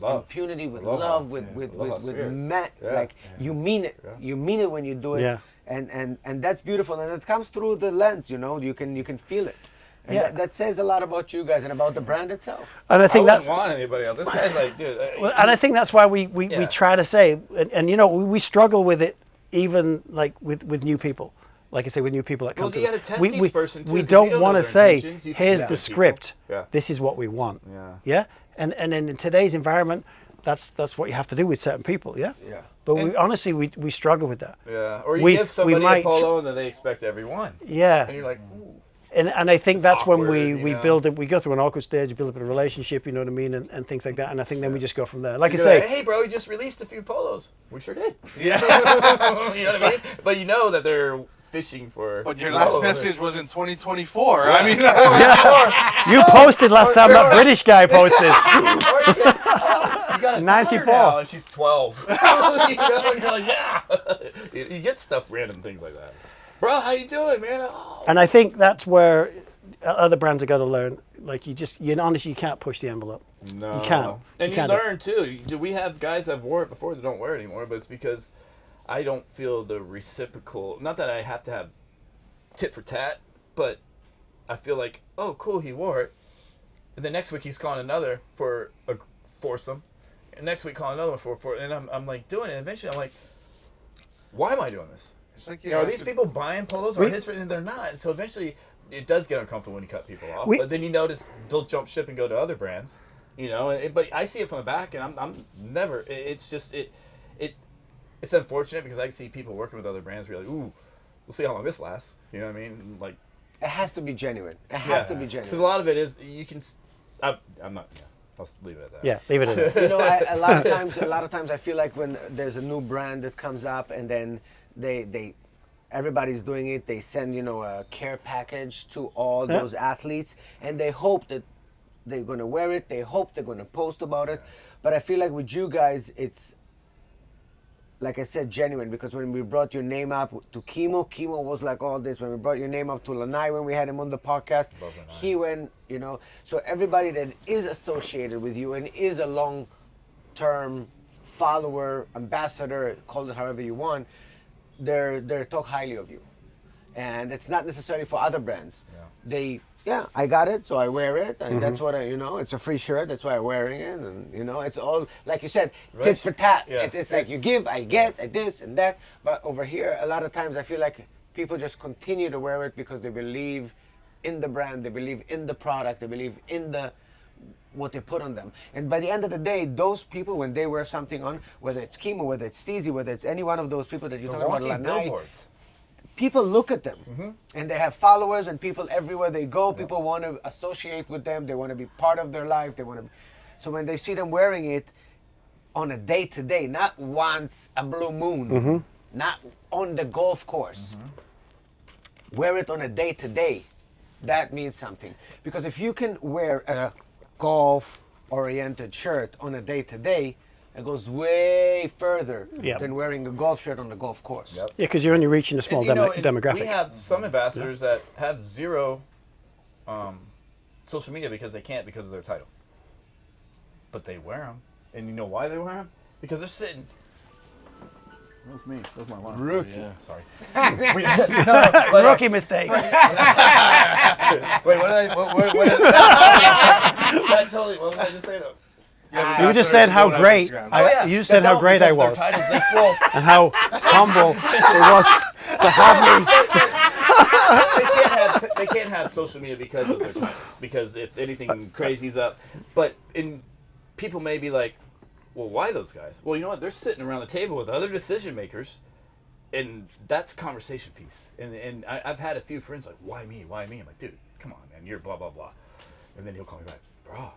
D: Love.
A: impunity, with
D: Aloha.
A: love, with
D: spirit.
A: like you mean it. You mean it when you do it.
C: Yeah.
A: And that's beautiful, and it comes through the lens, you know. You can feel it. And
C: Yeah.
A: that says a lot about you guys and about the brand itself.
C: And I think
D: I
C: that's.
D: wouldn't want anybody else. This guy's like, dude.
C: Well, and I think that's why we
D: Yeah.
C: try to say, and you know, we struggle with it even like with new people. Like I say, with new people that come to
D: you
C: us,
D: gotta test each person, too,
C: we
D: 'cause you
C: don't
D: don't
C: want
D: know
C: to
D: their
C: say,
D: intentions. You
C: here's
D: can't
C: the
D: judge people.
C: script.
D: Yeah.
C: This is what we want.
D: Yeah.
C: Yeah. And then in today's environment, that's what you have to do with certain people. Yeah.
A: Yeah.
C: But we honestly we struggle with that.
D: Yeah. Or you
C: We-
D: give somebody
C: we might-
D: a polo and then they expect every one.
C: Yeah.
D: And you're like, ooh.
C: And I think that's when
D: awkward,
C: we
D: you know?
C: build it. We go through an awkward stage, build up a relationship. You know what I mean, and things like that. And I think then we just go from there. Like I
D: You're
C: say,
D: like, hey, bro, you just released a few polos. We sure did.
B: Yeah.
D: You know what I mean? But you know that they're fishing for.
B: But your last message was in 2024. I mean,
C: you posted last time that British guy posted.
D: Or you got a
C: 94.
D: daughter now and she's 12. You know, and you're like, yeah. You get stuff, random things like that. Bro, how you doing, man? Oh.
C: And I think that's where other brands have got to learn. Like you honestly, you can't push the envelope.
D: No.
C: You can't.
D: And you
C: can't do it.
D: learn too. Do we have guys that have worn it before that don't wear it anymore? But it's because I don't feel the reciprocal. Not that I have to have tit for tat, but I feel like, oh, cool, he wore it. And the next week he's calling another for a foursome. And next week calling another one for and I'm like doing it. And eventually I'm like, why am I doing this?
B: it's like
D: You know, are these people buying polos or his? And they're not. And so eventually, it does get uncomfortable when you cut people off. But then you notice they'll jump ship and go to other brands. You know, but I see it from the back, and I'm never. It's just it's unfortunate because I see people working with other brands. Where you're like, ooh, we'll see how long this lasts. You know what I mean? Like,
A: It has to be genuine. It has to be
D: because
A: genuine.
D: a lot of it is you can. I'm not. Yeah, I'll leave it at that.
C: Yeah, leave it at that.
A: You know, a lot of times I feel like when there's a new brand that comes up and then everybody's doing it, they send, a care package to all those athletes and they hope that they're going to wear it, they hope they're going to post about it. But I feel like with you guys, it's, like I said, genuine, because when we brought your name up to Kimo was like all this. When we brought your name up to Lanai, when we had him on the podcast, he went, so everybody that is associated with you and is a long-term follower, ambassador, call it however you want, they're talk highly of you. And it's not necessarily for other brands. I got it, so I wear it, and that's what it's a free shirt, that's why I'm wearing it, and it's all, like you said, tit for tat.
D: Yeah.
A: It's like you give, I get, this and that. But over here, a lot of times I feel like people just continue to wear it because they believe in the brand, they believe in the product, they believe in what they put on them. And by the end of the day, those people, when they wear something on, whether it's Kimo, whether it's Steezy, whether it's any one of those people that you're talking about, Lanai,
D: billboards.
A: people look at them and they have followers, and people everywhere they go, people want to associate with them, they want to be part of their life, so when they see them wearing it on a day-to-day, not once a blue moon, not on the golf course, wear it on a day-to-day, that means something. Because if you can wear a golf-oriented shirt on a day-to-day, it goes way further than wearing a golf shirt on the golf course.
D: Yep.
C: Yeah, because you're only reaching a small
D: And,
C: demographic.
D: We have some ambassadors that have zero social media because they can't because of their title. But they wear them. And you know why they wear them? Because they're sitting. That was me. That was my line.
A: Rookie.
B: yeah.
D: Sorry. But,
C: Rookie mistake.
D: wait, what did I totally, what did I just say though?
C: You just said how great. You just said how great I was,
D: Their titles, like, well,
C: and how humble it was to have me.
D: they can't have social media because of their titles. Because if anything crazy's up, but people may be like, well, why those guys? Well, you know what? They're sitting around the table with other decision makers, and that's conversation piece. And I've had a few friends like, why me? Why me? I'm like, dude, come on, man, you're blah blah blah. And then he'll call me back, bro.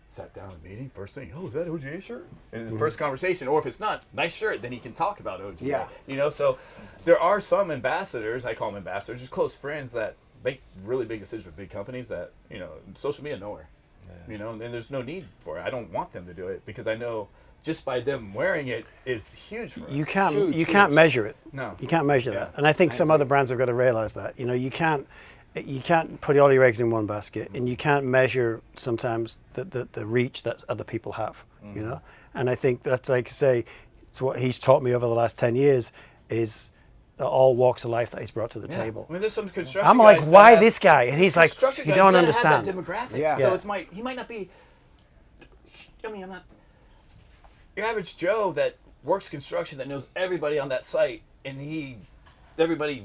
D: Sat down in a meeting, first thing, oh, is that OGA shirt? And the first conversation, or if it's not, nice shirt, then he can talk about OGA.
A: Yeah.
D: So there are some ambassadors, I call them ambassadors, just close friends that make really big decisions with big companies that, social media nowhere.
B: Yeah.
D: And there's no need for it. I don't want them to do it because I know just by them wearing it is huge for us.
C: You can't measure it.
D: No.
C: You can't measure
D: Yeah.
C: that. And I think some other brands have got to realize that. You can't put all your eggs in one basket, and you can't measure sometimes the reach that other people have, And I think that's, like I say, it's what he's taught me over the last 10 years is all walks of life that he's brought to the table.
D: I mean, there's some construction
C: I'm like,
D: guys
C: why
D: that have-
C: this guy? And he's like,
D: construction
C: you
D: guys
C: don't
D: gotta
C: understand.
D: have that demographic.
A: Yeah.
D: So
A: Yeah.
D: he might not be. I mean, I'm not. Your average Joe that works construction that knows everybody on that site everybody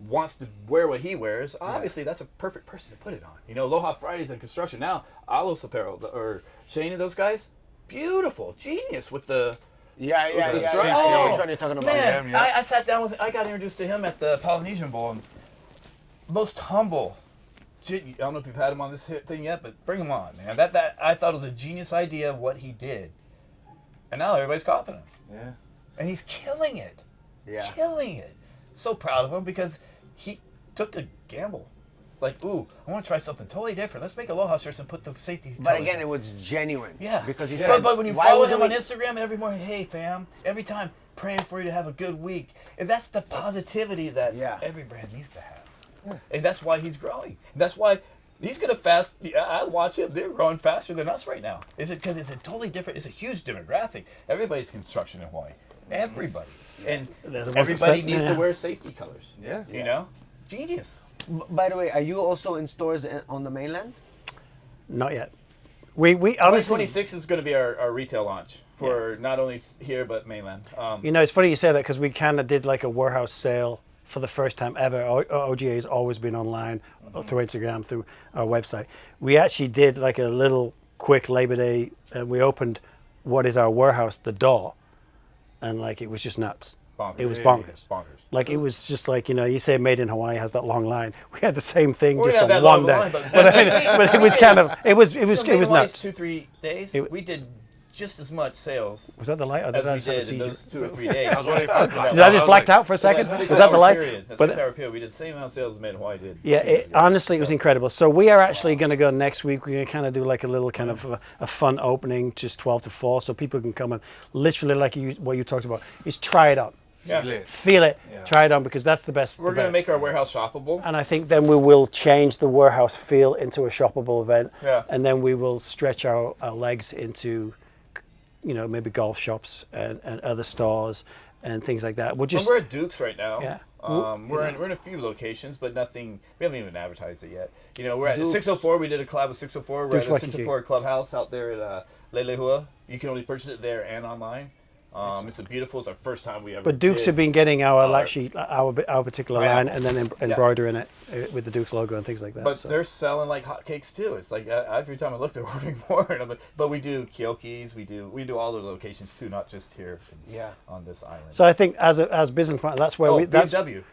D: wants to wear what he wears. Obviously, that's a perfect person to put it on. You know, Aloha Fridays in construction now. Aloha Apparel or Shane and those guys, beautiful, genius with the.
A: Yeah.
D: Oh,
A: Which one are you talking about?
D: Man,
B: Yeah.
D: I sat down I got introduced to him at the Polynesian Bowl. And most humble. I don't know if you've had him on this thing yet, but bring him on, man. That I thought it was a genius idea of what he did, and now everybody's copying him.
B: Yeah.
D: And he's killing it.
A: Yeah.
D: Killing it. So proud of him because he took a gamble. Like, ooh, I want to try something totally different. Let's make Aloha shirts and put the safety.
A: But
D: colors
A: again,
D: in.
A: it was genuine.
D: Yeah.
A: Because he
D: Yeah.
A: said,
D: But when you
A: why
D: follow
A: would
D: him
A: we-
D: on Instagram every morning, hey fam, every time praying for you to have a good week. And that's the positivity that every brand needs to have. Yeah. And that's why he's growing. And that's why he's going to fast. I watch him. They're growing faster than us right now. Is it because it's a totally different, it's a huge demographic. Everybody's construction in Hawaii. Everybody. And everybody needs to wear safety colors.
B: Yeah.
D: You know? Genius.
A: By the way, are you also in stores on the mainland?
C: Not yet. We honestly,
D: 2026 is going to be our retail launch for not only here but mainland.
C: you know, it's funny you say that because we kind of did like a warehouse sale for the first time ever. OGA has always been online through Instagram, through our website. We actually did like a little quick Labor Day, and we opened what is our warehouse, the door, and like it was just nuts.
D: Bonkers.
C: It was bonkers.
D: Bonkers.
C: Like it was just like, you know, you say Made in Hawaii has that long line. We had the same thing
D: Well,
C: just
D: yeah,
C: on
D: that
C: one
D: long
C: day.
D: line,
C: but it was kind of it was nuts.
D: 2-3 days. We did just as much sales
C: Was that the light? Or
D: as
C: I
D: we
C: just have to
D: did
C: see
D: in
C: you?
D: those 2 or 3 days.
B: I was wondering if I blacked
C: Did I
B: out.
C: just
B: was
C: blacked
B: like,
C: out for a second?
D: That
C: Was that the light?
D: period, a
C: But-
D: 6-hour period. We did the same amount of sales as Made in Hawaii did.
C: Yeah,
D: 2 years ago.
C: honestly, it was
D: So-
C: incredible. So we are actually going to go next week. We're going to kind of do like a little kind of a fun opening, just 12 to 4, so people can come and literally, like what you talked about, is try it on.
D: Yeah.
C: Feel it,
B: Yeah.
C: try it on, because that's the best.
D: We're going to make our warehouse shoppable.
C: And I think then we will change the warehouse feel into a shoppable event.
D: Yeah.
C: And then we will stretch our legs into, you know, maybe golf shops and other stores and things like that. We'll just,
D: We're at Duke's right now.
C: Yeah.
D: We're in a few locations, but nothing. We haven't even advertised it yet. You know, we're at 604. We did a collab with 604. We're
C: Duke's
D: at the
C: Waikiki.
D: 604 Clubhouse out there at Lelehua. You can only purchase it there and online. It's a beautiful. It's our first time we ever.
C: but Dukes
D: did.
C: have been getting our
D: our-
C: actually our particular
D: Yeah.
C: line and then embroidering it with the Dukes logo and things like that.
D: But
C: so.
D: they're selling like hotcakes too. It's like every time I look, they're ordering more. And I'm like, but we do Kyoki's. We do all the locations too, not just here. On this island.
C: So I think as business partner, that's where that's
D: BMW.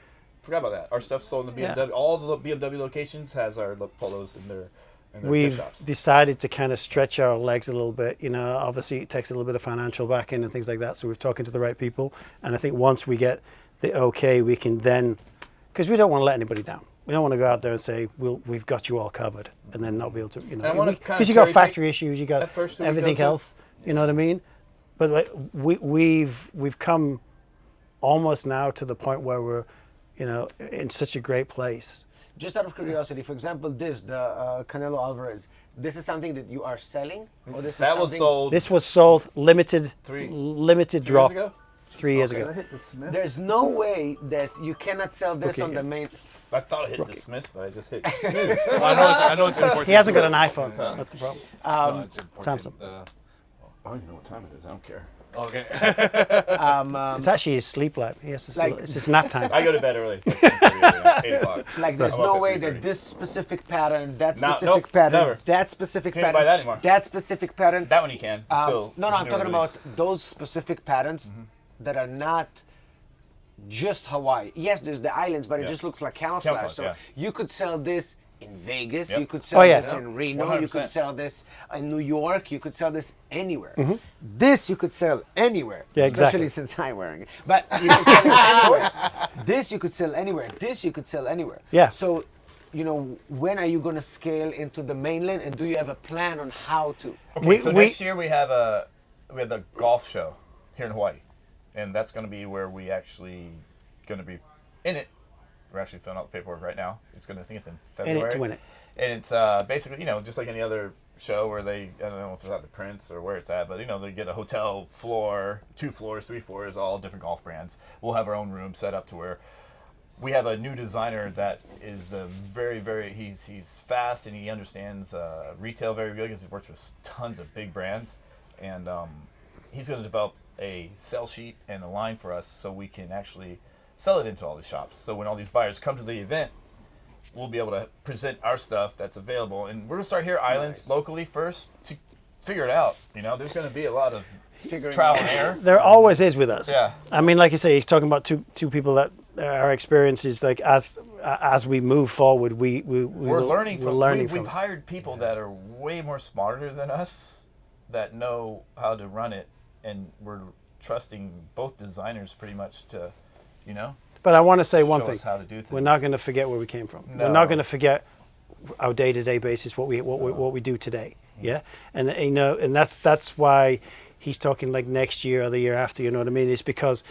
D: Forgot about that. Our stuff's sold in the BMW.
C: Yeah.
D: All the BMW locations has our polos in their gift
C: we've
D: shops.
C: decided to kind of stretch our legs a little bit. You know, obviously it takes a little bit of financial backing and things like that. So we're talking to the right people, and I think once we get the okay, we can then, because we don't want to let anybody down. We don't want to go out there and say we've got you all covered, and then not be able to, you
D: And I wanna
C: know,
D: kinda
C: because you got
D: cherry
C: factory issues, you got
D: at first who we go
C: everything
D: to.
C: else. You know what I mean? But like, we've come almost now to the point where we're, you know, in such a great place.
A: Just out of curiosity, for example, the Canelo Alvarez, this is something that you are selling? Or this is
D: That was
A: something-
D: sold
C: This was sold limited
D: Three
C: drop
D: years ago.
C: 3 years
E: Did I
C: ago.
E: hit the Smith?
A: There's no way that you cannot sell this
C: Okay,
A: on the
C: yeah.
A: main.
D: I thought I hit the Smith, but I just hit snooze.
B: I know it's important.
C: He hasn't got an iPhone. That's the problem.
B: No, it's important.
C: Samsung.
D: I don't even know what time it is. I don't care.
B: Okay.
C: It's actually his sleep lab. He has to
A: Like-
C: it's his nap time.
D: I go to bed early. Like 7:30, 8 o'clock.
A: Like, there's
D: I'm up
A: no
D: at
A: way
D: 3:30.
A: that this specific pattern, that
D: No,
A: specific
D: nope,
A: pattern,
D: never.
A: that specific
D: Can't
A: pattern,
D: buy that anymore.
A: that specific pattern.
D: That one you can. It's still.
A: no,
D: it's
A: I'm
D: newer
A: talking
D: release.
A: about those specific patterns that are not just Hawaii. Yes, there's the islands, but it
D: Yeah.
A: just looks like camouflage.
D: Camouflage,
A: So
D: yeah.
A: you could sell this in Vegas,
D: Yep.
A: you could sell
C: Oh, yeah.
A: this
C: Yeah.
A: in Reno, you could
D: 100%.
A: sell this in New York, you could sell this anywhere. This you could sell anywhere,
C: Yeah,
A: especially
C: exactly.
A: since I'm wearing it. But you can sell it anywhere. This you could sell anywhere. This you could sell anywhere.
C: Yeah.
A: So, you know, when are you going to scale into the mainland, and do you have a plan on how to?
D: Okay, so next year we have the golf show here in Hawaii, and that's going to be where we actually going to be in it. We're actually filling out the paperwork right now. It's going to, I think it's in February.
C: to win it.
D: And it's basically, you know, just like any other show where they, I don't know if it's at the Prince or where it's at, but, you know, they get a hotel floor, 2 floors, 3 floors, all different golf brands. We'll have our own room set up to where we have a new designer that is very, very, he's fast and he understands retail very good because he's worked with tons of big brands. And he's going to develop a sell sheet and a line for us so we can actually sell it into all these shops. So when all these buyers come to the event, we'll be able to present our stuff that's available. And we're going to start here islands locally first to figure it out. You know, there's going to be a lot of trial and error.
C: There always is with us.
D: Yeah.
C: I mean, like you say, he's talking about two people that our experience is like as we move forward, we're
D: learning from.
C: Learning
D: We've hired people that are way more smarter than us, that know how to run it, and we're trusting both designers pretty much to, you know.
C: But I want to say one
D: show
C: thing:
D: us how to do things.
C: we're not going to forget where we came from.
D: No.
C: We're not going to forget our day-to-day basis, what we do today. Yeah, and you know, and that's why he's talking like next year or the year after. You know what I mean? It's because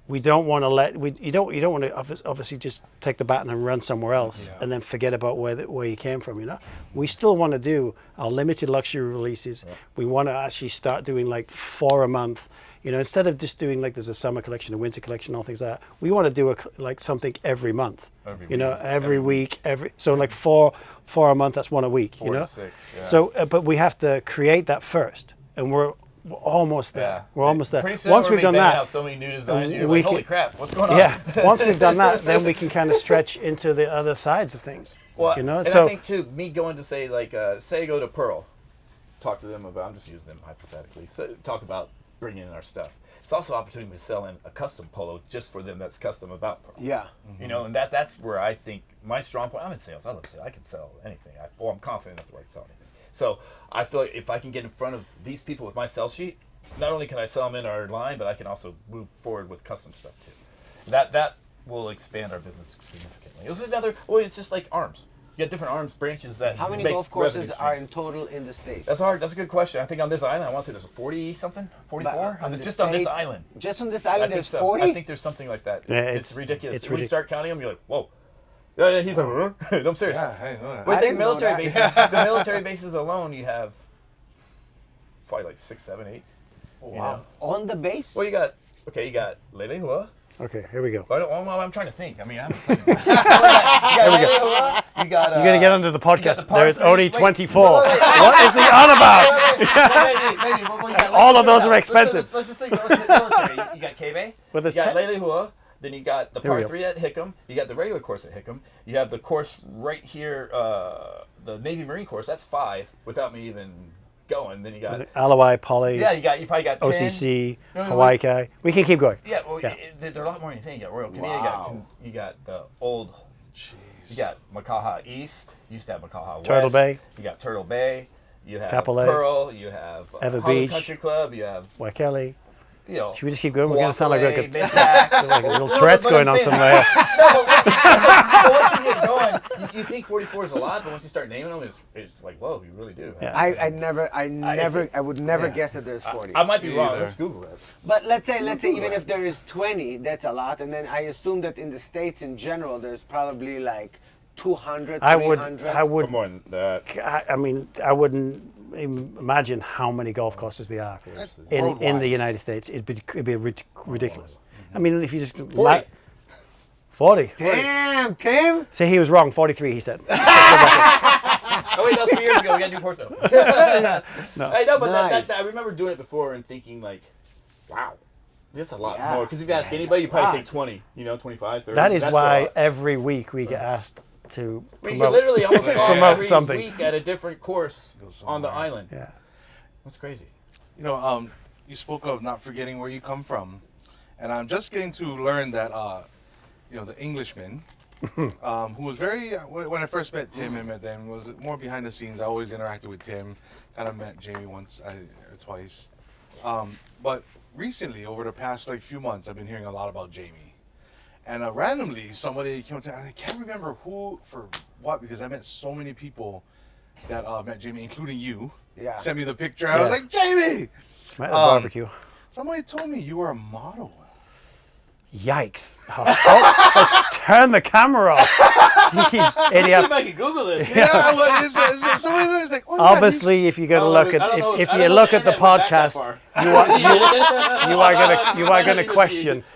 C: we don't want to you don't want to obviously just take the baton and run somewhere else and then forget about where you came from. You know, we still want to do our limited luxury releases. We want to actually start doing like 4 a month. You know, instead of just doing like there's a summer collection, a winter collection, all things like that. We want to do like something every month. Every week. So like four a month. That's one a week.
D: 4 to 6. Yeah.
C: So, but we have to create that first, and we're almost there.
D: Yeah.
C: We're almost there.
D: Pretty soon
C: Once
D: we're
C: we've done
D: banging
C: that,
D: out so many new designs, you're
C: we
D: like, holy
C: can-
D: crap, what's going on?
C: yeah. Once we've done that, then we can kind of stretch into the other sides of things.
D: Well,
C: you know,
D: and
C: so
D: I think too, me going to say like, say I go to Pearl, talk to them about. I'm just using them hypothetically. So talk about bringing in our stuff. It's also an opportunity to sell in a custom polo just for them that's custom about Pearl.
A: Yeah.
D: You know, and that's where I think my strong point. I'm in sales. I love sales. I can sell anything. I'm confident enough to sell anything. So I feel like if I can get in front of these people with my sell sheet, not only can I sell them in our line, but I can also move forward with custom stuff too. That will expand our business significantly. This is another. Well, it's just like arms. You got different arms branches that.
A: How many
D: make
A: golf courses
D: revenue
A: are
D: streams.
A: in total in the States?
D: That's hard. That's a good question. I think on this island, I want to say there's 40 something, 44.
A: On the
D: Just on this
A: States-
D: island.
A: Just on this
D: I
A: island,
D: think
A: there's
D: so.
A: 40?
D: I think there's something like that.
C: Yeah,
D: It's ridiculous.
C: it's
D: When you
C: ridic-
D: start counting them, you're like, whoa. Yeah, he's like, huh? No, I'm serious.
B: Yeah, I know that.
D: With
A: I
D: the
A: didn't know
D: military
A: that.
D: bases, the military bases alone, you have probably like 6, 7, 8.
B: Oh,
D: you
B: wow.
D: know?
A: On the base?
D: Well, you got Lelehua.
C: okay, here we go.
D: I'm trying to think. I mean, I'm. You got Lelehua. You got.
C: You're gonna get under the podcast.
D: the par
C: There's
D: three.
C: only
D: Wait,
C: 24.
D: wait.
C: What is he on about?
D: Maybe. Well, you got-
C: All
D: let's
C: of those
D: check it
C: are
D: out.
C: expensive.
D: Let's just think military. You got Kebe.
C: Well, there's
D: you got
C: 10
D: Lelehua. Then you got the
C: Here we
D: par
C: go.
D: 3 at Hickam. You got the regular course at Hickam. You have the course right here, the Navy Marine course. That's 5 without me even going. Then you got
C: Aloha, Poly,
D: you probably got 10.
C: OCC,
D: No,
C: Hawaii Kai. We can keep going.
D: Yeah, well,
C: Yeah.
D: there are a lot more than you think. You got Royal Canadian.
A: Wow.
D: You got the old.
B: Jeez.
D: You got Makaha East. You used to have Makaha West.
C: Turtle Bay.
D: You got Turtle Bay. You have
C: Kapolei.
D: Pearl. You have
C: Ever
D: Harlem
C: Beach.
D: Country Club. You have
C: Waikele.
D: Should
C: Should we just keep going? We're gonna sound like
D: Like
C: a little Tourette's going on somewhere.
D: but once you get going, you think 44 is a lot, but once you start naming them, it's like, whoa, you really do.
C: Yeah.
A: I would never guess that there's 40.
D: I might be
B: Me
D: wrong.
B: either.
D: Let's Google it.
A: But let's say even if there is 20, that's a lot. And then I assume that in the States in general, there's probably like 200, 300.
C: I would.
D: more than that.
C: I mean, I wouldn't imagine how many golf courses there are in
B: Worldwide.
C: the United States. It'd be ridiculous. I mean, if you just
D: 40.
C: 40.
A: Damn, Tim!
C: See, he was wrong. 43, he said.
D: Oh wait, that was 3 years ago. We got to do course though.
C: No.
D: I know, but
A: Nice.
D: I remember doing it before and thinking like, wow, that's a lot
A: Yeah.
D: more. Because if you ask anybody, you probably think 20, 25, 30.
C: That is
D: That's
C: why
D: a lot.
C: every week we get asked to
D: I mean, you
C: promote.
D: can literally almost go
C: promote
D: every
C: something.
D: week at a different course on the island.
C: Yeah.
D: That's crazy.
B: You know, you spoke of not forgetting where you come from, and I'm just getting to learn that, the Englishman, who was very, when I first met Tim and met them, was more behind the scenes. I always interacted with Tim. Kind of met Jamie once or twice. But recently, over the past few months, I've been hearing a lot about Jamie. And randomly, somebody came up to me, and I can't remember who for what, because I met so many people that met Jamie, including you.
A: Yeah.
B: Sent me the picture. I was
C: Yeah.
B: like, Jamie!
C: At the barbecue.
B: Somebody told me you were a model.
C: Yikes. Oh, let's turn the camera off. Jeez,
D: See if
C: idiot.
D: I can Google this.
B: Yeah, well, somebody was like, oh, yeah,
C: Obviously, if you're going to look at if you look at the podcast,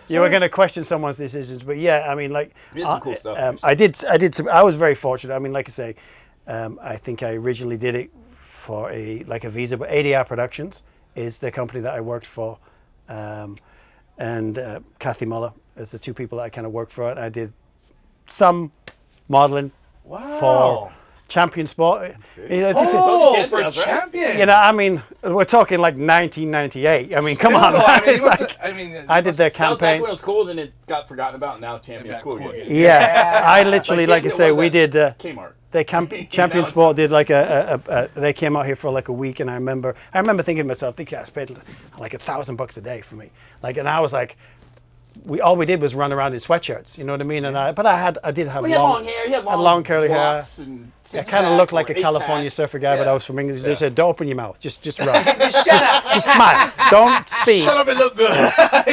C: you are going to question someone's decisions. But yeah, I mean, like
D: There's some cool stuff.
C: I was very fortunate. I mean, like I say, I think I originally did it for a visa, but ADR Productions is the company that I worked for. and Kathy Muller as the two people that I kind of worked for. I did some modeling for Champion Sport. You know,
B: for Champion.
C: you know, I mean, we're talking like 1998. I mean, come on.
B: I mean,
C: It's like, I did their
E: That was back
C: campaign.
E: when it was cool, then it got forgotten about, and now Champion's cool again.
C: Yeah, I literally, like I
E: Champion
C: say,
E: was
C: we
E: at
C: did.
E: Kmart.
C: They Champion Sport did like they came out here for like a week, and I remember thinking to myself, these guys paid like $1,000 a day for me, like, and I was like, all we did was run around in sweatshirts, you know what I mean? And I did have
E: We had long hair. He had
C: long curly hair.
E: locks and
C: I kind of looked like a
E: eight-pack.
C: California surfer guy, but I was from England. They said, "Don't open your mouth, just run,
A: Shut up.
C: just smile, don't speak."
B: Shut up and look good.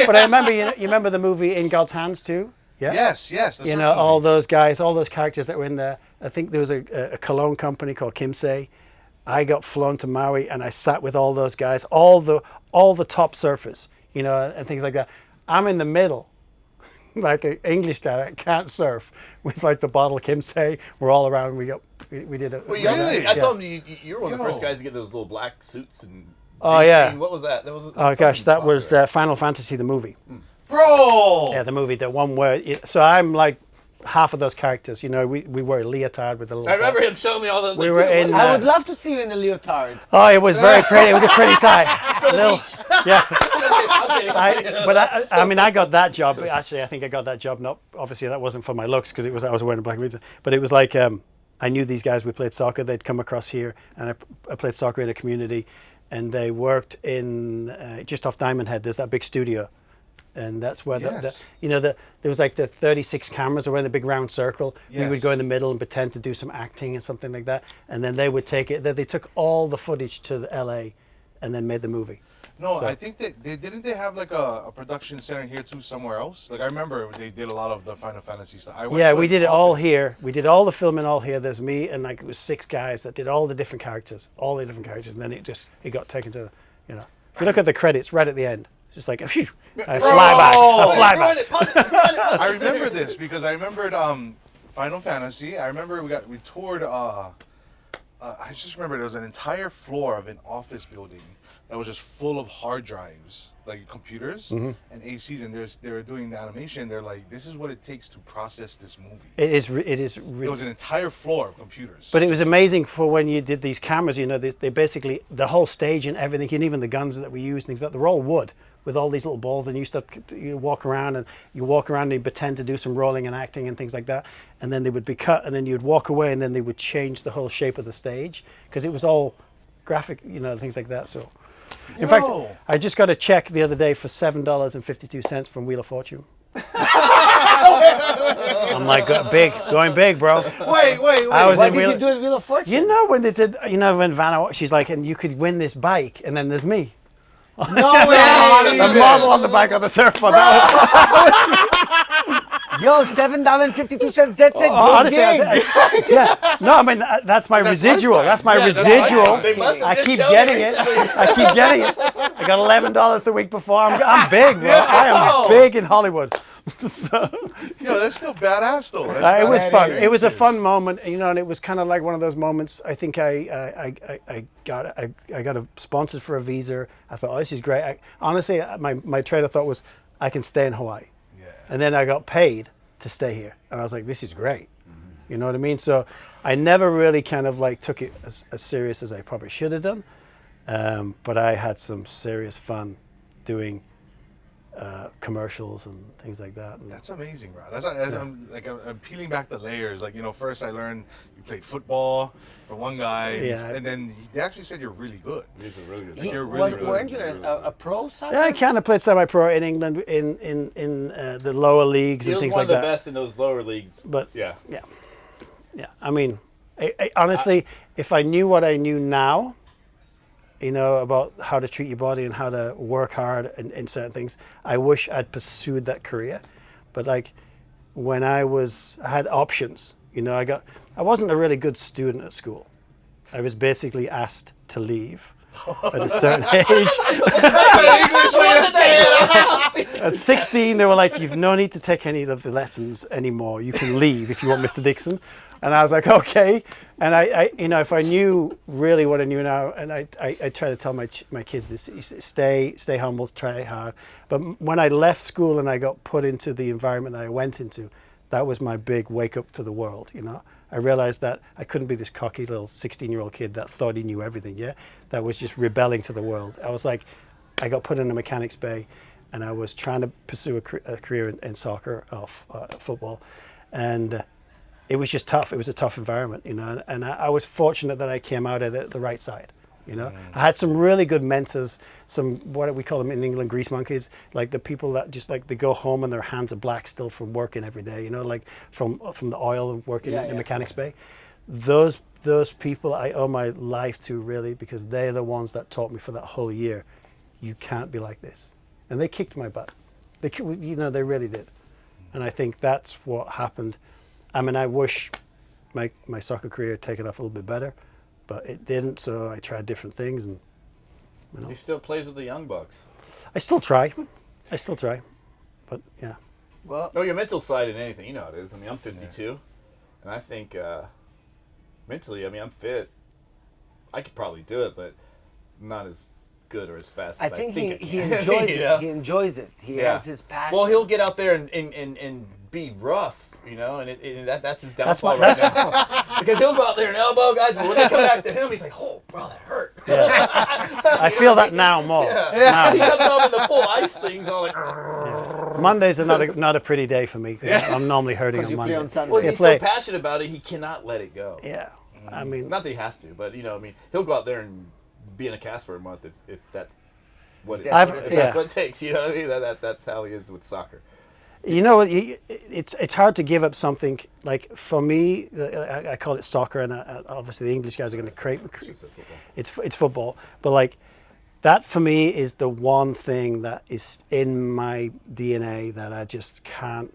C: But I remember, you remember the movie In God's Hands too? Yeah.
B: Yes.
C: You know, all those guys, all those characters that were in there. I think there was a cologne company called Kimsey. I got flown to Maui, and I sat with all those guys, all the top surfers, you know, and things like that. I'm in the middle, like an English guy that can't surf, with like the bottle of Kimsey. We're all around. We did it.
E: Well,
B: Really?
E: I told him you were one of the first guys to get those little black suits and.
C: Oh,
E: green
C: yeah.
E: screen. What was that? That was.
C: Oh gosh, that was
E: popular.
C: Final Fantasy the movie.
B: Bro.
C: Yeah, the movie, the one where. So I'm like half of those characters. You know, we wear a leotard with a little.
E: I remember him showing me all those.
C: We
E: like,
C: were
E: dude,
C: in,
E: what-
A: I would love to see you in a leotard.
C: Oh, it was very pretty. It was a pretty sight. Yeah.
E: I'm kidding.
C: I mean, I got that job. Actually, I think I got that job. Not obviously that wasn't for my looks because I was wearing a black boots. But it was like I knew these guys. We played soccer. They'd come across here, and I played soccer in a community, and they worked in just off Diamond Head. There's that big studio, and that's where
B: Yes.
C: there was like the 36 cameras around the big round circle. We would
B: Yes.
C: go in the middle and pretend to do some acting and something like that, and then they would take it. They took all the footage to the LA, and then made the movie.
B: No, I think that they have like a production center here too somewhere else. Like I remember they did a lot of the Final Fantasy stuff.
C: Yeah, we did it all here. We did all the filming all here. There's me and like it was 6 guys that did all the different characters, and then it got taken to, you know. If you look at the credits right at the end, it's just like, phew, I fly back.
E: Rewind it, pause it, rewind it, pause it.
B: I remember this because I remembered Final Fantasy. I remember we toured. I just remember there was an entire floor of an office building that was just full of hard drives, like computers and ACs, and they were doing the animation. They're like, this is what it takes to process this movie.
C: It is.
B: It was an entire floor of computers.
C: But it was amazing for when you did these cameras. You know, they basically the whole stage and everything, and even the guns that we used, things like that, they're all wood with all these little balls, and you walk around and you pretend to do some rolling and acting and things like that, and then they would be cut, and then you'd walk away, and then they would change the whole shape of the stage because it was all graphic, you know, things like that. So. In fact, I just got a check the other day for $7.52 from Wheel of Fortune. I'm like, going big, bro.
B: Wait.
C: I was
A: Why
C: in
A: did
C: Wheel.
A: you do it Wheel of Fortune?
C: You know when they did? You know when Vanna? She's like, and you could win this bike, and then there's me,
A: No way!
C: the model on the bike on the surfboard.
A: Yo, $7.52. That's a good
C: Honestly,
A: gig.
C: yeah. No, I mean that's my residual. That's my residual.
E: They must have
C: I
E: just
C: keep
E: shown
C: getting
E: it
C: it. I keep getting it. I got $11 the week before. I'm big, bro. I am big in Hollywood.
B: Yo, that's still badass though.
C: It was
B: Badass
C: fun. It was a
B: experiences.
C: fun moment, you know, and it was kind of like one of those moments. I think I got sponsored for a visa. I thought, oh, this is great. Honestly, my trainer thought was, I can stay in Hawaii.
B: Yeah.
C: And then I got paid to stay here, and I was like, this is great. You know what I mean? So I never really kind of like took it as serious as I probably should have done, but I had some serious fun doing commercials and things like that. And
B: That's amazing, bro. I'm peeling back the layers. Like, you know, first I learned you played football for one guy, and then they actually said you're really good.
E: He's a really good.
B: Like, you're really good.
A: Weren't you a pro soccer?
C: yeah, I kind of played semi-pro in England in the lower leagues
E: He
C: and
E: was
C: things
E: one
C: like
E: of the
C: that.
E: best in those lower leagues.
C: But
E: Yeah.
C: yeah. I mean, I honestly, if I knew what I knew now, you know, about how to treat your body and how to work hard in certain things, I wish I'd pursued that career. But like when I had options, you know, I wasn't a really good student at school. I was basically asked to leave at a certain age. At 16, they were like, "You've no need to take any of the lessons anymore. You can leave if you want, Mr. Dixon." And I was like, "Okay." And I if I knew really what I knew now, and I try to tell my kids this: stay humble, try hard. But when I left school and I got put into the environment that I went into, that was my big wake up to the world. I realized that I couldn't be this cocky little 16-year-old kid that thought he knew everything. Yeah, that was just rebelling to the world. I was like, I got put in a mechanics bay, and I was trying to pursue a career in soccer, football, and it was just tough. It was a tough environment, and I was fortunate that I came out of the right side. I had some really good mentors, some, what we call them in England, grease monkeys, like the people that just like, they go home and their hands are black still from working every day, like from the oil and working in the mechanics bay. Those people I owe my life to, really, because they're the ones that taught me for that whole year, you can't be like this. And they kicked my butt. They really did. And I think that's what happened. I mean, I wish my soccer career had taken off a little bit better, but it didn't, so I tried different things. And
E: He still plays with the Young Bucks.
C: I still try. But yeah.
A: Well,
E: Oh, your mental side in anything, you know how it is. I mean, I'm 52, and I think mentally, I mean, I'm fit. I could probably do it, but I'm not as good or as fast as
A: I think
E: I
A: he
E: can.
A: enjoys
E: You know?
A: it. He enjoys it. He has his passion.
E: Well, he'll get out there and be rough, and that's his
C: That's
E: downfall
C: my-
E: right now. Because he'll go out there and elbow guys, but when they come back to him, he's like, "Oh, bro, that hurt."
C: I feel that now more.
E: Yeah. He comes up in the full ice things, all like.
C: Mondays are not a pretty day for me, because I'm normally hurting on
A: you
C: Monday.
A: play on Sunday.
E: Well,
C: Yeah,
E: he's
C: play.
E: so passionate about it, he cannot let it go.
C: Yeah, I mean,
E: Not that he has to, but I mean, he'll go out there and be in a cast for a month if that's what it,
A: I've-
E: if
C: yeah.
E: that's what it takes. You know what I mean? That's how he is with soccer.
C: it's hard to give up something. Like for me, I call it soccer, and obviously the English guys are going to create. It's football, but like that for me is the one thing that is in my DNA that I just can't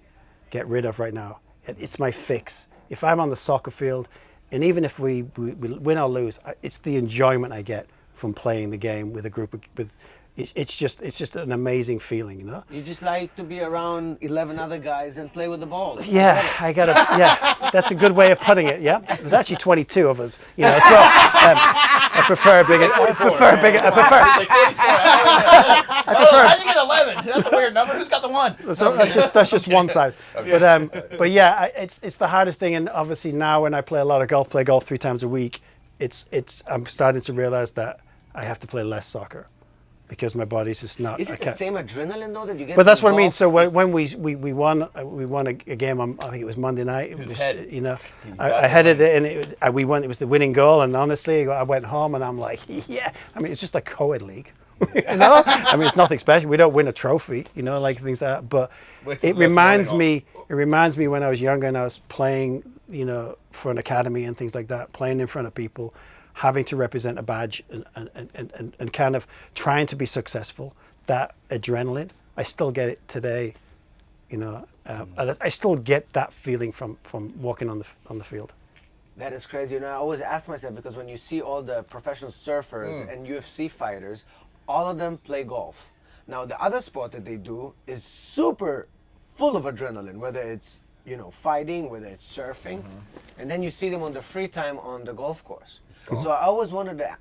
C: get rid of right now. It's my fix. If I'm on the soccer field, and even if we win or lose, it's the enjoyment I get from playing the game with a group of. It's just an amazing feeling,
A: You just like to be around 11 other guys and play with the balls.
C: Yeah, yeah, that's a good way of putting it. Yeah, it was actually 22 of us, So I prefer a bigger. I prefer a bigger. I prefer.
E: He's like 44. Oh, how do you get 11? That's a weird number. Who's got the one?
C: So that's just one side. But yeah, it's the hardest thing, and obviously now when I play a lot of golf, play golf 3 times a week, I'm starting to realize that I have to play less soccer. Because my body's just not.
A: Is it the same adrenaline though that you get?
C: But that's
A: from
C: what I mean.
A: golf?
C: So when we won a game on, I think it was Monday night. It was,
E: head?
C: I headed it, and we won. It was the winning goal, and honestly, I went home and I'm like, yeah. I mean, it's just like co-ed league, I mean, it's nothing special. We don't win a trophy, like things like that. But it reminds me. It reminds me when I was younger and I was playing, for an academy and things like that, playing in front of people, having to represent a badge and kind of trying to be successful. That adrenaline, I still get it today. I still get that feeling from walking on the field.
A: That is crazy. I always ask myself, because when you see all the professional surfers and UFC fighters, all of them play golf. Now, the other sport that they do is super full of adrenaline, whether it's fighting, whether it's surfing, and then you see them on the free time on the golf course. So I always wanted to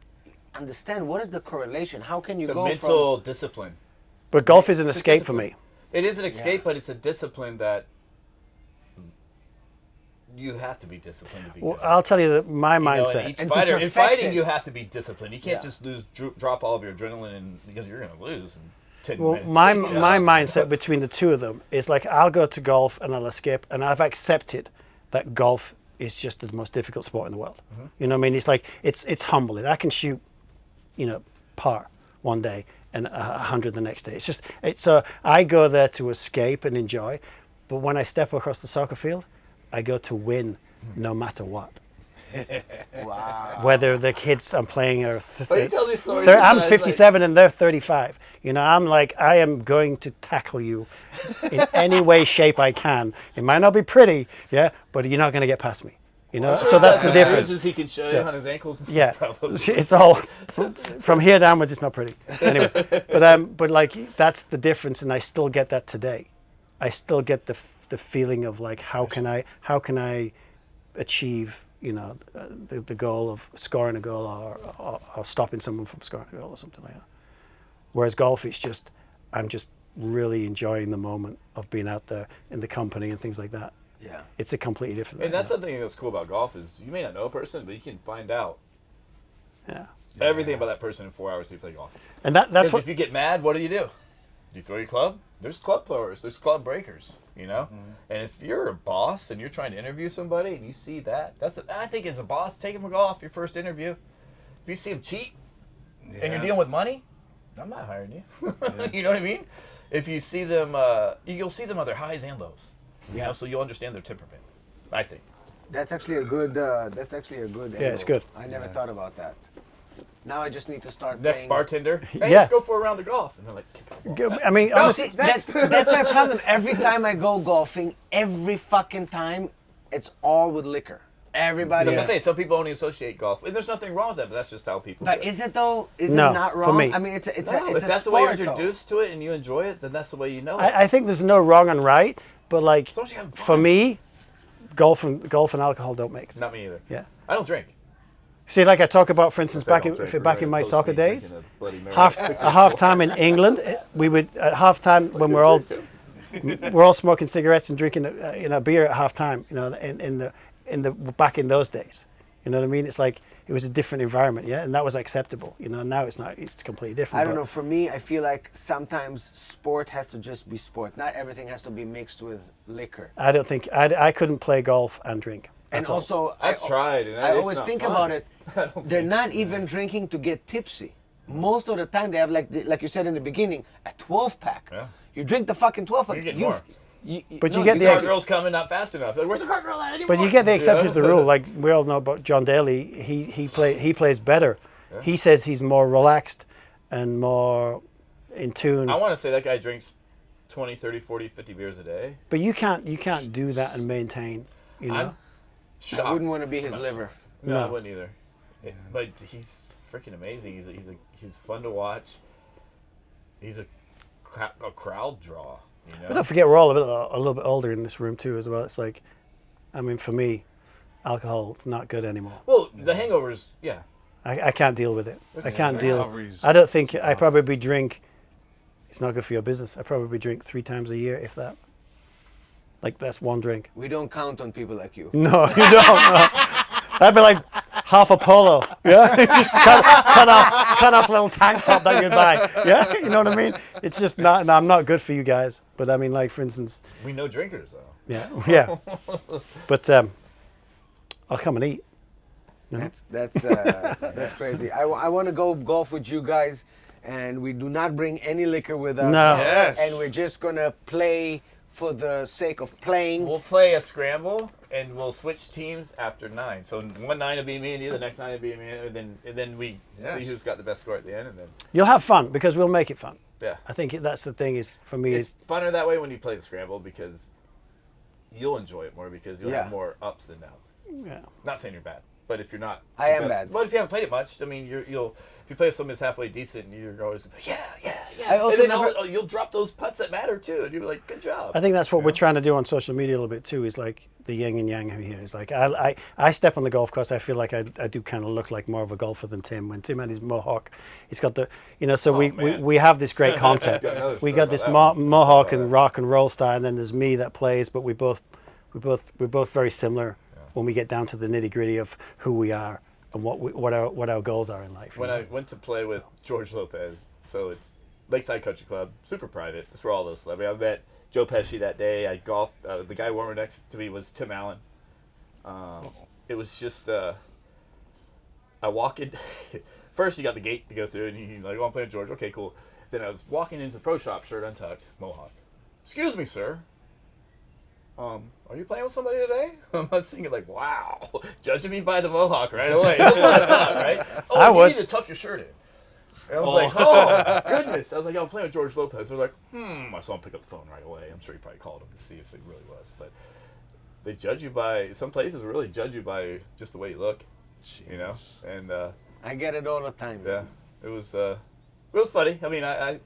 A: understand, what is the correlation? How can you
E: The
A: go
E: mental
A: from...
E: discipline.
C: But golf is an
E: It's a
C: escape for
E: discipline.
C: me.
E: It is an escape, but it's a discipline that you have to be disciplined to be
C: Well,
E: good.
C: I'll tell you that my
E: In
C: mindset.
E: each
A: And to
E: fighter, in
A: perfect
E: fighting,
A: it.
E: you have to be disciplined. You can't
A: Yeah.
E: just drop all of your adrenaline because you're going to lose in 10
C: Well,
E: minutes.
C: my mindset between the two of them is like, I'll go to golf and I'll escape, and I've accepted that golf is just the most difficult sport in the world. You know what I mean? It's like it's humbling. I can shoot, par one day and 100 the next day. I go there to escape and enjoy, but when I step across the soccer field, I go to win no matter what.
A: Wow.
C: Whether the kids I'm playing are
E: But he tells me stories
C: I'm
E: sometimes,
C: 57 and they're 35. I'm like, I am going to tackle you in any way, shape I can. It might not be pretty, yeah, but you're not going to get past me. You know,
D: Sure
C: so
D: he's
C: that's
D: got
C: the
D: some
C: difference.
D: bruises he can show you on his ankles and stuff.
C: Yeah,
D: Probably.
C: it's all from here downwards. It's not pretty. Anyway, but like that's the difference, and I still get that today. I still get the feeling of like how can I achieve the goal of scoring a goal or stopping someone from scoring a goal or something like that. Whereas golf is just I'm just really enjoying the moment of being out there in the company and things like that.
A: Yeah.
C: It's a completely different.
E: And that's something that's cool about golf is you may not know a person, but you can find out
C: Yeah.
E: everything about that person in 4 hours you play golf.
C: And that's
E: Because
C: what.
E: if you get mad, what do? Do you throw your club? There's club throwers. There's club breakers. You know. And if you're a boss and you're trying to interview somebody and you see that, I think as a boss, take him to golf your first interview. If you see him cheat and you're dealing with money, I'm not hiring you. You know what I mean? If you see them, you'll see them on their highs and lows. You know, so you'll understand their temperament. I think.
A: That's actually a good.
C: Yeah, it's
A: angle.
C: good.
A: I never thought about that. Now I just need to start.
E: Next
A: playing.
E: bartender, hey,
C: Yeah.
E: let's go for a round of golf, and they're like,
C: I mean,
A: No,
C: honestly,
A: see, that's my problem. Every time I go golfing, every fucking time, it's all with liquor. Everybody.
E: As I say, some people only associate golf, and there's nothing wrong with that, but that's just how people.
A: But
E: do it.
A: is it though? Is
C: No,
A: it not
C: for
A: wrong?
C: me.
A: I mean, it's a
E: No,
A: it's
E: if
A: a
E: that's the way you're
A: sport, though.
E: introduced to it and you enjoy it, then that's the way you know it.
C: I think there's no wrong and right, but like
E: As long as you're having
C: for
E: fun.
C: me, golf and alcohol don't mix.
E: Not me either.
C: Yeah.
E: I don't drink.
C: See, like I talk about, for instance,
E: I
C: back
E: don't
C: in
E: drink. We're
C: back in
E: gonna
C: my
E: post
C: soccer
E: me
C: days,
E: drinking a Bloody Mary
C: half
E: at
C: a
E: 6
C: half time in England, we would at half time when we're all smoking cigarettes and drinking beer at half time. You know, in the back in those days. You know what I mean? It's like it was a different environment, yeah, and that was acceptable. You know, now it's not. It's completely different.
A: I don't
C: but-
A: know. For me, I feel like sometimes sport has to just be sport. Not everything has to be mixed with liquor.
C: I don't think I couldn't play golf and drink.
A: And
C: That's all.
A: also,
E: I've tried, and
A: I
E: it's
A: always
E: not
A: think
E: fun.
A: about it.
E: I don't
A: They're
E: think-
A: not even drinking to get tipsy. Most of the time, they have like you said in the beginning, a 12-pack.
E: Yeah.
A: You drink the fucking 12-pack.
E: You're getting more.
C: But you get the
E: Car
C: ex-
E: girl's coming not fast enough. Like, where's the car girl at anymore?
C: But you get the exceptions to the rule. Like we all know about John Daly, he plays better. He says he's more relaxed and more in tune.
E: I want to say that guy drinks 20, 30, 40, 50 beers a day.
C: But you can't do that and maintain. You know.
E: I'm shocked.
A: I wouldn't want to be his liver.
E: No, I
C: No.
E: wouldn't either. But he's freaking amazing. He's fun to watch. He's a crowd draw. You know?
C: But don't forget, we're all a little bit older in this room too, as well. It's like, I mean, for me, alcohol is not good anymore.
E: Well, the hangovers, yeah.
C: I can't deal with it. I can't
B: the
C: deal.
B: recovery's
C: I don't think I probably drink. It's not good for your business. I probably drink 3 times a year, if that. Like that's one drink.
A: We don't count on people like you.
C: No, you don't. No. That'd be like half a polo. Yeah, just cut off a little tank top that you'd buy. Yeah, you know what I mean. It's just not. No, I'm not good for you guys. But I mean, like for instance.
E: We know drinkers, though.
C: Yeah. But I'll come and eat.
A: That's crazy. I want to go golf with you guys, and we do not bring any liquor with us.
C: No.
B: Yes.
A: And we're just gonna play for the sake of playing.
E: We'll play a scramble, and we'll switch teams after 9. So one 9 will be me and you, the next 9 will be me, and then we
B: Yes.
E: see who's got the best score at the end, and then
C: You'll have fun because we'll make it fun.
E: yeah.
C: I think that's the thing is for me
E: It's
C: is
E: funner that way when you play the scramble because you'll enjoy it more because you'll
A: Yeah.
E: have more ups than downs.
C: yeah.
E: Not saying you're bad, but if you're not,
A: I
E: the
A: am
E: best-
A: bad.
E: Well, if you haven't played it much, I mean, you'll if you play with someone who's halfway decent, you're always gonna be, yeah.
A: I also
E: and then
A: never-
E: you'll drop those putts that matter too, and you'll be like, good job.
C: I think that's what we're trying to do on social media a little bit too. Is like the yin and yang here. Is like I step on the golf course. I feel like I do kind of look like more of a golfer than Tim. When Tim had his mohawk, he's got the so
E: man.
C: we have this great content.
E: Got another
C: We
E: story
C: got
E: about
C: this
E: that one.
C: mohawk
E: About
C: and
E: that.
C: rock and roll style, and then there's me that plays. But we're both very similar when we get down to the nitty gritty of who we are and what our goals are in life.
E: When I went to play with George Lopez, so it's Lakeside Country Club, super private. That's where all those celebrities. I met Joe Pesci that day. I golfed. The guy warming next to me was Tim Allen. It was just I walk in. First, you got the gate to go through, and you're like, "Oh, I'm playing George." Okay, cool. Then I was walking into the pro shop, shirt untucked, mohawk. Excuse me, sir. Are you playing with somebody today? I'm not thinking like, wow, judging me by the mohawk right away. That's what I thought, right? Oh,
C: I
E: you
C: would.
E: need to tuck your shirt in. And I was like, oh, goodness. I was like, I'm playing with George Lopez. They're like, I saw him pick up the phone right away. I'm sure he probably called him to see if it really was. But they judge you by, some places really judge you by just the way you look, you know?
B: Jeez.
E: And
A: I get it all the time.
E: yeah, it was funny. I mean, I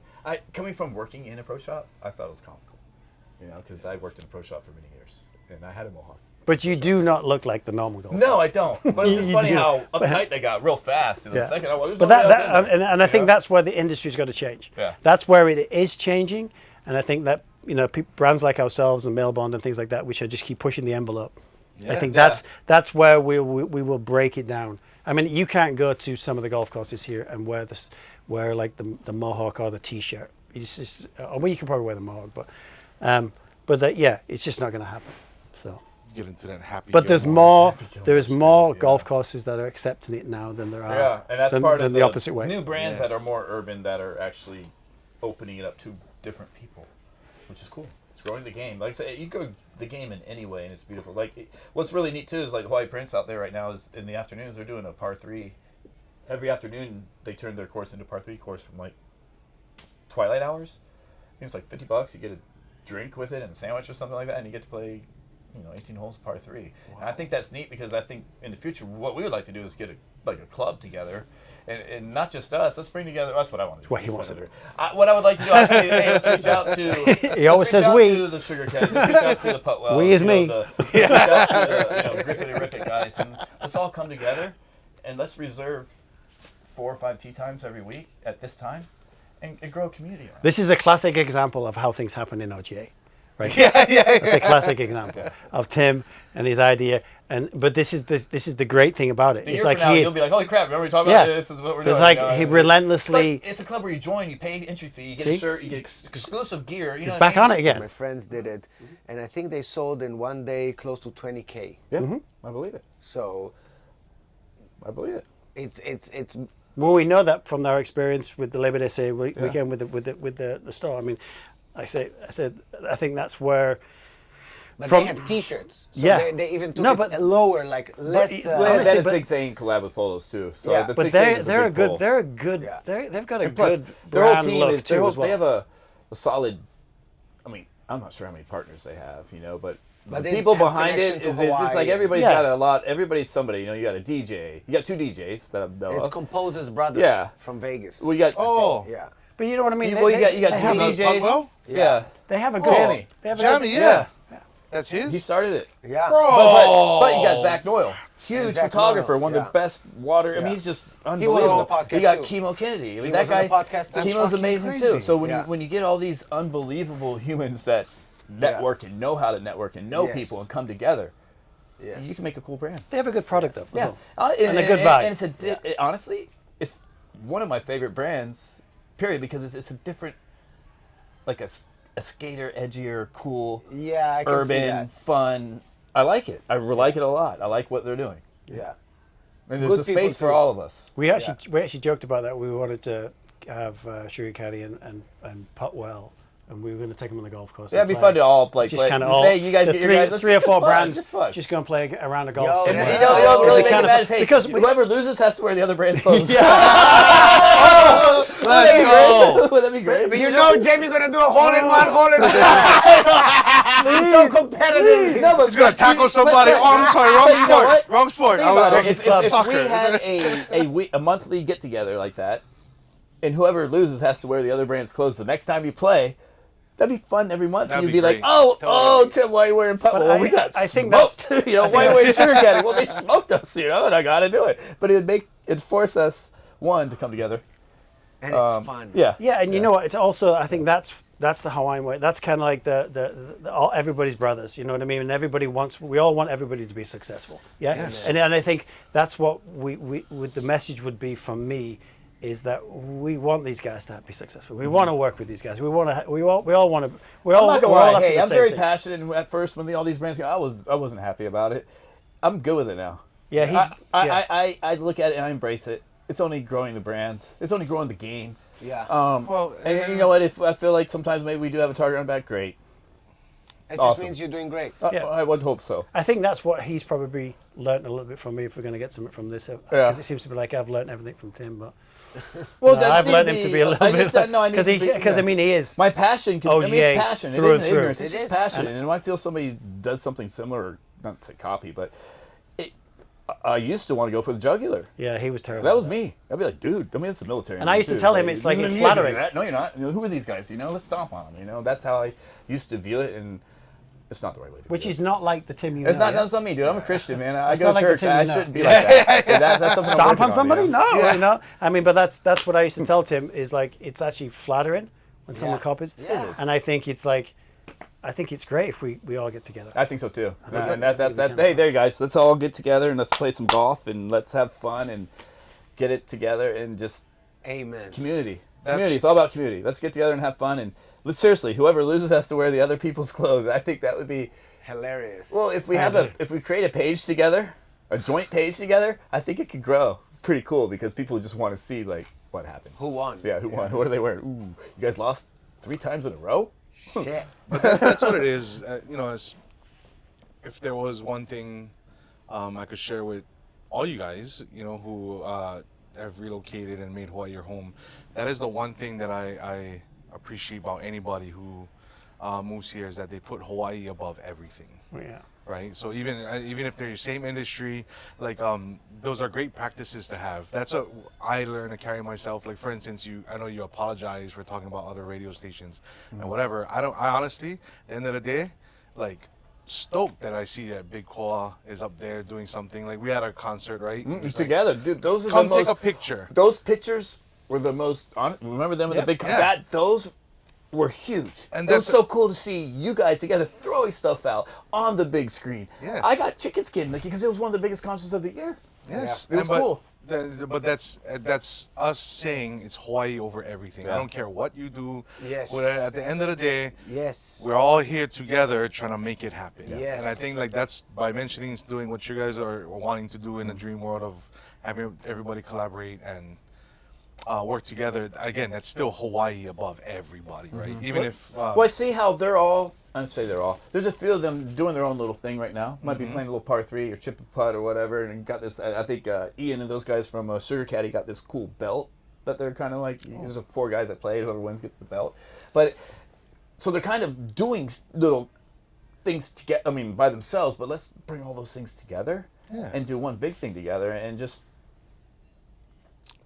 E: coming from working in a pro shop, I thought it was comical, you know, because I worked in a pro shop for many years, and I had a mohawk.
C: But you do not look like the normal golfer.
E: No, I don't. But it's just
C: You
E: funny
C: do.
E: how uptight they got real fast. And
C: Yeah.
E: the second, there's
C: But
E: nobody else in there.
C: and I think that's where the industry's got to change.
E: Yeah.
C: That's where it is changing, and I think that brands like ourselves and Mailbond and things like that, we should just keep pushing the envelope. I think that's where we will break it down. I mean, you can't go to some of the golf courses here and wear like the mohawk or the t-shirt. It's just, well, you can probably wear the mohawk, but it's just not going to happen. So.
B: Get into that happy.
C: But there's more. There is more golf courses that are accepting it now than there are.
E: Yeah, and that's
C: than,
E: part
C: than
E: of
C: the opposite way.
E: New brands that
B: Yes.
E: are more urban that are actually opening it up to different people, which is cool. It's growing the game. Like I said, you go the game in any way, and it's beautiful. Like what's really neat too is like Hawaii Prince out there right now is in the afternoons they're doing a par 3. Every afternoon they turn their course into par 3 course from like twilight hours. I think it's like $50. You get a drink with it and a sandwich or something like that, and you get to play 18 holes par 3. Wow. And I think that's neat because I think in the future what we would like to do is get a club together, and not just us. Let's bring together. That's what I want to do.
C: What he wants to do.
E: What I would like to do, I'd say, hey, let's reach out to.
C: He always says we.
E: To the Sugar Cats. Let's reach out to the Putwells.
C: We is me.
E: Let's reach out to the Grip It and Rip It guys, and let's all come together, and let's reserve 4 or 5 tee times every week at this time, and grow a community around.
C: This is a classic example of how things happen in OGA. Right.
B: It's
C: a classic example of Tim and his idea. But this is the great thing about it.
E: A
C: It's
E: year
C: like
E: from now, you'll be like, holy crap! Remember we talked about this? This is what we're doing.
C: It's like
E: you know,
C: he relentlessly.
E: It's a club where you join, you pay entry fee, you get
C: See?
E: a shirt, you get exclusive gear. You know
C: It's
E: what
C: back
E: I mean?
C: on it again.
A: My friends did it, and I think they sold in one day close to 20K.
E: Yeah, I believe it.
A: So
E: I believe it.
A: it's
C: Well, we know that from our experience with the Labor Day Sale weekend with the store. I mean, I said I think that's where.
A: But
C: From-
A: they have T-shirts. So
C: Yeah.
A: they even took
C: No,
A: it
C: but-
A: lower, like less.
E: Well,
C: honestly,
E: that is
C: but-
E: Sig Zane collab with polos too. So
A: Yeah.
E: the
C: But
E: Sig Zane is
C: they're a
E: big
C: good.
E: pole.
C: They're a good.
A: Yeah.
C: They've got a
E: And plus,
C: good
E: their whole
C: brand
E: team
C: look
E: is
C: too as well.
E: they have a solid. I mean, I'm not sure how many partners they have, but the
A: they
E: people
A: have
E: behind it
A: connection
E: is
A: to
E: it's just like
A: Hawaii.
E: everybody's
C: Yeah.
E: got a lot. Everybody's somebody. You got a DJ. You got 2 DJs that I know
A: It's
E: of.
A: Composer's brother.
E: Yeah.
A: From Vegas.
E: Well, you got
A: Yeah.
C: But you know what I mean.
E: you
C: They-
E: got
C: they
E: 2
C: have a-
E: DJs.
B: Putwell?
E: Yeah.
C: They have a good.
B: Jamie.
C: They have a
B: Jamie,
C: good,
B: yeah. That's his?
E: He started it.
A: Yeah.
B: Bro.
E: But you got Zach Noyle, huge
A: Zach
E: photographer,
A: Noyle,
E: one of
A: yeah.
E: the best water. I
A: Yeah.
E: mean, he's just
A: on
E: unbelievable.
A: the podcast
E: You got
A: too.
E: Chemo Kennedy. I mean,
A: He
E: that
A: was on
E: guy.
A: the podcast too.
E: Chemo's
B: fucking
E: amazing
B: crazy.
E: too. So when
A: Yeah.
E: you get all these unbelievable humans that network and know how to network and know
A: Yes.
E: people and come together,
A: Yes.
E: you can make a cool brand.
C: They have a good product though.
E: Yeah,
C: And a good vibe.
E: And it's honestly, it's one of my favorite brands. Period, because it's a different, like a skater, edgier, cool,
A: Yeah, I can see
E: urban,
A: that.
E: fun. I like it. I like it a lot. I like what they're doing.
A: Yeah.
E: And there's
A: Good
E: a
A: people
E: space for
A: too.
E: all of us.
C: We actually joked about that. We wanted to have Sugar Caddy and Putwell, and we were going to take them on the golf course.
E: Yeah, it'd
C: and
E: be
C: play.
E: fun to all play.
C: Just kind of
E: Say, you guys
C: the
E: get your
C: three,
E: guys. Let's
C: 3 or
E: just
C: 4
E: have fun,
C: brands.
E: Just fun.
C: Just go and play around a golf.
A: Yo,
C: somewhere.
A: and
E: You know what really
C: It'd be
E: make
C: kind
E: it
C: of-
E: bad is, hey,
C: because
E: whoever loses has to wear the other brand's clothes.
B: Let's go.
E: Would that be great?
A: But you know Jamie gonna do a hole-in-one, hole-in-one. He's so competitive.
E: No, but
B: He's going to tackle somebody. Oh, I'm sorry.
E: but
B: Wrong
E: you know
B: sport.
E: what?
B: Wrong sport.
E: Think
B: I
E: about
B: was
E: it. If
B: soccer.
E: we had a monthly get together like that, and whoever loses has to wear the other brand's clothes the next time you play, that'd be fun every month.
B: That'd
E: You'd
B: be
E: be like,
B: great.
E: oh, Tim, why are you wearing Putwell? Well, we got
C: I think
E: smoked. Why are you wearing Sugar Caddy? Well, they smoked us, and I got to do it. But it'd force us, one, to come together.
A: And it's fun.
E: Yeah.
C: Yeah, and you know what? It's also, I think that's the Hawaiian way. That's kind of like the all everybody's brothers. You know what I mean? And we all want everybody to be successful. Yeah.
B: Yes.
C: And I think that's what we would the message would be from me is that we want these guys to be successful. We want to work with these guys. We want to. We all want to.
E: I'm not gonna lie. Hey, I'm very
C: passionate.
E: passionate. And at first, when all these brands came, I wasn't happy about it. I'm good with it now.
C: Yeah,
E: I look at it and I embrace it. It's only growing the brands. It's only growing the game.
A: Yeah.
B: Well,
E: And you know what? If I feel like sometimes maybe we do have a target on back, great.
A: It just
E: awesome.
A: means you're doing great.
C: Yeah.
E: I would hope so.
C: I think that's what he's probably learnt a little bit from me. If we're going to get something from this,
E: Yeah.
C: because it seems to be like I've learnt everything from Tim, but
E: Well,
C: no, I've learnt him to be a little bit because I mean he is.
E: my passion.
C: Oh,
E: it's
C: yeah,
E: passion. It
C: through
E: isn't
C: and through.
E: ignorance. It's
A: It
E: just
A: is.
E: passion. And when I feel somebody does something similar or
D: not to say copy, but I used to want to go for the jugular.
C: Yeah, he was terrible.
D: That was me. I'd be like, dude, I mean, it's the military.
C: And I used to tell him, it's like, it's flattering.
D: No, you're not. You know, who are these guys? You know, let's stomp on them. You know, that's how I used to view it, and it's not the right way to do it.
C: Which is not like the Tim you
D: It's
C: know.
D: not. That's not me, dude. I'm a Christian, man. I
C: It's
D: go
C: not
D: to
C: like
D: church.
C: the Tim
D: I
C: you know.
D: shouldn't be like that. That's something I'm
C: Stomp
D: working
C: on somebody?
D: You know?
C: No, you know. I mean, but that's what I used to tell Tim, is like, it's actually flattering when someone copies.
A: Yeah.
C: And I think it's like, I think it's great if we all get together.
D: I think so too. And
C: that-
D: that's
C: we
D: that.
C: can.
D: Hey, there, you guys. Let's all get together and let's play some golf and let's have fun and get it together and just
A: Amen.
D: community. Community. It's all about community. Let's get together and have fun and let's seriously. Whoever loses has to wear the other people's clothes. I think that would be
A: Hilarious.
D: well. If we create a page together, a joint page together, I think it could grow pretty cool because people just want to see like what happened.
A: Who won?
D: Yeah, who won? What are they wearing? Ooh, you guys lost 3 times in a row.
A: Shit.
B: But that's what it is. You know, if there was one thing I could share with all you guys, you know, who have relocated and made Hawaii your home, that is the one thing that I appreciate about anybody who moves here, is that they put Hawaii above everything.
C: Yeah.
B: Right, so even if they're your same industry, like those are great practices to have. That's what I learned to carry myself. Like for instance, I know you apologize for talking about other radio stations and whatever. I honestly, at the end of the day, like stoked that I see that Big Koa is up there doing something. Like we had a concert, right? It was like,
D: Together, dude. Those are
B: come
D: the most.
B: take a picture.
D: Those pictures were the most. Remember them with the big.
B: Yeah.
D: Those were huge.
B: And
D: it was
B: that's
D: so cool to see you guys together throwing stuff out on the big screen.
B: Yes.
D: I got chicken skin because it was one of the biggest concerts of the year.
B: Yes,
D: It was cool.
B: But that's us saying it's Hawaii over everything.
D: Yeah.
B: I don't care what you do.
A: Yes.
B: At the end of the day,
A: Yes.
B: we're all here together trying to make it happen.
A: Yes.
B: And I think like that's by mentioning doing what you guys are wanting to do in the dream world of having everybody collaborate and work together. Again, that's still Hawaii above everybody, right? Even if
D: Well, I see how they're all. I'd say they're all. There's a few of them doing their own little thing right now. Might be playing a little par 3 or chip and putt or whatever, and got this. I think Ian and those guys from Sugar Caddy got this cool belt that they're kind of like. There's 4 guys that played. Whoever wins gets the belt. But so they're kind of doing little things to get. I mean, by themselves. But let's bring all those things together and do one big thing together and just.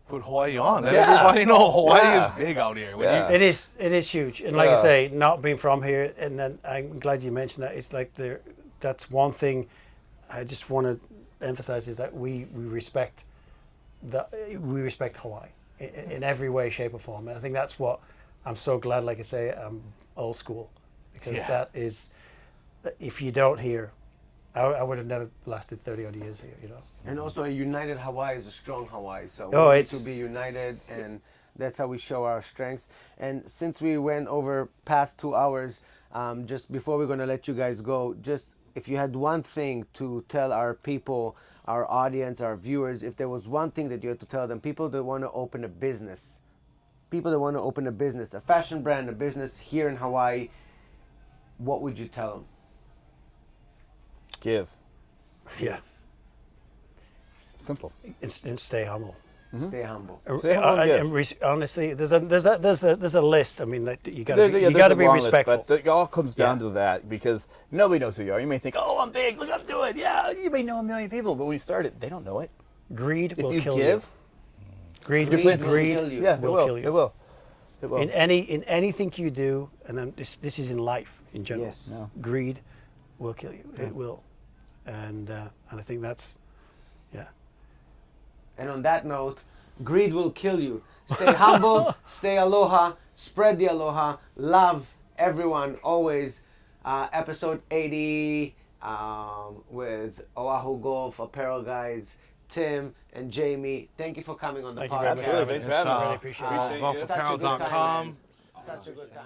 B: put Hawaii on. Let everybody know Hawaii
D: Yeah.
B: is big out here. When
D: Yeah.
C: It is huge, and like I
D: Yeah.
C: say, not being from here, and then I'm glad you mentioned that. It's like that's one thing I just want to emphasize is that we respect Hawaii in every way, shape, or form. And I think that's what I'm so glad. Like I say, I'm old school because that is, if you don't hear, I would have never lasted 30 odd years here, you know.
A: And also, a united Hawaii is a strong Hawaii. So we
C: Oh,
A: need
C: it's-
A: to be united, and that's how we show our strength. And since we went over past 2 hours, just before we're gonna let you guys go, just if you had one thing to tell our people, our audience, our viewers, if there was one thing that you had to tell them, people that want to open a business, a fashion brand, a business here in Hawaii, what would you tell them?
D: Give.
C: Yeah,
D: Simple.
C: and stay humble.
A: Stay humble.
D: Stay humble and give.
C: Honestly, there's a list. I mean, like, you got
D: There's
C: to
D: a
C: be
D: long list,
C: respectful.
D: but it all comes down to that because nobody knows who you are. You may think, "Oh, I'm big. Look what I'm doing." Yeah, you may know a million people, but when you start it, they don't know it.
C: Greed
D: If
C: will
D: you
C: kill
D: give,
C: you. Greed
A: Greed
C: will
A: will
C: greed
A: kill you.
D: yeah,
C: will
D: it
C: kill
D: will.
C: you.
D: It will. It will.
C: In anything you do, and then this is in life in general.
A: Yes.
D: Yeah.
C: Greed will kill you. It will, and I think that's, yeah.
A: And on that note, greed will kill you. Stay humble, stay aloha, spread the aloha, love everyone always. Episode 80 with Oahu Golf Apparel guys, Tim and Jamie. Thank you for coming on the
C: Thank you very
A: podcast.
C: much.
D: Absolutely. Thanks for having us.
C: Really appreciate it.
D: Appreciate you.
B: golfapparel.com.
A: Such a good time.